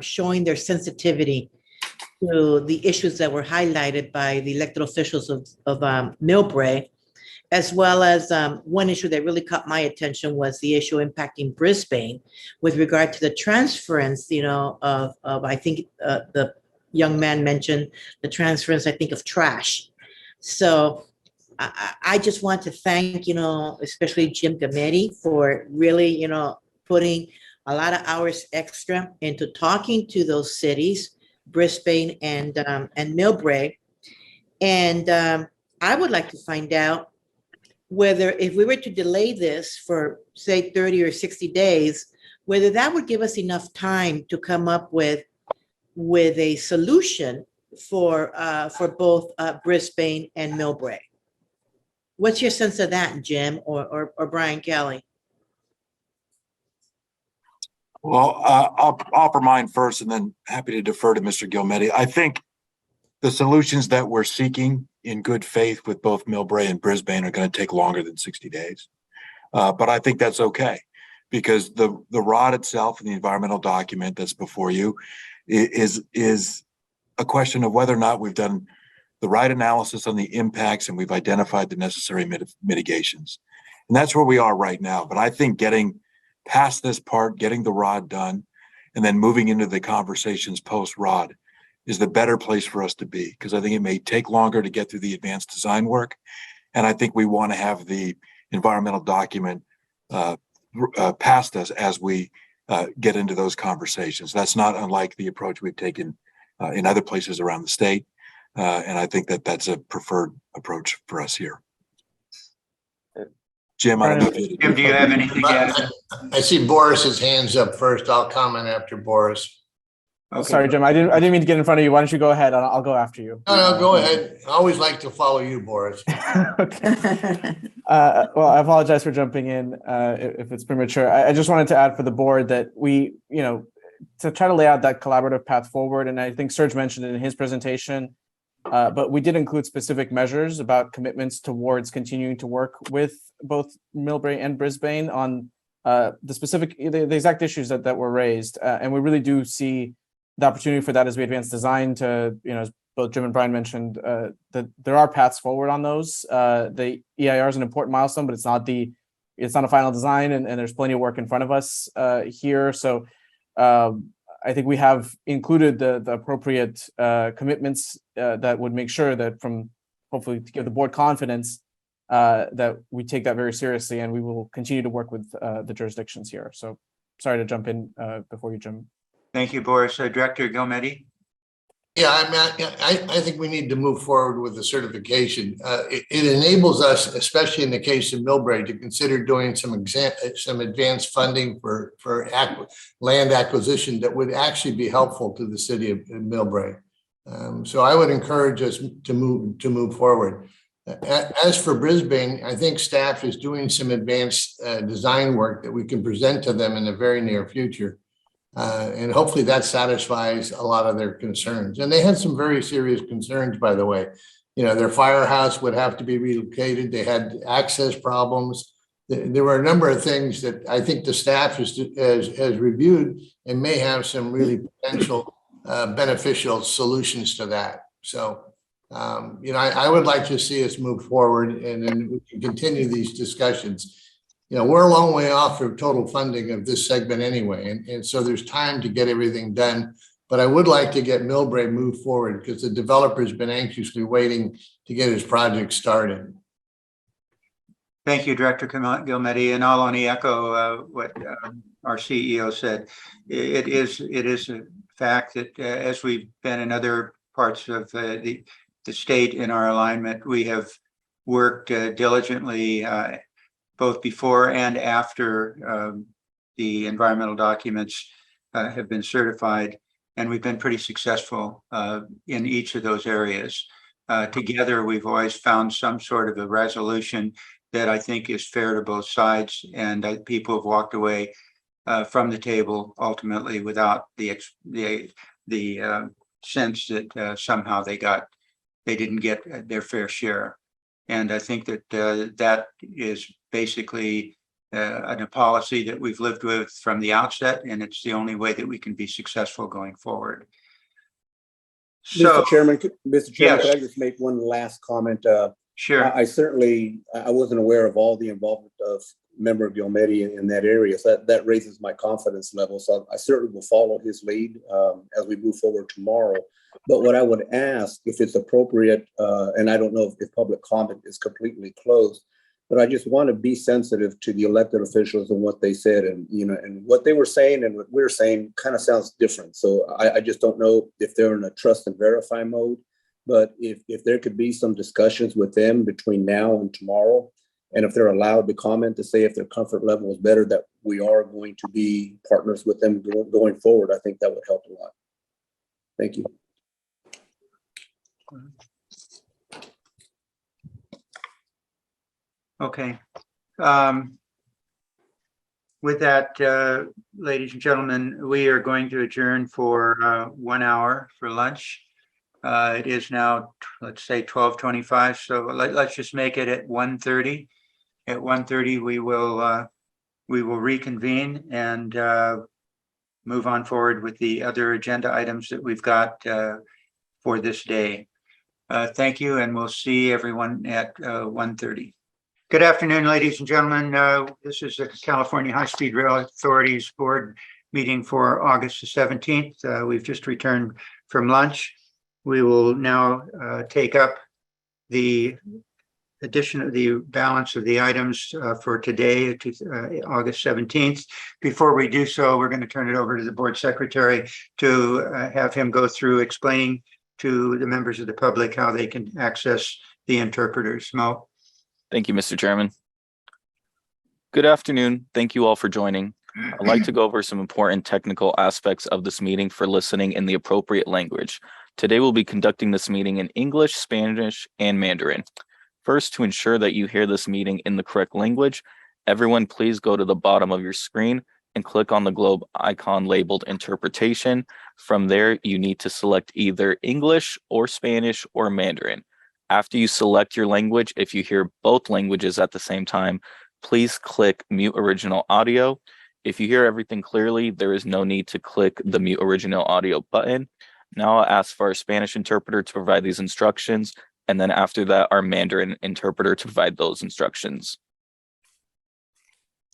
showing their sensitivity to the issues that were highlighted by the elected officials of Millbrae, as well as one issue that really caught my attention was the issue impacting Brisbane with regard to the transference, of I think the young man mentioned the transference, I think, of trash. So I just want to thank, especially Jim Gametti for really, putting a lot of hours extra into talking to those cities, Brisbane and Millbrae. And I would like to find out whether if we were to delay this for say 30 or 60 days, whether that would give us enough time to come up with a solution for both Brisbane and Millbrae. What's your sense of that, Jim or Brian Kelly? Well, I'll offer mine first and then happy to defer to Mr. Gilmetti. I think the solutions that we're seeking in good faith with both Millbrae and Brisbane are going to take longer than 60 days. But I think that's okay because the ROD itself and the environmental document that's before you is a question of whether or not we've done the right analysis on the impacts and we've identified the necessary mitigations. And that's where we are right now. But I think getting past this part, getting the ROD done, and then moving into the conversations post-ROD is the better place for us to be, because I think it may take longer to get through the advanced design work. And I think we want to have the environmental document past us as we get into those conversations. That's not unlike the approach we've taken in other places around the state. And I think that that's a preferred approach for us here. Jim, I don't know if you Jim, do you have anything to add? I see Boris's hands up first. I'll comment after Boris. Okay. Sorry, Jim. I didn't mean to get in front of you. Why don't you go ahead? I'll go after you. No, go ahead. I always like to follow you, Boris. Okay. Well, I apologize for jumping in if it's premature. I just wanted to add for the board that we, to try to lay out that collaborative path forward. And I think Serge mentioned it in his presentation. But we did include specific measures about commitments towards continuing to work with both Millbrae and Brisbane on the exact issues that were raised. And we really do see the opportunity for that as we advance design to, as both Jim and Brian mentioned, that there are paths forward on those. The EIR is an important milestone, but it's not a final design, and there's plenty of work in front of us here. So I think we have included the appropriate commitments that would make sure that hopefully to give the board confidence that we take that very seriously, and we will continue to work with the jurisdictions here. So sorry to jump in before you, Jim. Thank you, Boris. Director Gilmedi. Yeah, I think we need to move forward with the certification. It enables us, especially in the case of Millbrae, to consider doing some advanced funding for land acquisition that would actually be helpful to the city of Millbrae. So I would encourage us to move forward. As for Brisbane, I think staff is doing some advanced design work that we can present to them in the very near future. And hopefully that satisfies a lot of their concerns. And they had some very serious concerns, by the way. Their firehouse would have to be relocated. They had access problems. There were a number of things that I think the staff has reviewed and may have some really potential beneficial solutions to that. So, I would like to see us move forward, and then we can continue these discussions. We're a long way off from total funding of this segment anyway. And so there's time to get everything done. But I would like to get Millbrae moved forward because the developer's been anxiously waiting to get his project started. Thank you, Director Gilmedi. And I'll only echo what our CEO said. It is a fact that as we've been in other parts of the state in our alignment, we have worked diligently both before and after the environmental documents have been certified, and we've been pretty successful in each of those areas. Together, we've always found some sort of a resolution that I think is fair to both sides, and people have walked away from the table ultimately without the sense that somehow they didn't get their fair share. And I think that that is basically a policy that we've lived with from the outset, and it's the only way that we can be successful going forward. So, Mr. Chairman, yes. Could I just make one last comment? Sure. I wasn't aware of all the involvement of Member Gilmedi in that area, so that raises my confidence level. So I certainly will follow his lead as we move forward tomorrow. But what I would ask, if it's appropriate, and I don't know if public comment is completely closed, but I just want to be sensitive to the elected officials and what they said, and and what they were saying and what we're saying kind of sounds different. So I just don't know if they're in a trust and verify mode. But if there could be some discussions with them between now and tomorrow, and if they're allowed to comment to say if their comfort level is better, that we are going to be partners with them going forward, I think that would help a lot. Thank you. Okay. With that, ladies and gentlemen, we are going to adjourn for 1 hour for lunch. It is now, let's say 12:25. So let's just make it at 1:30. At 1:30, we will reconvene and move on forward with the other agenda items that we've got for this day. Thank you, and we'll see everyone at 1:30. Good afternoon, ladies and gentlemen. This is the California High-Speed Rail Authority's board meeting for August the 17th. We've just returned from lunch. We will now take up the addition of the balance of the items for today, August 17th. Before we do so, we're going to turn it over to the board secretary to have him go through explaining to the members of the public how they can access the interpreters. Mo. Thank you, Mr. Chairman. Good afternoon. Thank you all for joining. I'd like to go over some important technical aspects of this meeting for listening in the appropriate language. Today, we'll be conducting this meeting in English, Spanish, and Mandarin. First, to ensure that you hear this meeting in the correct language, everyone please go to the bottom of your screen and click on the globe icon labeled interpretation. From there, you need to select either English or Spanish or Mandarin. After you select your language, if you hear both languages at the same time, please click mute original audio. If you hear everything clearly, there is no need to click the mute original audio button. Now I'll ask for our Spanish interpreter to provide these instructions, and then after that, our Mandarin interpreter to provide those instructions.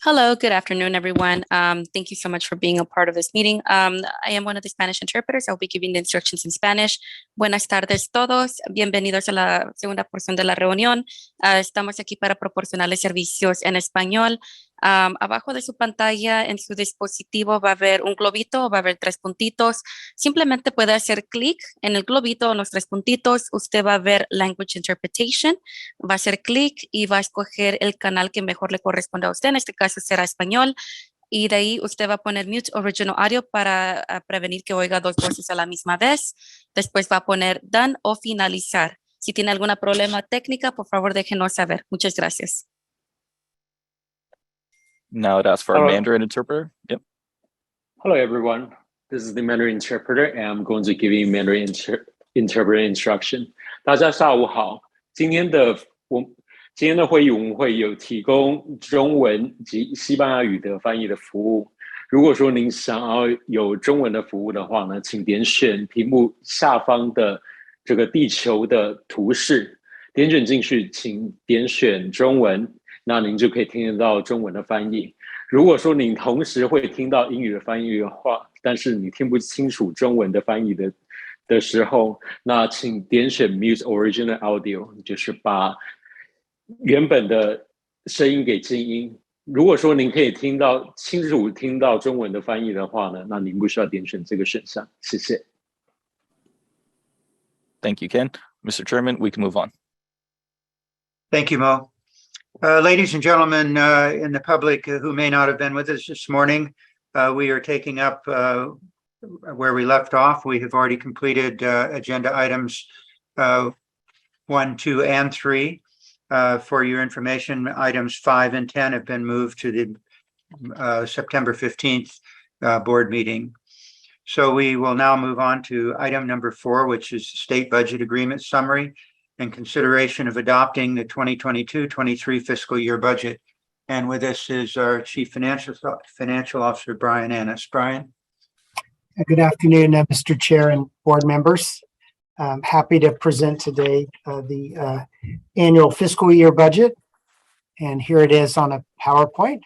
Hello, good afternoon, everyone. Thank you so much for being a part of this meeting. I am one of the Spanish interpreters. I'll be giving the instructions in Spanish. Buenas tardes todos. Bienvenidos a la segunda porción de la reunión. Estamos aquí para proporcionarles servicios en español. Abajo de su pantalla, en su dispositivo, va a haber un globito, va a haber 3 puntitos. Simplemente puede hacer clic en el globito o en los 3 puntitos. Usted va a ver Language Interpretation, va a hacer clic y va a escoger el canal que mejor le corresponde a usted. En este caso será español. Y de ahí usted va a poner Mute Original Audio para prevenir que oiga 2 voces a la misma vez. Después va a poner Done o Finalizar. Si tiene algún problema técnica, por favor déjenos saber. Muchas gracias. Now I'd ask for our Hello. Mandarin interpreter. Yep. Hello, everyone. This is the Mandarin interpreter, and I'm going to give you Mandarin interpreter instruction. 大家下午好，今天的会议我们会有提供中文及西班牙语的翻译的服务。如果说您想要有中文的服务的话呢，请点选屏幕下方的这个地球的图示，点选进去，请点选中文。那您就可以听得到中文的翻译。如果说您同时会听到英语的翻译的话，但是你听不清楚中文的翻译的时候，那请点选 Mute Original Audio， 就是把原本的声音给静音。如果说您可以清楚听到中文的翻译的话呢，那您不需要点选这个选项。谢谢。Thank you, Ken. Mr. Chairman, we can move on. Thank you, Mo. Ladies and gentlemen in the public who may not have been with us this morning, we are taking up where we left off. We have already completed agenda items 1, 2, and 3. For your information, items 5 and 10 have been moved to the September 15th board meeting. So we will now move on to item number 4, which is the state budget agreement summary and consideration of adopting the 2022-23 fiscal year budget. And with us is our Chief Financial Officer, Brian Annis. Brian. Good afternoon, Mr. Chair and board members. I'm happy to present today the annual fiscal year budget. And here it is on a PowerPoint.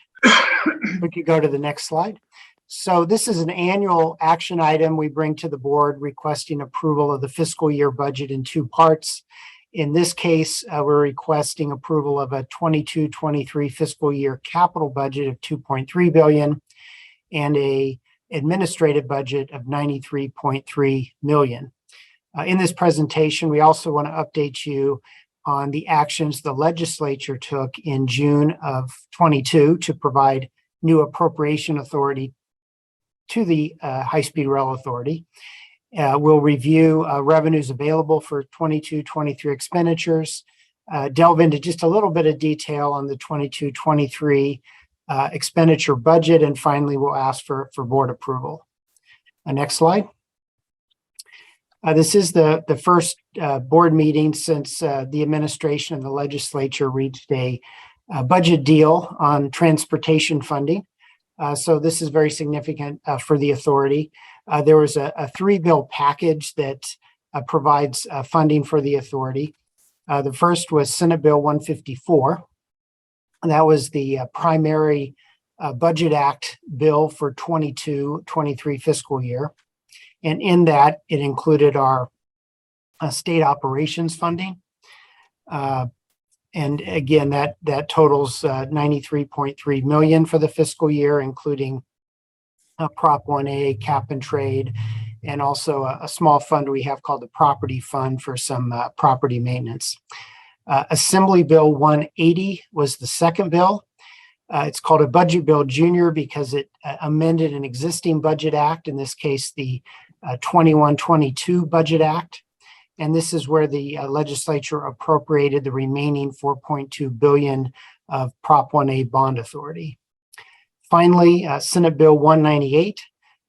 We could go to the next slide. So this is an annual action item we bring to the board requesting approval of the fiscal year budget in 2 parts. In this case, we're requesting approval of a 22-23 fiscal year capital budget of $2.3 billion and a administrative budget of $93.3 million. In this presentation, we also want to update you on the actions the legislature took in June of 22 to provide new appropriation authority to the High-Speed Rail Authority. We'll review revenues available for 22-23 expenditures, delve into just a little bit of detail on the 22-23 expenditure budget, and finally, we'll ask for board approval. Next slide. This is the first board meeting since the administration and the legislature reached a budget deal on transportation funding. So this is very significant for the authority. There was a 3-bill package that provides funding for the authority. The first was Senate Bill 154. And that was the primary Budget Act bill for 22-23 fiscal year. And in that, it included our state operations funding. And again, that totals $93.3 million for the fiscal year, including Prop 1A, cap and trade, and also a small fund we have called the Property Fund for some property maintenance. Assembly Bill 180 was the second bill. It's called a Budget Bill Junior because it amended an existing Budget Act, in this case, the 21-22 Budget Act. And this is where the legislature appropriated the remaining $4.2 billion of Prop 1A bond authority. Finally, Senate Bill 198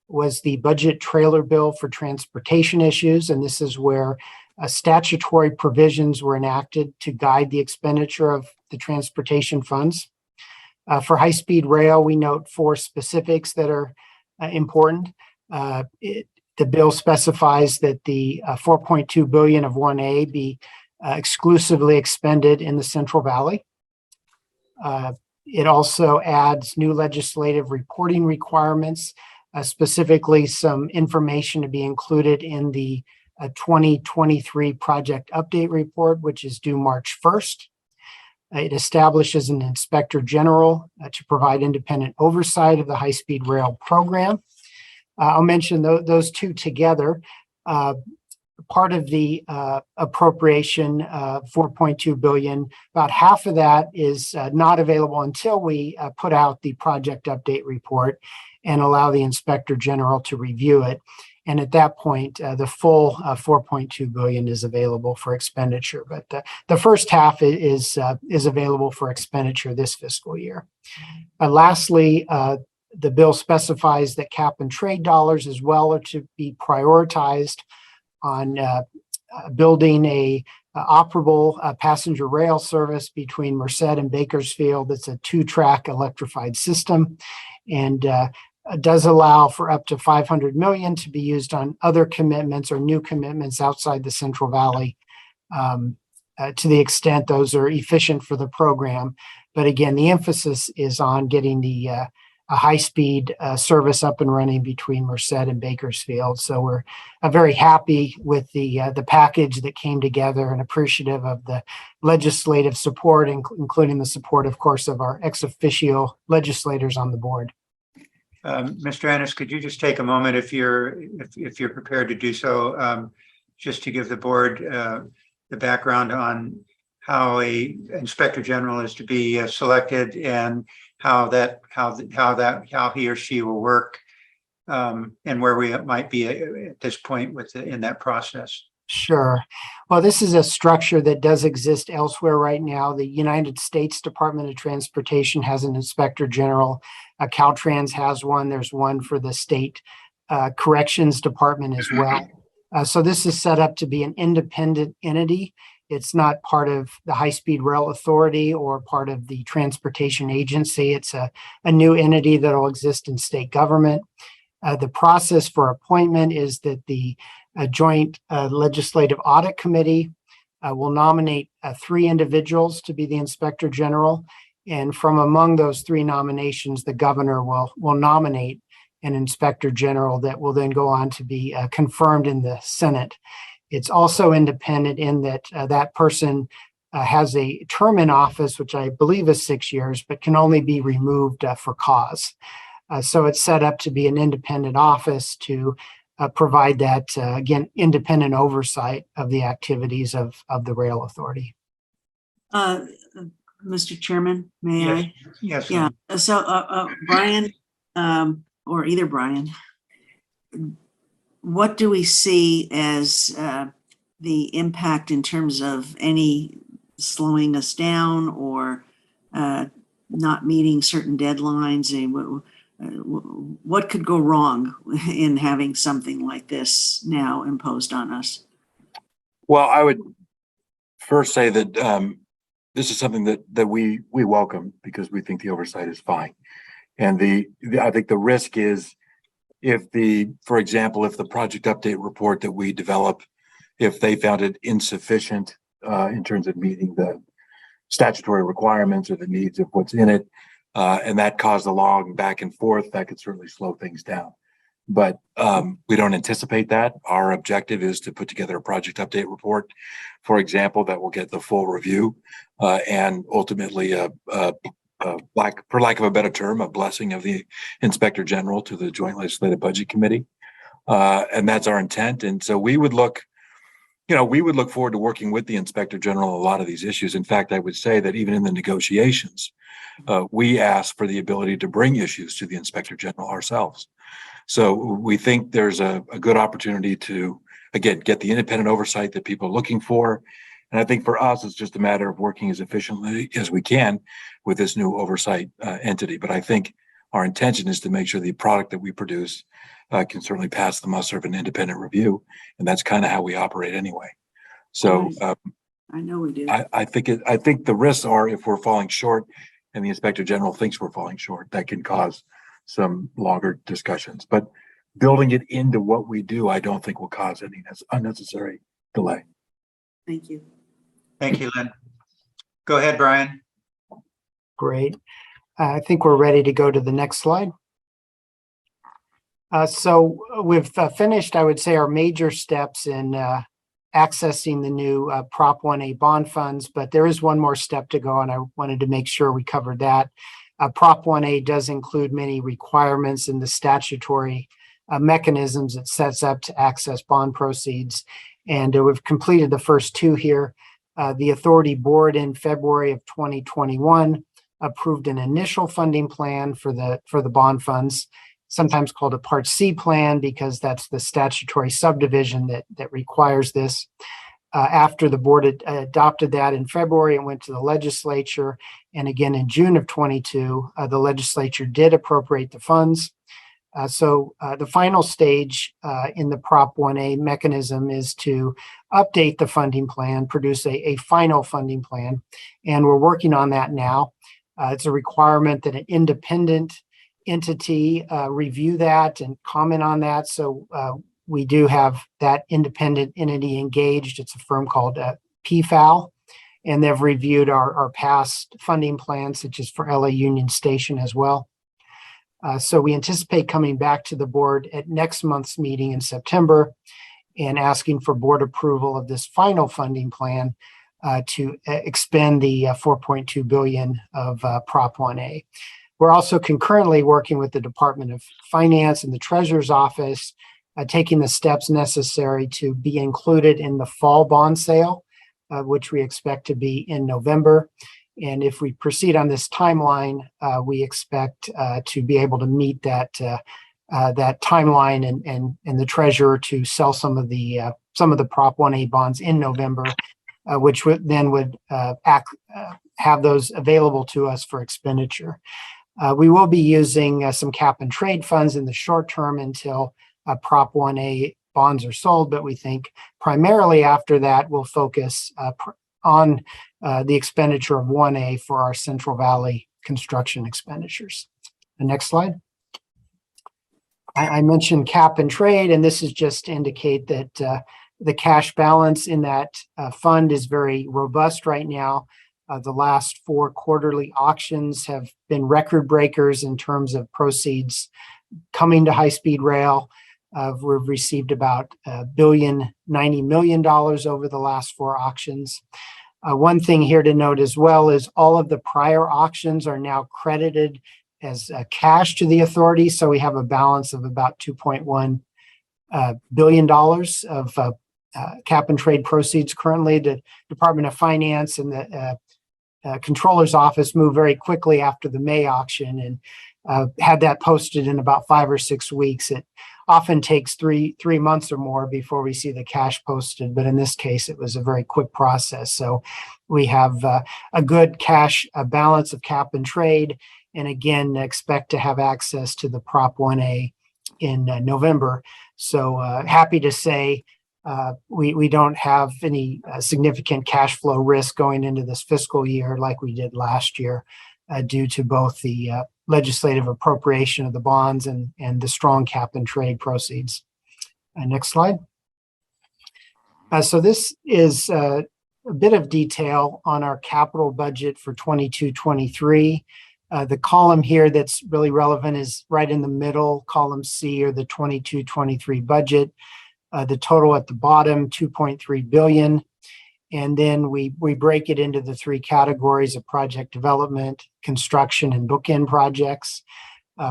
was the budget trailer bill for transportation issues, and this is where statutory provisions were enacted to guide the expenditure of the transportation funds. For high-speed rail, we note 4 specifics that are important. The bill specifies that the 4.2 billion of 1A be exclusively expended in the Central Valley. It also adds new legislative reporting requirements, specifically some information to be included in the 2023 project update report, which is due March 1st. It establishes an inspector general to provide independent oversight of the high-speed rail program. I'll mention those two together. Part of the appropriation, 4.2 billion, about half of that is not available until we put out the project update report and allow the inspector general to review it. And at that point, the full 4.2 billion is available for expenditure. But the first half is available for expenditure this fiscal year. Lastly, the bill specifies that cap and trade dollars as well are to be prioritized on building a operable passenger rail service between Merced and Bakersfield. It's a 2-track electrified system, and does allow for up to 500 million to be used on other commitments or new commitments outside the Central Valley, to the extent those are efficient for the program. But again, the emphasis is on getting the a high-speed service up and running between Merced and Bakersfield. So we're very happy with the package that came together and appreciative of the legislative support, including the support, of course, of our ex officio legislators on the board. Mr. Ennis, could you just take a moment if you're prepared to do so, just to give the board the background on how a inspector general is to be selected and how he or she will work, and where we might be at this point in that process. Sure. Well, this is a structure that does exist elsewhere right now. The United States Department of Transportation has an inspector general. Caltrain has one. There's one for the state corrections department as well. So this is set up to be an independent entity. It's not part of the High-Speed Rail Authority or part of the Transportation Agency. It's a new entity that will exist in state government. The process for appointment is that the Joint Legislative Audit Committee will nominate 3 individuals to be the Inspector General. And from among those 3 nominations, the governor will nominate an Inspector General that will then go on to be confirmed in the Senate. It's also independent in that that person has a term in office, which I believe is 6 years, but can only be removed for cause. So it's set up to be an independent office to provide that, again, independent oversight of the activities of the rail authority. Mr. Chairman, may I? Yes. Yeah. So Brian, or either Brian, what do we see as the impact in terms of any slowing us down or not meeting certain deadlines? What could go wrong in having something like this now imposed on us? Well, I would first say that this is something that we welcome because we think the oversight is fine. And I think the risk is for example, if the project update report that we develop, if they found it insufficient in terms of meeting the statutory requirements or the needs of what's in it, and that caused a long back and forth, that could certainly slow things down. But we don't anticipate that. Our objective is to put together a project update report, for example, that will get the full review and ultimately, for lack of a better term, a blessing of the Inspector General to the Joint Legislative Budget Committee. And that's our intent. And so we would look forward to working with the Inspector General on a lot of these issues. In fact, I would say that even in the negotiations, we ask for the ability to bring issues to the Inspector General ourselves. So we think there's a good opportunity to, again, get the independent oversight that people are looking for. And I think for us, it's just a matter of working as efficiently as we can with this new oversight entity. But I think our intention is to make sure the product that we produce can certainly pass the muster of an independent review. And that's kind of how we operate anyway. So I know we do. I think the risks are if we're falling short and the Inspector General thinks we're falling short, that can cause some longer discussions. But building it into what we do, I don't think will cause any unnecessary delay. Thank you. Thank you, Lynn. Go ahead, Brian. Great. I think we're ready to go to the next slide. So we've finished, I would say, our major steps in accessing the new Prop 1A bond funds, but there is one more step to go, and I wanted to make sure we covered that. Prop 1A does include many requirements in the statutory mechanisms it sets up to access bond proceeds, and we've completed the first two here. The authority board in February of 2021 approved an initial funding plan for the bond funds, sometimes called a Part C plan because that's the statutory subdivision that requires this. After the board adopted that in February, it went to the legislature, and again in June of 22, the legislature did appropriate the funds. So the final stage in the Prop 1A mechanism is to update the funding plan, produce a final funding plan, and we're working on that now. It's a requirement that an independent entity review that and comment on that. So we do have that independent entity engaged. It's a firm called PFAL, and they've reviewed our past funding plans, such as for LA Union Station as well. So we anticipate coming back to the board at next month's meeting in September and asking for board approval of this final funding plan to expend the $4.2 billion of Prop 1A. We're also concurrently working with the Department of Finance and the Treasurer's Office, taking the steps necessary to be included in the fall bond sale, which we expect to be in November. And if we proceed on this timeline, we expect to be able to meet that timeline and the treasurer to sell some of the Prop 1A bonds in November, which would have those available to us for expenditure. We will be using some cap and trade funds in the short term until Prop 1A bonds are sold, but we think primarily after that we'll focus on the expenditure of 1A for our Central Valley construction expenditures. The next slide. I mentioned cap and trade, and this is just to indicate that the cash balance in that fund is very robust right now. The last 4 quarterly auctions have been record breakers in terms of proceeds coming to high-speed rail. We've received about $1.09 billion over the last 4 auctions. One thing here to note as well is all of the prior auctions are now credited as cash to the authority. So we have a balance of about $2.1 billion of cap and trade proceeds currently. The Department of Finance and the Controller's Office moved very quickly after the May auction and had that posted in about 5 or 6 weeks. It often takes three months or more before we see the cash posted, but in this case, it was a very quick process. So we have a good cash balance of cap and trade, and again, expect to have access to the Prop 1A in November. So happy to say we don't have any significant cash flow risk going into this fiscal year like we did last year due to both the legislative appropriation of the bonds and the strong cap and trade proceeds. Next slide. So this is a bit of detail on our capital budget for 22-23. The column here that's really relevant is right in the middle, column C, or the 22-23 budget. The total at the bottom, $2.3 billion. And then we break it into the 3 categories of project development, construction, and bookend projects.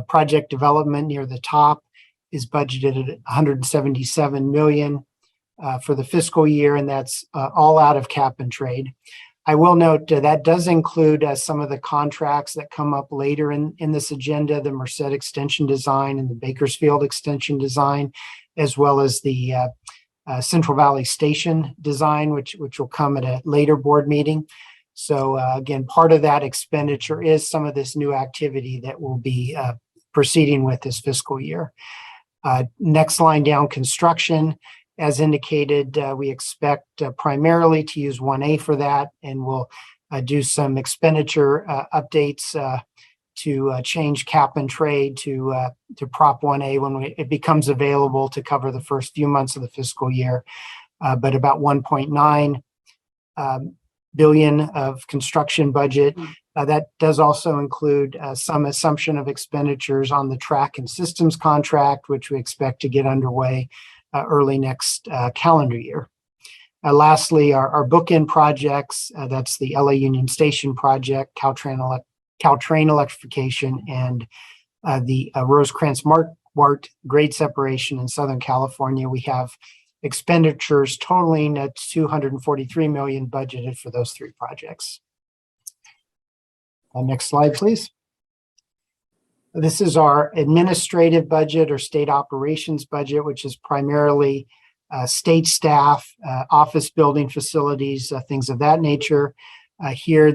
Project development near the top is budgeted at $177 million for the fiscal year, and that's all out of cap and trade. I will note that does include some of the contracts that come up later in this agenda, the Merced extension design and the Bakersfield extension design, as well as the Central Valley Station design, which will come at a later board meeting. So again, part of that expenditure is some of this new activity that will be proceeding with this fiscal year. Next line down, construction. As indicated, we expect primarily to use 1A for that, and we'll do some expenditure updates to change cap and trade to Prop 1A when it becomes available to cover the first few months of the fiscal year. But about 1.9 billion of construction budget. That does also include some assumption of expenditures on the track and systems contract, which we expect to get underway early next calendar year. Lastly, our bookend projects, that's the LA Union Station project, Caltrain electrification, and the Rosecrans-Mart grade separation in Southern California. We have expenditures totaling at $243 million budgeted for those three projects. Next slide, please. This is our administrative budget or state operations budget, which is primarily state staff, office building facilities, things of that nature. Here,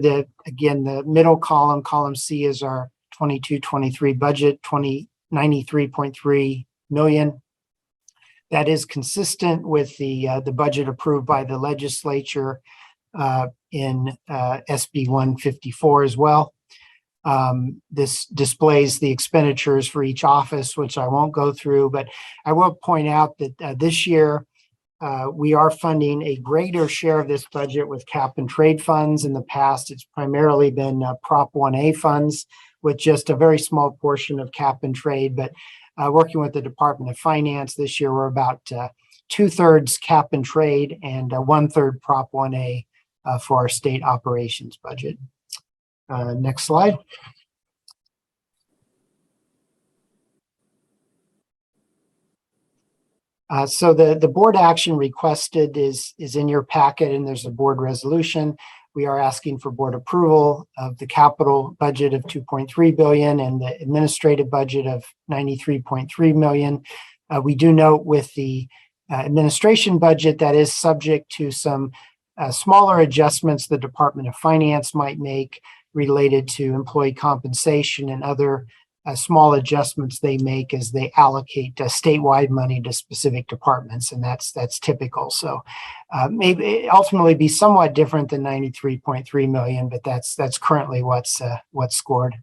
again, the middle column, column C, is our 22-23 budget, $93.3 million. That is consistent with the budget approved by the legislature in SB 154 as well. This displays the expenditures for each office, which I won't go through, but I will point out that this year we are funding a greater share of this budget with cap and trade funds. In the past, it's primarily been Prop 1A funds with just a very small portion of cap and trade, but working with the Department of Finance this year, we're about 2/3 cap and trade and 1/3 Prop 1A for our state operations budget. Next slide. So the board action requested is in your packet, and there's a board resolution. We are asking for board approval of the capital budget of $2.3 billion and the administrative budget of $93.3 million. We do note with the administration budget that is subject to some smaller adjustments the Department of Finance might make related to employee compensation and other small adjustments they make as they allocate statewide money to specific departments, and that's typical. So maybe ultimately be somewhat different than $93.3 million, but that's currently what's scored.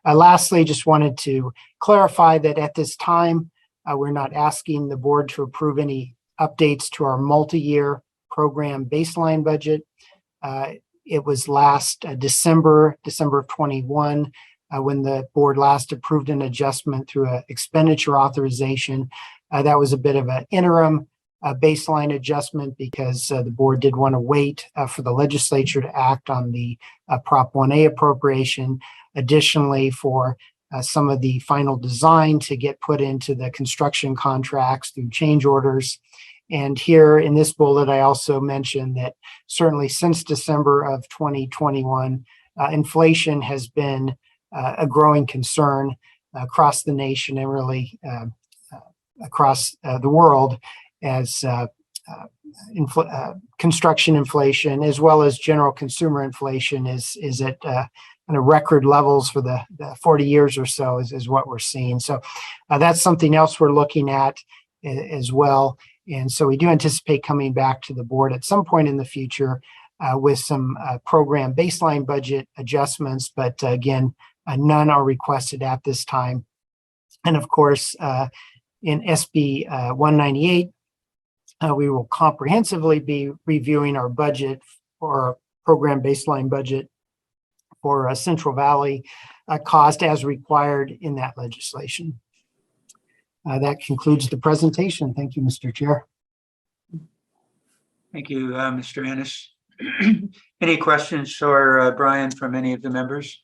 Lastly, just wanted to clarify that at this time we're not asking the board to approve any updates to our multi-year program baseline budget. It was last December of 21 when the board last approved an adjustment through an expenditure authorization. That was a bit of an interim baseline adjustment because the board did want to wait for the legislature to act on the Prop 1A appropriation. Additionally, for some of the final design to get put into the construction contracts through change orders. And here in this bullet, I also mentioned that certainly since December of 2021, inflation has been a growing concern across the nation and really across the world as construction inflation as well as general consumer inflation is at record levels for the 40 years or so is what we're seeing. So that's something else we're looking at as well. And so we do anticipate coming back to the board at some point in the future with some program baseline budget adjustments, but again, none are requested at this time. And of course, in SB 198, we will comprehensively be reviewing our budget for our program baseline budget for Central Valley cost as required in that legislation. That concludes the presentation. Thank you, Mr. Chair. Thank you, Mr. Ennis. Any questions for Brian from any of the members?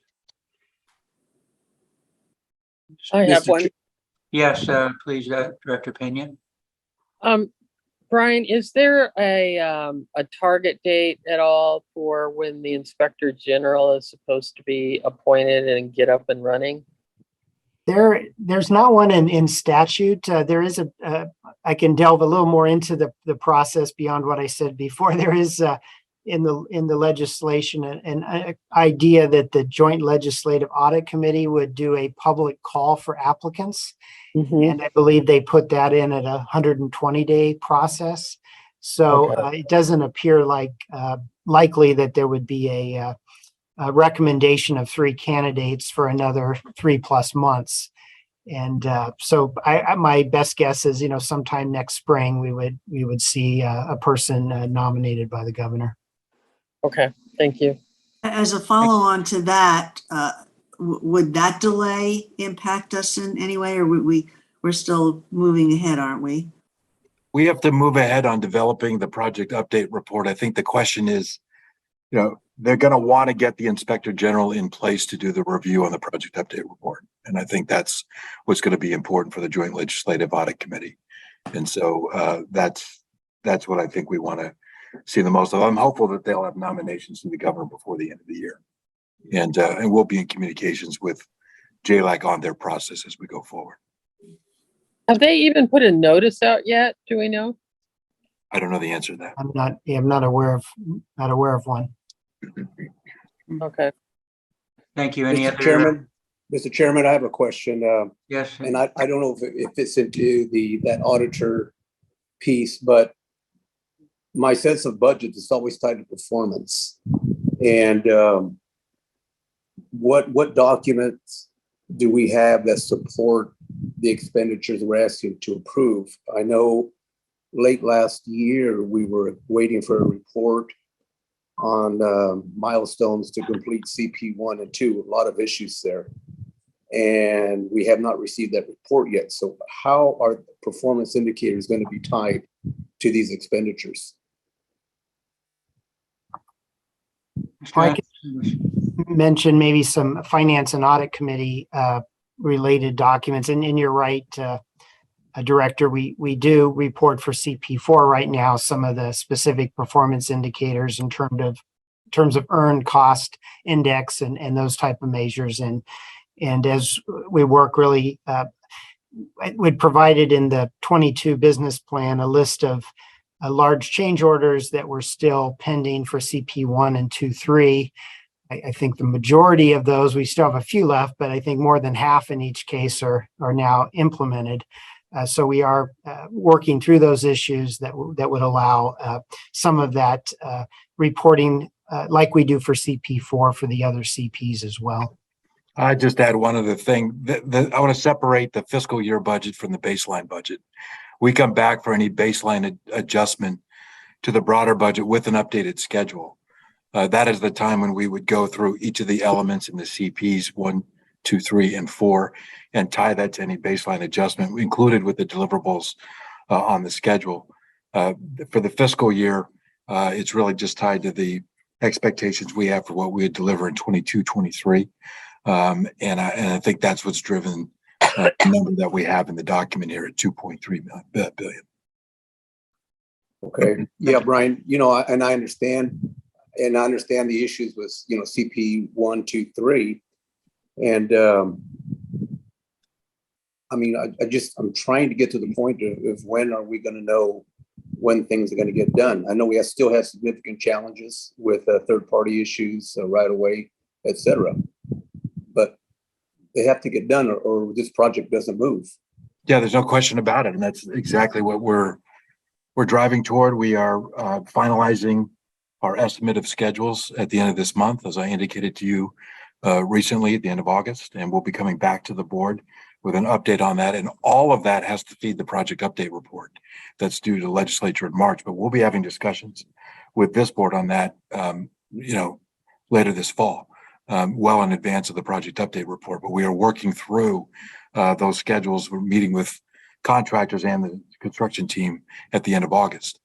I have one. Yes, please, Director Pena. Brian, is there a target date at all for when the Inspector General is supposed to be appointed and get up and running? There's not one in statute. There is I can delve a little more into the process beyond what I said before. There is in the legislation an idea that the Joint Legislative Audit Committee would do a public call for applicants. And I believe they put that in at a 120-day process. So it doesn't appear like likely that there would be a recommendation of 3 candidates for another 3+ months. And so my best guess is, sometime next spring, we would see a person nominated by the governor. Okay, thank you. As a follow-on to that, would that delay impact us in any way, or we're still moving ahead, aren't we? We have to move ahead on developing the project update report. I think the question is, they're going to want to get the Inspector General in place to do the review on the project update report. And I think that's what's going to be important for the Joint Legislative Audit Committee. And so that's what I think we want to see the most of. I'm hopeful that they'll have nominations to the governor before the end of the year. And we'll be in communications with JLAC on their process as we go forward. Have they even put a notice out yet? Do we know? I don't know the answer to that. I'm not aware of one. Okay. Thank you. Any Mr. other? Chairman, Mr. Chairman, I have a question. Yes. And I don't know if it fits into that auditor piece, but my sense of budget is always tied to performance. And what documents do we have that support the expenditures we're asking to approve? I know late last year, we were waiting for a report on milestones to complete CP1 and 2, a lot of issues there. And we have not received that report yet. So how are performance indicators going to be tied to these expenditures? I could mention maybe some Finance and Audit Committee related documents. And you're right, Director, we do report for CP4 right now some of the specific performance indicators in terms of earned cost index and those type of measures. And as we work really, we provided in the 22 business plan a list of large change orders that were still pending for CP1 and 2-3. I think the majority of those, we still have a few left, but I think more than half in each case are now implemented. So we are working through those issues that would allow some of that reporting like we do for CP4 for the other CPs as well. I just add one other thing. I want to separate the fiscal year budget from the baseline budget. We come back for any baseline adjustment to the broader budget with an updated schedule. That is the time when we would go through each of the elements in the CPs 1, 2, 3, and 4 and tie that to any baseline adjustment included with the deliverables on the schedule. For the fiscal year, it's really just tied to the expectations we have for what we would deliver in 22, 23. And I think that's what's driven the number that we have in the document here at 2.3 billion. Okay. Yeah, Brian, and I understand the issues with, CP 1, 2, 3. And I'm trying to get to the point of when are we going to know when things are going to get done? I know we still have significant challenges with third-party issues, right away, et cetera. But they have to get done or this project doesn't move. Yeah, there's no question about it. And that's exactly what we're driving toward. We are finalizing our estimate of schedules at the end of this month, as I indicated to you recently at the end of August, and we'll be coming back to the board with an update on that. And all of that has to feed the project update report that's due to the legislature in March. But we'll be having discussions with this board on that, later this fall, well in advance of the project update report. But we are working through those schedules. We're meeting with contractors and the construction team at the end of August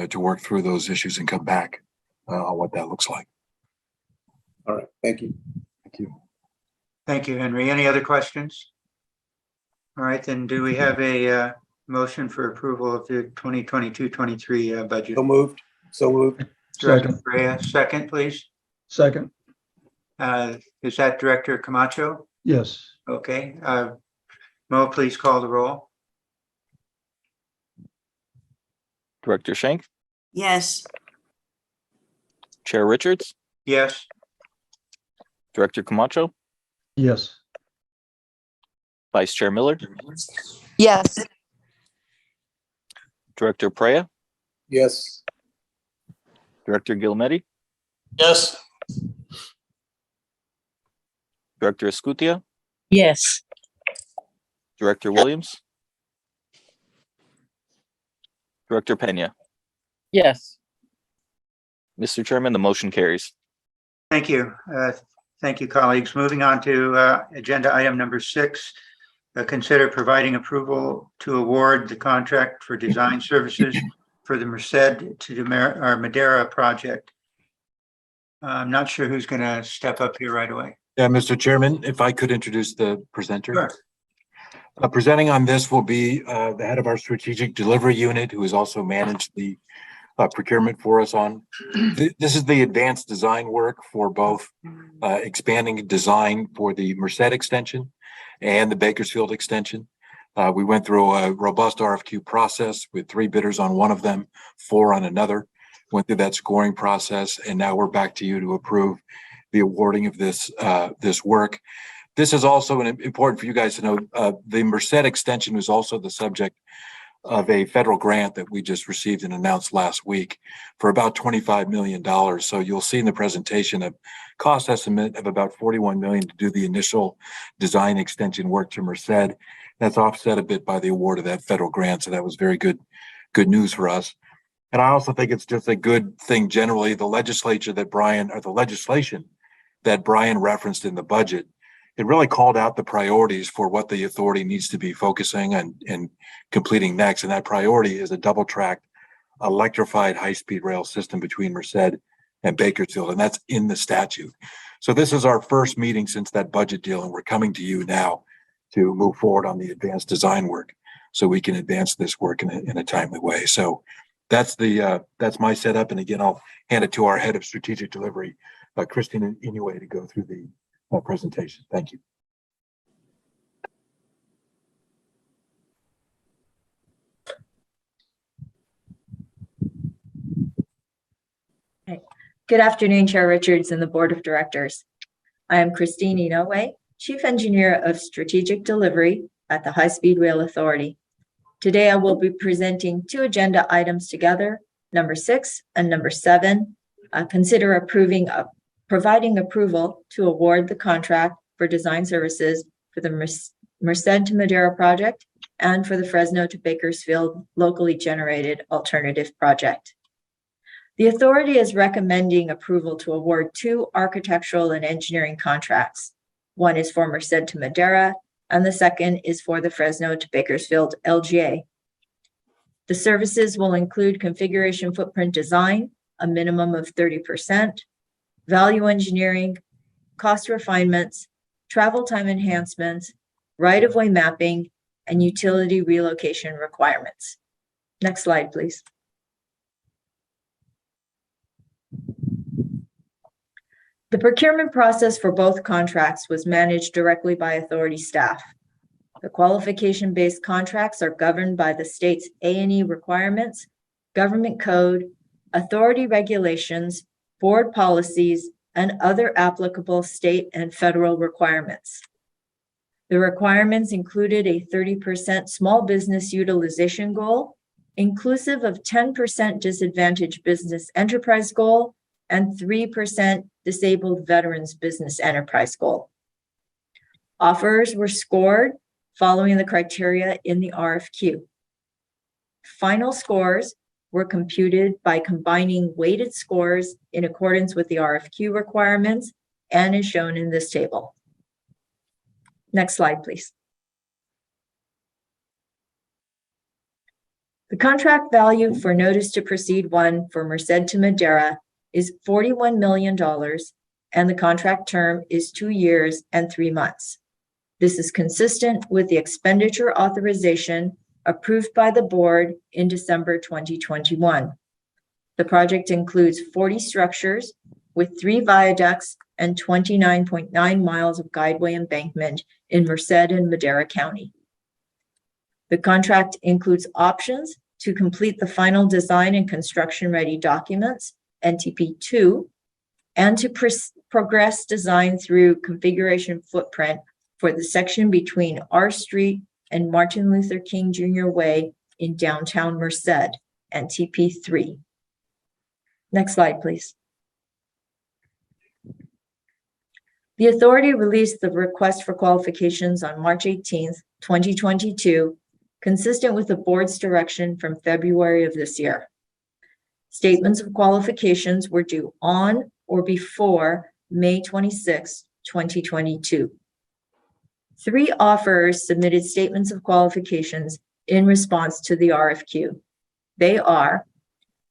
to work through those issues and come back on what that looks like. All right. Thank you. Thank you. Thank you, Henry. Any other questions? All right, then do we have a motion for approval of the 2022-23 budget? So moved. Director Brea, second, please. Second. Is that Director Camacho? Yes. Okay. Mo, please call the roll. Director Schenk, Yes. Chair Richards, Yes. Director Camacho, Yes. Vice Chair Miller, Yes. Director Preya, Yes. Director Gilmetti, Yes. Director Escutia, Yes. Director Williams, Director Pena. Yes. Mr. Chairman, the motion carries. Thank you. Thank you, colleagues. Moving on to agenda item number 6. Consider providing approval to award the contract for design services for the Merced to our Madera project. I'm not sure who's going to step up here right away. Yeah, Mr. Chairman, if I could introduce the presenter. Sure. Presenting on this will be the head of our strategic delivery unit, who has also managed the procurement for us on. This is the advanced design work for both expanding design for the Merced extension and the Bakersfield extension. We went through a robust RFQ process with 3 bidders on one of them, 4 on another, went through that scoring process, and now we're back to you to approve the awarding of this work. This is also important for you guys to know. The Merced extension was also the subject of a federal grant that we just received and announced last week for about $25 million. So you'll see in the presentation a cost estimate of about $41 million to do the initial design extension work to Merced. That's offset a bit by the award of that federal grant. So that was very good news for us. And I also think it's just a good thing generally. The legislation that Brian referenced in the budget, it really called out the priorities for what the authority needs to be focusing on and completing next. And that priority is a double-track electrified high-speed rail system between Merced and Bakersfield, and that's in the statute. So this is our first meeting since that budget deal, and we're coming to you now to move forward on the advanced design work so we can advance this work in a timely way. So that's my setup. And again, I'll hand it to our head of strategic delivery, Christina Inoue, to go through the presentation. Thank you. Good afternoon, Chair Richards and the Board of Directors. I am Christine Inoue, Chief Engineer of Strategic Delivery at the High Speed Rail Authority. Today, I will be presenting 2 agenda items together, number 6 and number 7. Consider providing approval to award the contract for design services for the Merced to Madera project and for the Fresno to Bakersfield locally generated alternative project. The authority is recommending approval to award 2 architectural and engineering contracts. One is for Merced to Madera, and the second is for the Fresno to Bakersfield LGA. The services will include configuration footprint design, a minimum of 30%, value engineering, cost refinements, travel time enhancements, right-of-way mapping, and utility relocation requirements. Next slide, please. The procurement process for both contracts was managed directly by authority staff. The qualification-based contracts are governed by the state's A&E requirements, government code, authority regulations, board policies, and other applicable state and federal requirements. The requirements included a 30% small business utilization goal, inclusive of 10% disadvantaged business enterprise goal, and 3% disabled veterans business enterprise goal. Offers were scored following the criteria in the RFQ. Final scores were computed by combining weighted scores in accordance with the RFQ requirements and is shown in this table. Next slide, please. The contract value for Notice to Proceed 1 for Merced to Madera is $41 million, and the contract term is 2 years and 3 months. This is consistent with the expenditure authorization approved by the board in December 2021. The project includes 40 structures with 3 viaducts and 29.9 miles of guideway embankment in Merced and Madera County. The contract includes options to complete the final design and construction ready documents, NTP2, and to progress design through configuration footprint for the section between R Street and Martin Luther King Jr. Way in downtown Merced and TP3. Next slide, please. The authority released the request for qualifications on March 18th, 2022, consistent with the board's direction from February of this year. Statements of qualifications were due on or before May 26, 2022. 3 offers submitted statements of qualifications in response to the RFQ. They are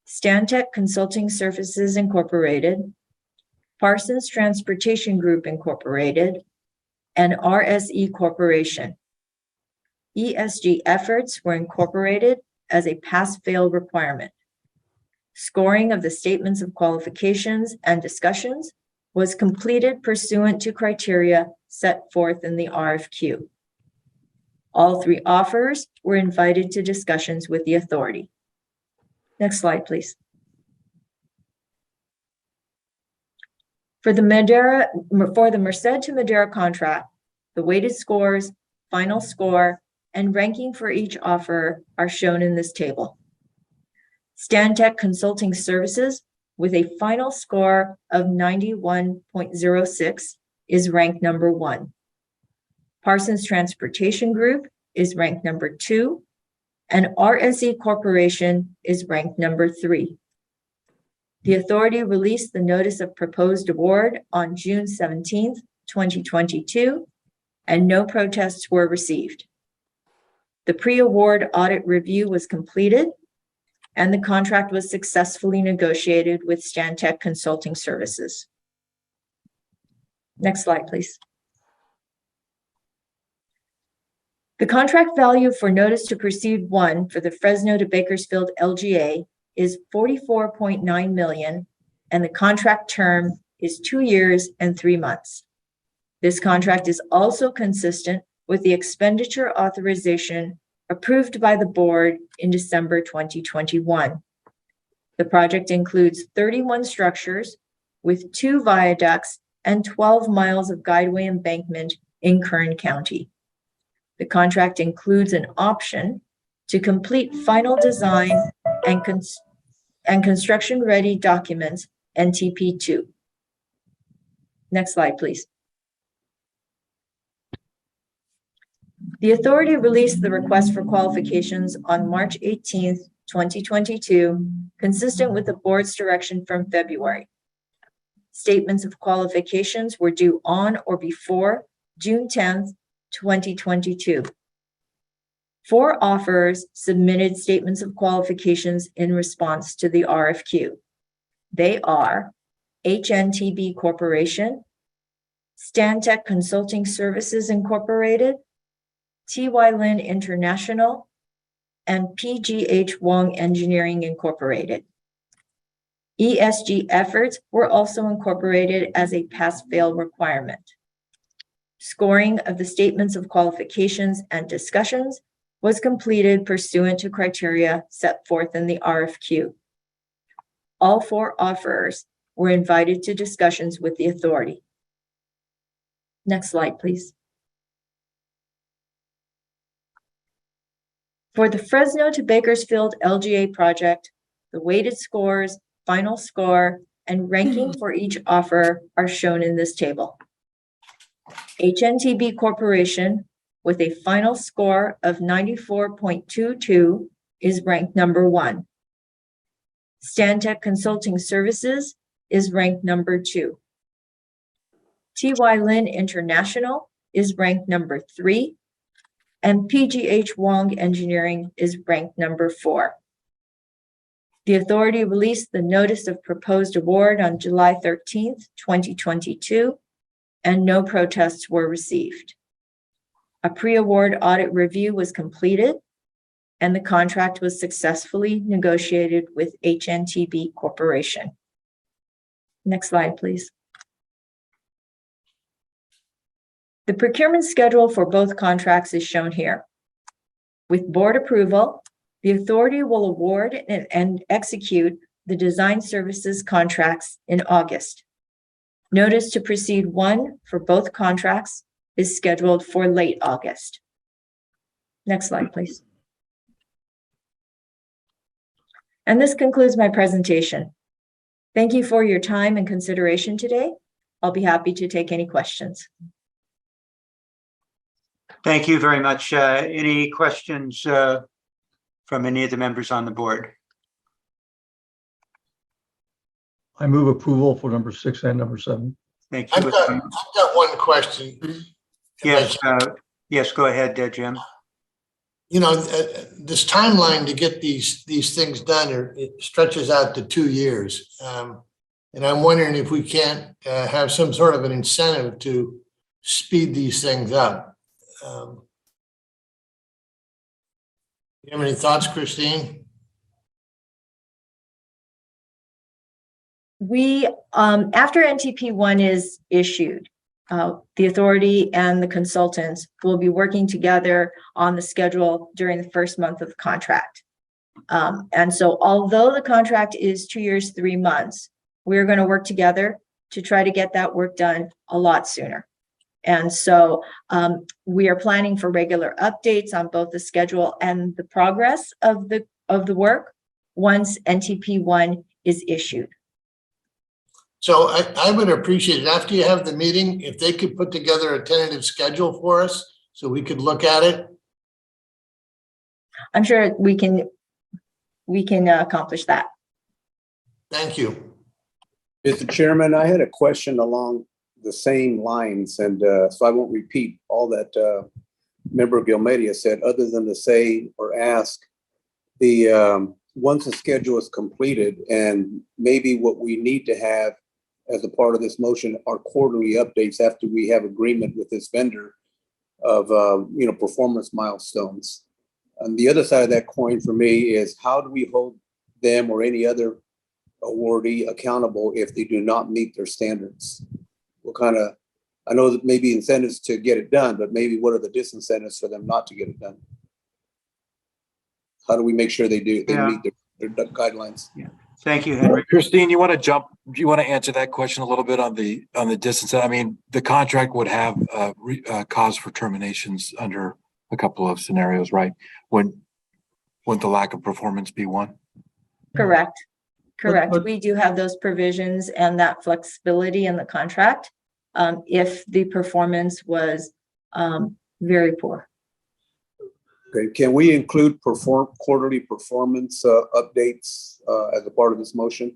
Stantec Consulting Services Incorporated, Parsons Transportation Group Incorporated, and RSE Corporation. ESG efforts were incorporated as a pass-fail requirement. Scoring of the statements of qualifications and discussions was completed pursuant to criteria set forth in the RFQ. All 3 offers were invited to discussions with the authority. Next slide, please. For the Merced to Madera contract, the weighted scores, final score, and ranking for each offer are shown in this table. Stantec Consulting Services, with a final score of 91.06, is ranked number 1. Parsons Transportation Group is ranked number 2, and RSE Corporation is ranked number 3. The authority released the notice of proposed award on June 17th, 2022, and no protests were received. The pre-award audit review was completed, and the contract was successfully negotiated with Stantec Consulting Services. Next slide, please. The contract value for notice to proceed 1 for the Fresno to Bakersfield LGA is $44.9 million, and the contract term is 2 years and 3 months. This contract is also consistent with the expenditure authorization approved by the board in December 2021. The project includes 31 structures with 2 viaducts and 12 miles of guideway embankment in Kern County. The contract includes an option to complete final design and construction-ready documents, NTP2. Next slide, please. The authority released the request for qualifications on March 18th, 2022, consistent with the board's direction from February. Statements of qualifications were due on or before June 10th, 2022. 4 offers submitted statements of qualifications in response to the RFQ. They are HNTB Corporation, Stantec Consulting Services Incorporated, TY Lin International, and PGH Wong Engineering Incorporated. ESG efforts were also incorporated as a pass-fail requirement. Scoring of the statements of qualifications and discussions was completed pursuant to criteria set forth in the RFQ. All 4 offerers were invited to discussions with the authority. Next slide, please. For the Fresno to Bakersfield LGA project, the weighted scores, final score, and ranking for each offer are shown in this table. HNTB Corporation, with a final score of 94.22, is ranked number 1. Stantec Consulting Services is ranked number 2. TY Lin International is ranked number 3, and PGH Wong Engineering is ranked number 4. The authority released the notice of proposed award on July 13th, 2022, and no protests were received. A pre-award audit review was completed, and the contract was successfully negotiated with HNTB Corporation. Next slide, please. The procurement schedule for both contracts is shown here. With board approval, the authority will award and execute the design services contracts in August. Notice to proceed 1 for both contracts is scheduled for late August. Next slide, please. And this concludes my presentation. Thank you for your time and consideration today. I'll be happy to take any questions. Thank you very much. Any questions from any of the members on the board? I move approval for number 6 and number 7. Thank you. I've got one question. Yes, yes, go ahead, Jim. You know, this timeline to get these things done, it stretches out to 2 years. And I'm wondering if we can't have some sort of an incentive to speed these things up. You have any thoughts, Christine? We, after NTP1 is issued, the authority and the consultants will be working together on the schedule during the first month of the contract. And so although the contract is 2 years, 3 months, we're going to work together to try to get that work done a lot sooner. And so we are planning for regular updates on both the schedule and the progress of the work once NTP1 is issued. So I would appreciate it after you have the meeting, if they could put together a tentative schedule for us so we could look at it. I'm sure we can accomplish that. Thank you. Mr. Chairman, I had a question along the same lines, and so I won't repeat all that Member Gilmedia said, other than to say or ask the once the schedule is completed, and maybe what we need to have as a part of this motion are quarterly updates after we have agreement with this vendor of performance milestones. On the other side of that coin for me is, how do we hold them or any other awardee accountable if they do not meet their standards? What kind of, I know that maybe incentives to get it done, but maybe what are the disincentives for them not to get it done? How do we make sure they meet their guidelines? Yeah. Thank you, Henry. Christine, do you want to answer that question a little bit on the disincentive? I mean, the contract would have cause for terminations under a couple of scenarios, right? Wouldn't the lack of performance be one? Correct. But- We do have those provisions and that flexibility in the contract if the performance was very poor. Okay, can we include quarterly performance updates as a part of this motion?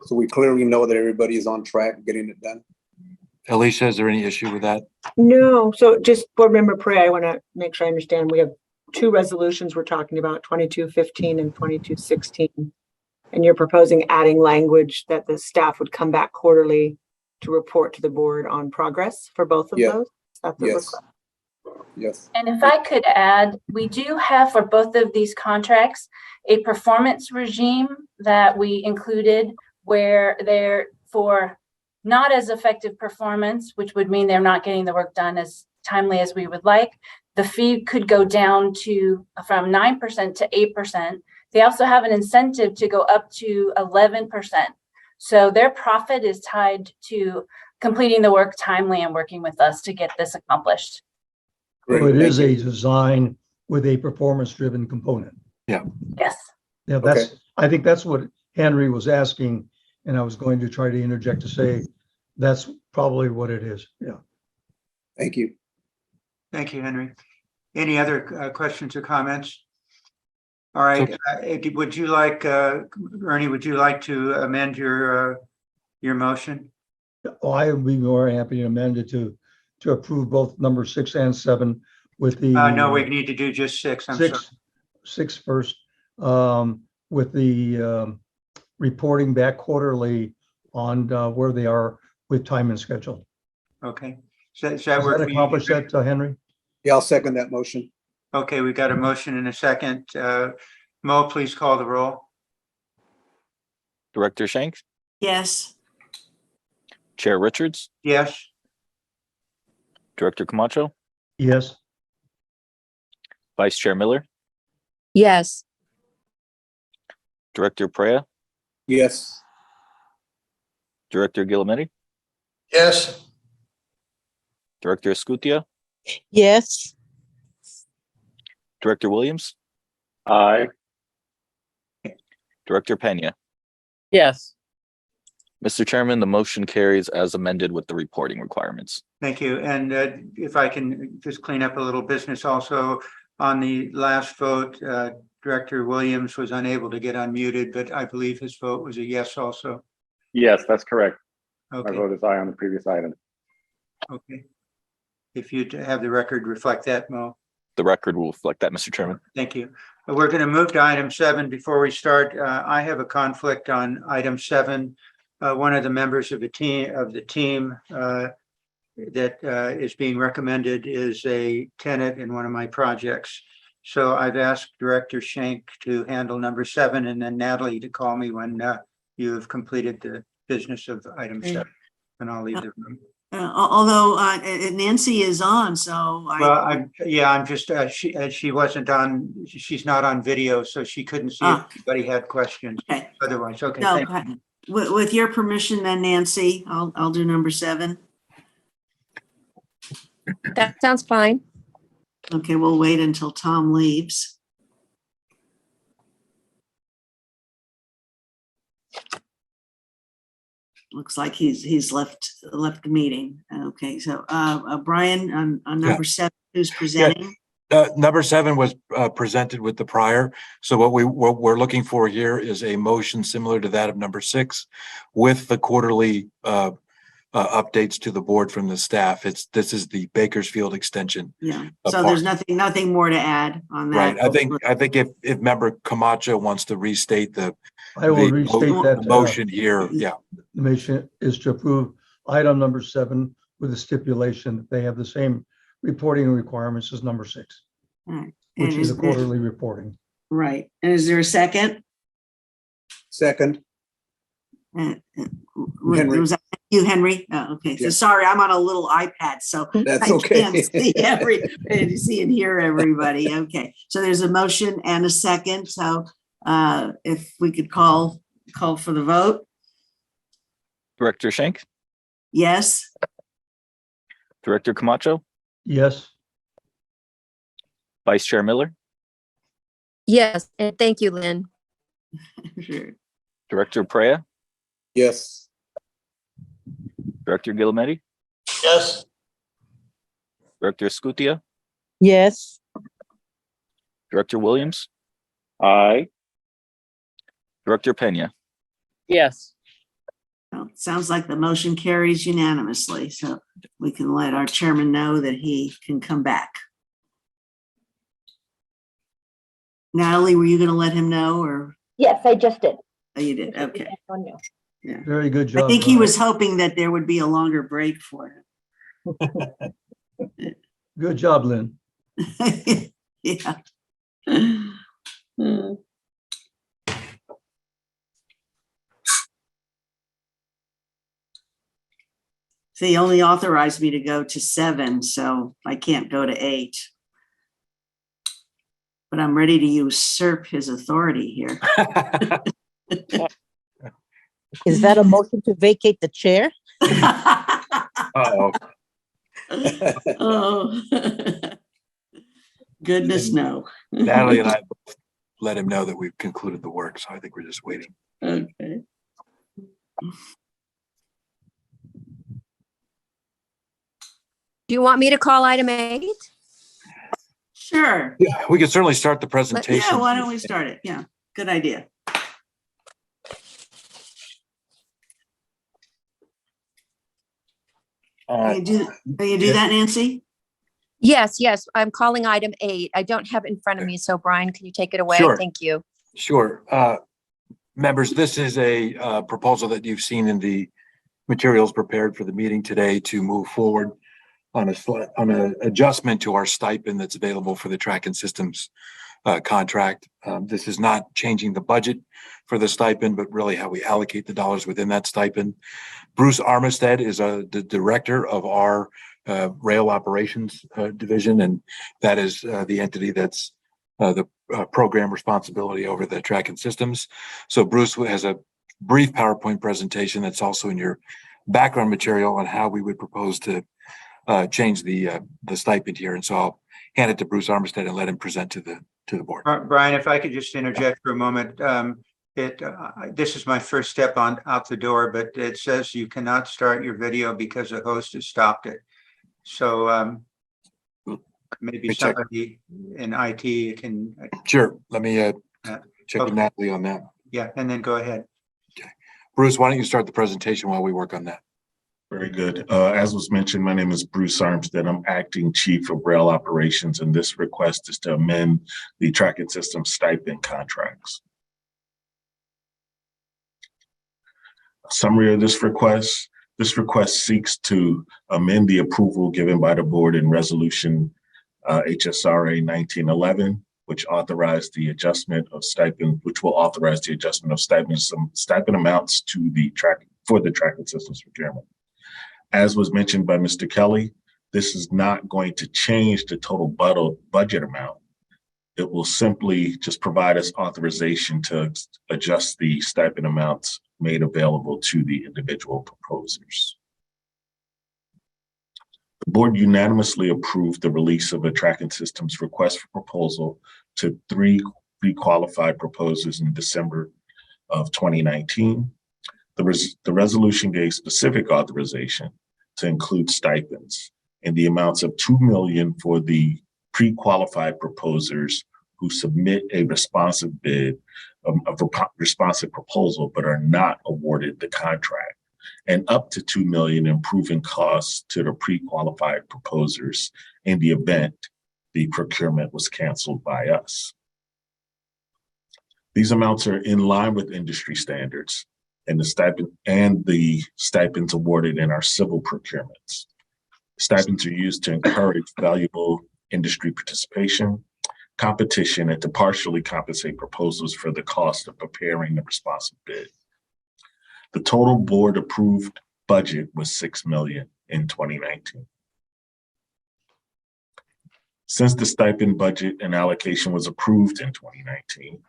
So we clearly know that everybody is on track getting it done. Alicia, is there any issue with that? No, so just Board Member Prey, I want to make sure I understand. We have 2 resolutions we're talking about, 2215 and 2216. And you're proposing adding language that the staff would come back quarterly to report to the board on progress for both of those? Is that the request? Yes. And if I could add, we do have for both of these contracts a performance regime that we included where they're for not as effective performance, which would mean they're not getting the work done as timely as we would like. The fee could go down from 9% to 8%. They also have an incentive to go up to 11%. So their profit is tied to completing the work timely and working with us to get this accomplished. So it is a design with a performance-driven component. Yeah. Yes. Yeah, I think that's what Henry was asking, and I was going to try to interject to say that's probably what it is. Yeah. Thank you. Thank you, Henry. Any other questions or comments? All right. Would you like, Ernie, would you like to amend your motion? Oh, I would be more happy to amend it to approve both number 6 and 7 with the. No, we need to do just 6. I'm sorry. 6 first, with the reporting back quarterly on where they are with time and schedule. Okay. Does that accomplish that, Henry? Yeah, I'll second that motion. Okay, we got a motion and a second. Mo, please call the roll. Director Shanks, Yes. Chair Richards, Yes. Director Camacho, Yes. Vice Chair Miller, Yes. Director Perea, Yes. Director Guillemette, Yes. Director Escutia, Yes. Director Williams, Aye. Director Pena. Yes. Mr. Chairman, the motion carries as amended with the reporting requirements. Thank you. And if I can just clean up a little business also, on the last vote, Director Williams was unable to get unmuted, but I believe his vote was a yes also. Yes, that's correct. My Okay, vote is aye on the previous item. okay. If you'd have the record reflect that, Mo. The record will reflect that, Mr. Chairman. Thank you. We're going to move to item 7. Before we start, I have a conflict on item 7. One of the members of the team that is being recommended is a tenant in one of my projects. So I've asked Director Schenk to handle number 7 and then Natalie to call me when you have completed the business of item 7, and I'll leave the room. Although Nancy is on, so I'm just, she wasn't on, she's not on video, so she couldn't see if anybody had questions. Okay. Otherwise, okay. No, Thank you. with your permission then, Nancy, I'll do number 7. That sounds fine. Okay, we'll wait until Tom leaves. Looks like he's left the meeting. Okay, so Brian on number 7, who's presenting? Number 7 was presented with the prior. So what we're looking for here is a motion similar to that of number 6 with the quarterly updates to the board from the staff. This is the Bakersfield extension. Yeah. So there's nothing more to add on that. Right. I think if member Camacho wants to restate I will restate that motion here. Yeah. The motion is to approve item number 7 with the stipulation that they have the same reporting requirements as number 6, Right. which is a quarterly reporting. Right. And is there a second? Second. Henry. Was that you, Henry? Oh, okay. So Yes. sorry, I'm on a little iPad, so That's I okay. can't see and hear everybody. Okay. So there's a motion and a second. So if we could call for the vote. Director Schenk, Yes. Director Camacho, Yes. Vice Chair Miller, Yes, and thank you, Lynn. Sure. Director Prea, Yes. Director Guillemette, Yes. Director Escutia, Yes. Director Williams, Aye. Director Pena. Yes. Well, sounds like the motion carries unanimously, so we can let our chairman know that he can come back. Natalie, were you going to let him know, or? Yes, I just did. Oh, you did? Okay. Yeah. Very good job. I think he was hoping that there would be a longer break for him. Good job, Lynn. Yeah. So he only authorized me to go to 7, so I can't go to 8. But I'm ready to usurp his authority here. Is that a motion to vacate the chair? Uh-oh. Oh, goodness, no. Natalie and I both let him know that we've concluded the work, so I think we're just waiting. Okay. Do you want me to call item 8? Sure. Yeah, we can certainly start the presentation. Yeah, why don't we start it? Yeah, good idea. Can you do that, Nancy? Yes, I'm calling item 8. I don't have it in front of me, so Brian, can you take it away? Sure. Thank you. Sure. Members, this is a proposal that you've seen in the materials prepared for the meeting today to move forward on an adjustment to our stipend that's available for the track and systems contract. This is not changing the budget for the stipend, but really how we allocate the dollars within that stipend. Bruce Armistead is the director of our rail operations division, and that is the entity that's the program responsibility over the track and systems. So Bruce has a brief PowerPoint presentation that's also in your background material on how we would propose to change the stipend here. And so I'll hand it to Bruce Armstead and let him present to the board. Brian, if I could just interject for a moment. This is my first step out the door, but it says you cannot start your video because the host has stopped it. So maybe check. somebody in IT can. Sure. Let me check with Natalie on that. Yeah, and then go ahead. Bruce, why don't you start the presentation while we work on that? Very good. As was mentioned, my name is Bruce Armstead. I'm acting chief of rail operations, and this request is to amend the tracking system stipend contracts. A summary of this request. This request seeks to amend the approval given by the board in resolution HSRA 1911, which authorized the adjustment of stipend, which will authorize the adjustment of stipend amounts to the tracking systems procurement. As was mentioned by Mr. Kelly, this is not going to change the total budget amount. It will simply just provide us authorization to adjust the stipend amounts made available to the individual proposers. The board unanimously approved the release of a tracking systems request for proposal to 3 pre-qualified proposers in December of 2019. The resolution gave specific authorization to include stipends in the amounts of $2 million for the pre-qualified proposers who submit a responsive bid, a responsive proposal, but are not awarded the contract, and up to $2 million in proven costs to the pre-qualified proposers in the event the procurement was canceled by us. These amounts are in line with industry standards and the stipends awarded in our civil procurements. Stipends are used to encourage valuable industry participation, competition, and to partially compensate proposals for the cost of preparing the responsive bid. The total board approved budget was $6 million in 2019. Since the stipend budget and allocation was approved in 2019,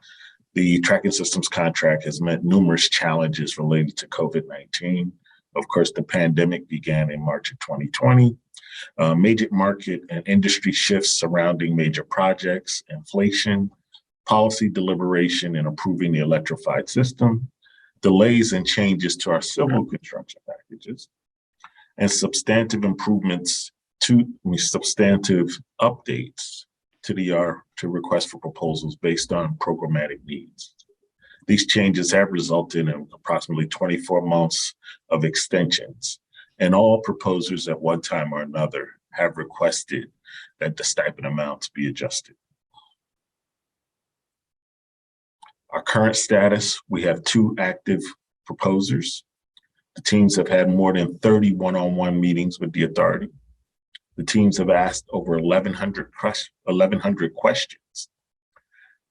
the tracking systems contract has met numerous challenges related to COVID-19. Of course, the pandemic began in March of 2020. Major market and industry shifts surrounding major projects, inflation, policy deliberation in approving the electrified system, delays and changes to our civil construction packages, and substantive updates to request for proposals based on programmatic needs. These changes have resulted in approximately 24 months of extensions, and all proposers at one time or another have requested that the stipend amounts be adjusted. Our current status, we have 2 active proposers. The teams have had more than 30 one-on-one meetings with the authority. The teams have asked over 1,100 questions,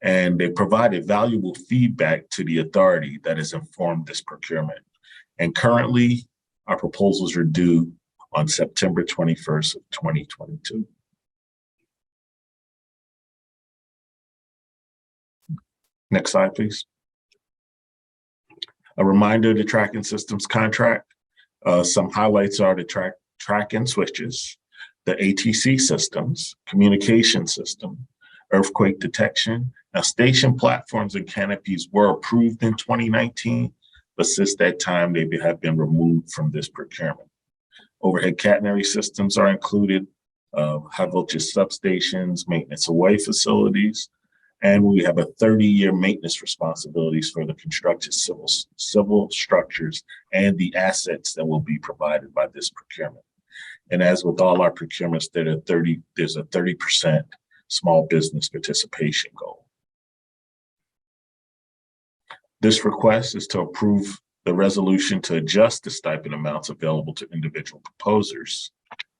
and they provided valuable feedback to the authority that has informed this procurement. And currently, our proposals are due on September 21st of 2022. Next slide, please. A reminder of the tracking systems contract. Some highlights are the tracking switches, the ATC systems, communication system, earthquake detection. Now, station platforms and canopies were approved in 2019, but since that time, they have been removed from this procurement. Overhead catenary systems are included, high voltage substations, maintenance away facilities, and we have a 30-year maintenance responsibilities for the constructed civil structures and the assets that will be provided by this procurement. And as with all our procurements, there's a 30% small business participation goal. This request is to approve the resolution to adjust the stipend amounts available to individual proposers.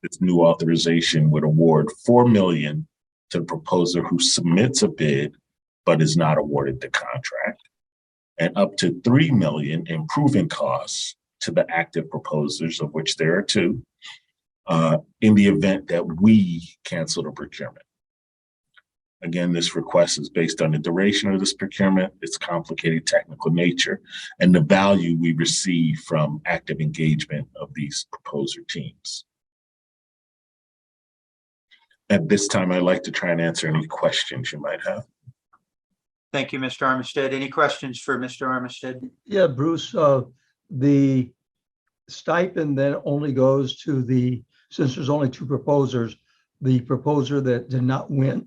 This new authorization would award $4 million to the proposer who submits a bid but is not awarded the contract, and up to $3 million in proving costs to the active proposers, of which there are 2, in the event that we cancel the procurement. Again, this request is based on the duration of this procurement, its complicated technical nature, and the value we receive from active engagement of these proposer teams. At this time, I'd like to try and answer any questions you might have. Thank you, Mr. Armistead. Any questions for Mr. Armistead? Yeah, Bruce, the stipend then only goes to the, since there's only two proposers, the proposer that did not win.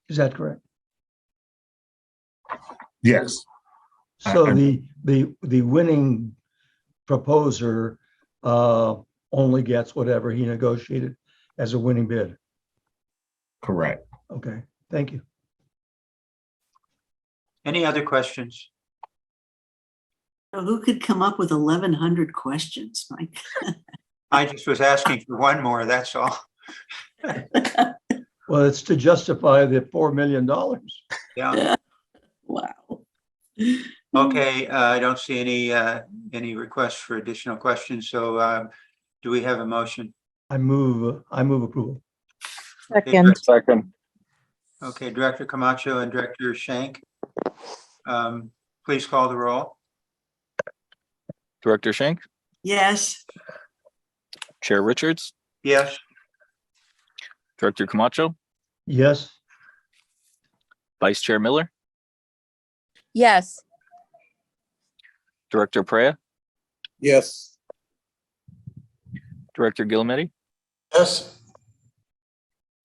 Is that correct? Yes. So the winning proposer only gets whatever he negotiated as a winning bid. Correct. Okay, thank you. Any other questions? Who could come up with 1,100 questions, Mike? I just was asking for one more, that's all. Well, it's to justify the $4 million. Yeah. Wow. Okay, I don't see any requests for additional questions, so do we have a motion? I move approval. Second. Okay, Director Camacho and Director Schenk, please call the roll. Director Schenk, Yes. Chair Richards, Yes. Director Camacho, Yes. Vice Chair Miller, Yes. Director Prea, Yes. Director Guillemette, Yes.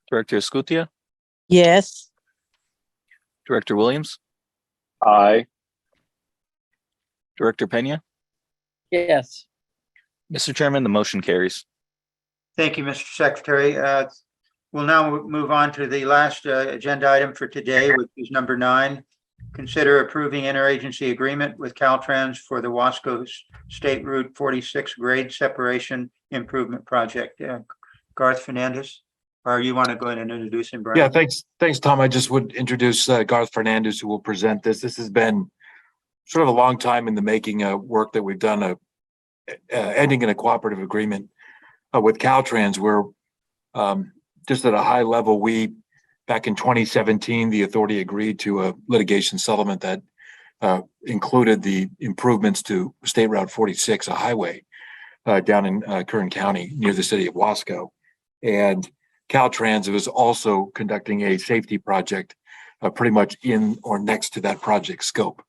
Director Escutia, Yes. Director Williams, Aye. Director Pena. Yes. Mr. Chairman, the motion carries. Thank you, Mr. Secretary. We'll now move on to the last agenda item for today, which is number 9. Consider approving interagency agreement with Caltrans for the Wasco State Route 46 grade separation improvement project. Garth Fernandez, or you want to go ahead and introduce him, Brian? Yeah, thanks, Tom. I just would introduce Garth Fernandez, who will present this. This has been sort of a long time in the making, work that we've done, ending in a cooperative agreement with Caltrans, where just at a high level, back in 2017, the authority agreed to a litigation settlement that included the improvements to State Route 46, a highway down in Kern County near the city of Wasco. And Caltrans was also conducting a safety project pretty much in or next to that project scope.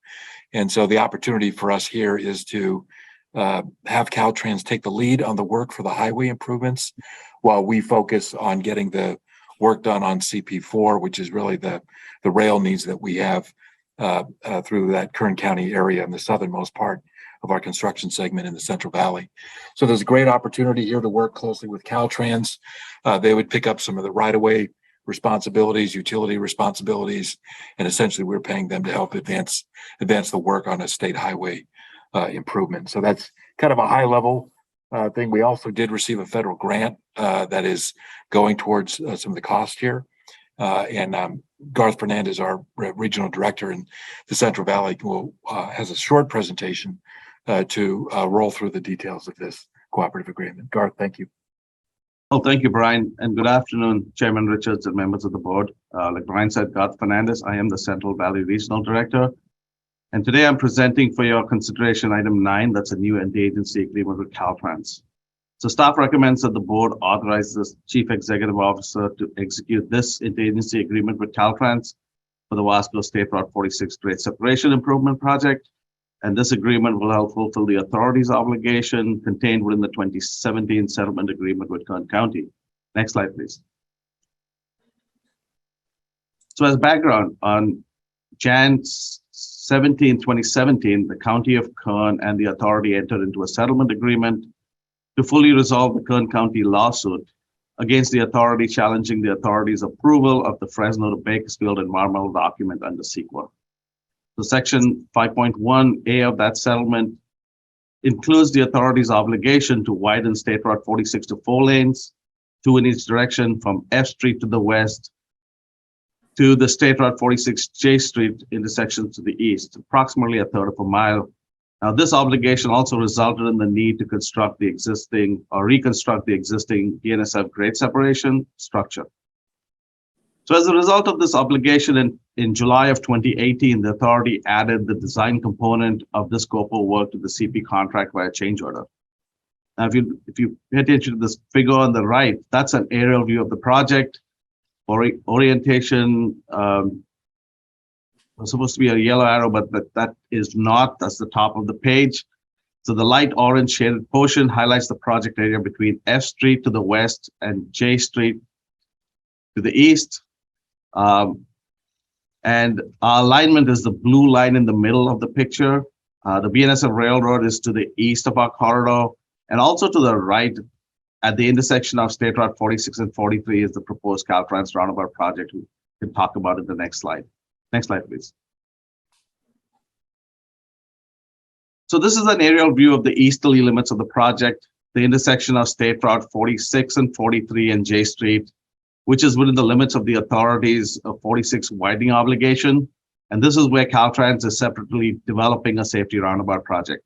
And so the opportunity for us here is to have Caltrans take the lead on the work for the highway improvements while we focus on getting the work done on CP4, which is really the rail needs that we have through that Kern County area in the southernmost part of our construction segment in the Central Valley. So there's a great opportunity here to work closely with Caltrans. They would pick up some of the right-of-way responsibilities, utility responsibilities, and essentially we're paying them to help advance the work on a state highway improvement. So that's kind of a high level thing. We also did receive a federal grant that is going towards some of the cost here. And Garth Fernandez, our regional director in the Central Valley, has a short presentation to roll through the details of this cooperative agreement. Garth, thank you. Oh, thank you, Brian, and good afternoon, Chairman Richards and members of the board. Like Brian said, Garth Fernandez, I am the Central Valley Regional Director. And today I'm presenting for your consideration item 9, that's a new interagency agreement with Caltrans. So staff recommends that the board authorizes the Chief Executive Officer to execute this interagency agreement with Caltrans for the Wasco State Route 46 grade separation improvement project. And this agreement will help fulfill the authority's obligation contained within the 2017 settlement agreement with Kern County. Next slide, please. So as background, on Jan 17, 2017, the County of Kern and the authority entered into a settlement agreement to fully resolve the Kern County lawsuit against the authority challenging the authority's approval of the Fresno to Bakersfield environmental document under CEQA. So section 5.1A of that settlement includes the authority's obligation to widen State Route 46 to 4 lanes, 2 in each direction from F Street to the west to the State Route 46 J Street intersection to the east, approximately a third of a mile. Now, this obligation also resulted in the need to construct the existing or reconstruct the existing BNSF grade separation structure. So as a result of this obligation in July of 2018, the authority added the design component of the scope of work to the CP contract via change order. Now, if you pay attention to this figure on the right, that's an aerial view of the project. Orientation was supposed to be a yellow arrow, but that is not. That's the top of the page. So the light orange shaded portion highlights the project area between F Street to the west and J Street to the east. And our alignment is the blue line in the middle of the picture. The BNSF Railroad is to the east of our corridor, and also to the right at the intersection of State Route 46 and 43 is the proposed Caltrain roundabout project. We can talk about it in the next slide. Next slide, please. So this is an aerial view of the easterly limits of the project, the intersection of State Route 46 and 43 and J Street, which is within the limits of the authority's 46 widening obligation. And this is where Caltrain is separately developing a safety roundabout project.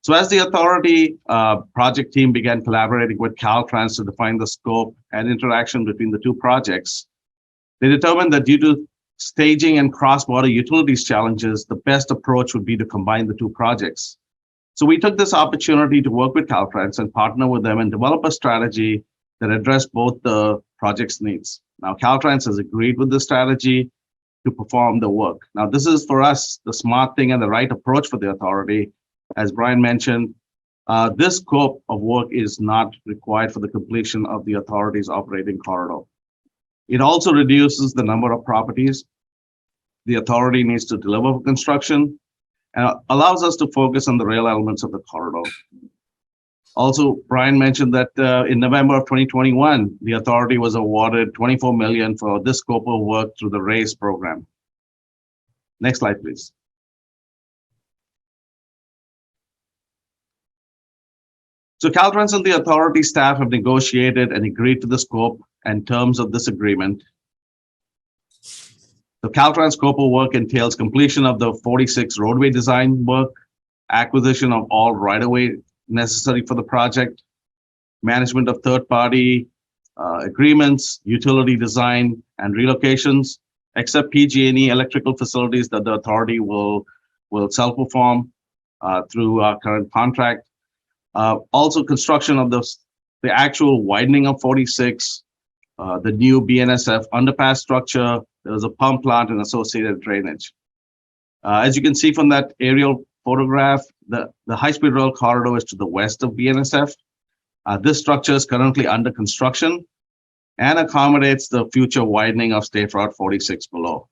So as the authority project team began collaborating with Caltrain to define the scope and interaction between the two projects, they determined that due to staging and cross-border utilities challenges, the best approach would be to combine the two projects. So we took this opportunity to work with Caltrain and partner with them and develop a strategy that addressed both the project's needs. Now, Caltrain has agreed with the strategy to perform the work. Now, this is for us the smart thing and the right approach for the authority. As Brian mentioned, this scope of work is not required for the completion of the authority's operating corridor. It also reduces the number of properties the authority needs to deliver for construction and allows us to focus on the rail elements of the corridor. Also, Brian mentioned that in November of 2021, the authority was awarded $24 million for this scope of work through the RAISE program. Next slide, please. So Caltrain and the authority staff have negotiated and agreed to the scope and terms of this agreement. The Caltrain scope of work entails completion of the 46 roadway design work, acquisition of all right-of-way necessary for the project, management of third-party agreements, utility design, and relocations, except PG&E electrical facilities that the authority will self-perform through our current contract. Also construction of the actual widening of 46, the new BNSF underpass structure, there's a pump plant and associated drainage. As you can see from that aerial photograph, the high-speed rail corridor is to the west of BNSF. This structure is currently under construction and accommodates the future widening of State Route 46 below.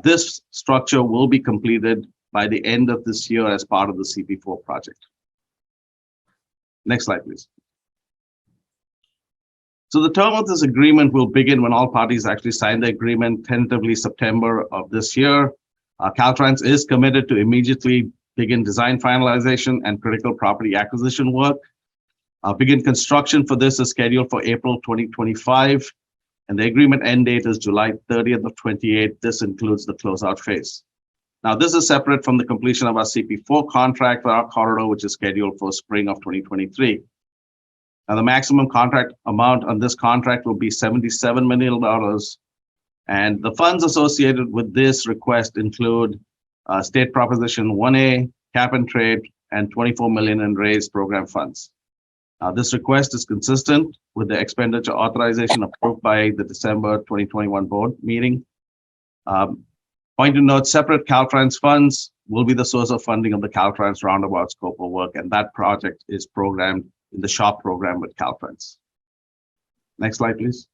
This structure will be completed by the end of this year as part of the CP4 project. Next slide, please. So the term of this agreement will begin when all parties actually sign the agreement, tentatively September of this year. Caltrain is committed to immediately begin design finalization and critical property acquisition work. Begin construction for this is scheduled for April 2025, and the agreement end date is July 30th of 28. This includes the closeout phase. Now, this is separate from the completion of our CP4 contract for our corridor, which is scheduled for spring of 2023. Now, the maximum contract amount on this contract will be $77 million, and the funds associated with this request include State Proposition 1A, cap and trade, and $24 million in RAISE program funds. This request is consistent with the expenditure authorization approved by the December 2021 board meeting. Point to note, separate Caltrain funds will be the source of funding of the Caltrain roundabout scope of work, and that project is programmed in the SHOP program with Caltrain. Next slide, please.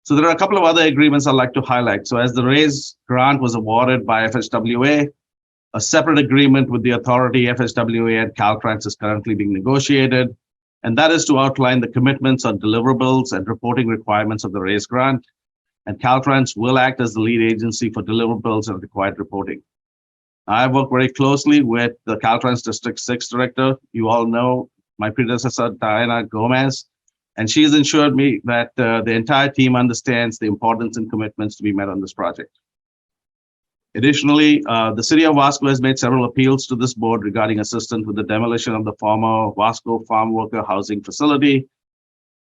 So there are a couple of other agreements I'd like to highlight. So as the RAISE grant was awarded by FSWA, a separate agreement with the authority, FSWA and Caltrain, is currently being negotiated, and that is to outline the commitments on deliverables and reporting requirements of the RAISE grant. And Caltrain will act as the lead agency for deliverables and required reporting. I've worked very closely with the Caltrain District 6 Director. You all know my predecessor, Diana Gomez, and she's ensured me that the entire team understands the importance and commitments to be met on this project. Additionally, the City of Wasco has made several appeals to this board regarding assistance with the demolition of the former Wasco farm worker housing facility.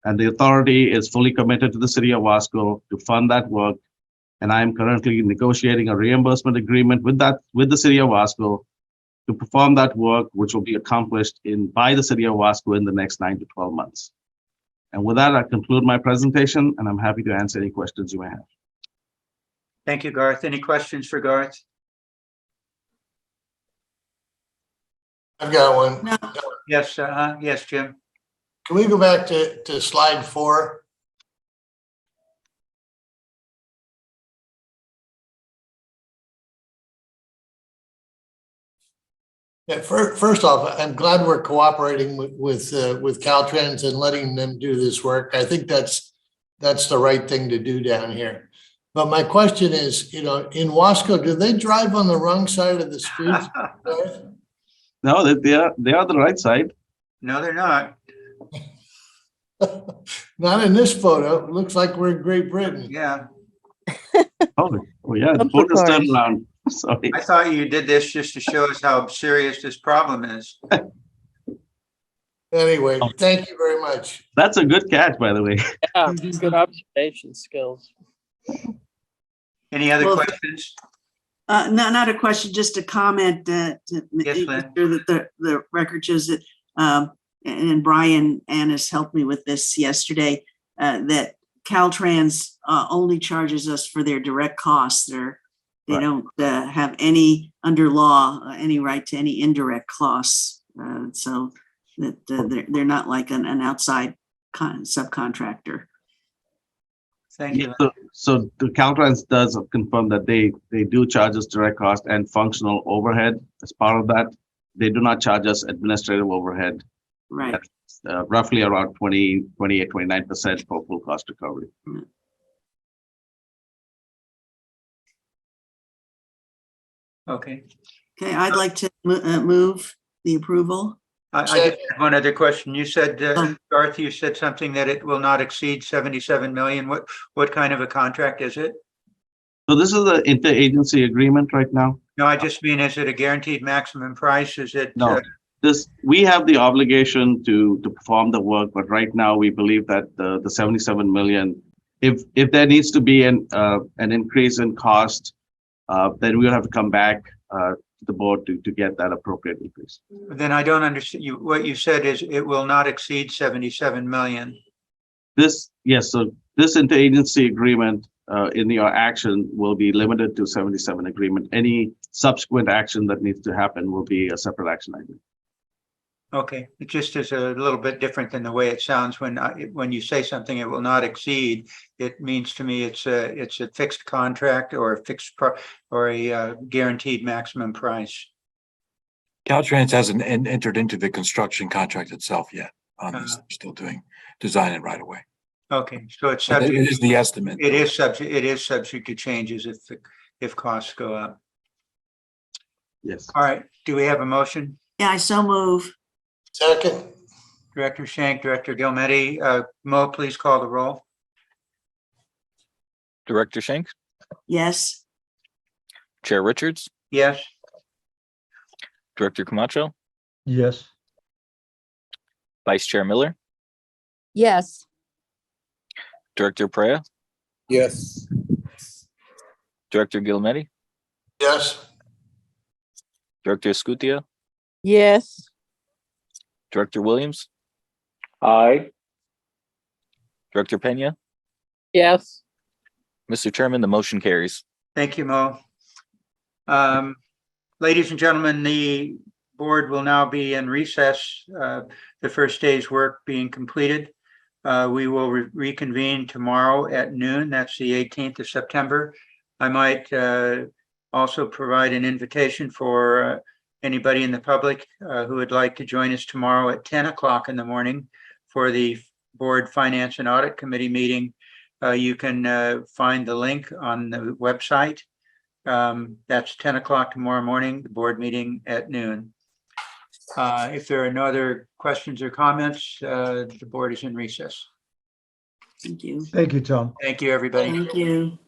And the authority is fully committed to the city of Wasco to fund that work. And I am currently negotiating a reimbursement agreement with the city of Wasco to perform that work, which will be accomplished by the city of Wasco in the next 9 to 12 months. And with that, I conclude my presentation, and I'm happy to answer any questions you may have. Thank you, Garth. Any questions for Garth? I've got one. Yes, yes, Jim. Can we go back to slide 4? Yeah, first off, I'm glad we're cooperating with Caltrain and letting them do this work. I think that's the right thing to do down here. But my question is, in Wasco, do they drive on the wrong side of the street? No, they are the right side. No, they're not. Not in this photo. It looks like we're in Great Britain. Yeah. Oh yeah, the boat is turned around. Sorry. I thought you did this just to show us how serious this problem is. Anyway, thank you very much. That's a good catch, by the way. Yeah, good observation skills. Any other Well, questions? Not a question, just a comment to make sure that the record shows that, and Brian Annis helped me with this yesterday, that Caltrans only charges us for their direct costs. They don't have any, under law, any right to any indirect costs. So that they're not like an outside subcontractor. Thank you. So the Caltrans does confirm that they do charge us direct cost and functional overhead as part of that. They do not charge us administrative overhead. Right. That's roughly around 28, 29% for full cost recovery. Okay. Okay, I'd like to move the approval. I just have one other question. You said, Garth, you said something that it will not exceed 77 million. What kind of a contract is it? So this is the interagency agreement right now. No, I just mean, is it a guaranteed maximum price? Is it? No, we have the obligation to perform the work, but right now we believe that the 77 million, if there needs to be an increase in cost, then we'll have to come back to the board to get that appropriate increase. Then I don't understand you. What you said is it will not exceed 77 million. Yes, so this interagency agreement in your action will be limited to 77 agreement. Any subsequent action that needs to happen will be a separate action item. Okay, it just is a little bit different than the way it sounds when you say something it will not exceed. It means to me it's a fixed contract or a fixed or a guaranteed maximum price. Caltrans hasn't entered into the construction contract itself yet. They're still doing design and right away. Okay, so it's subject. It is the estimate. It is subject. It is subject to changes if costs go up. Yes. All right. Do we have a motion? Yeah, I so move. Second. Director Schenk, Director Gilmetti, Mo, please call the roll. Director Schenk, Yes. Chair Richards, Yes. Director Camacho, Yes. Vice Chair Miller, Yes. Director Perea, Yes. Director Gilmetti, Yes. Director Escutia, Yes. Director Williams, Aye. Director Pena. Yes. Mr. Chairman, the motion carries. Thank you, Mo. Ladies and gentlemen, the board will now be in recess, the first day's work being completed. We will reconvene tomorrow at noon. That's the 18th of September. I might also provide an invitation for anybody in the public who would like to join us tomorrow at 10 o'clock in the morning for the Board Finance and Audit Committee meeting. You can find the link on the website. That's 10 o'clock tomorrow morning, the board meeting at noon. If there are no other questions or comments, the board is in recess. Thank you. Thank you, Tom. Thank you, everybody. Thank you.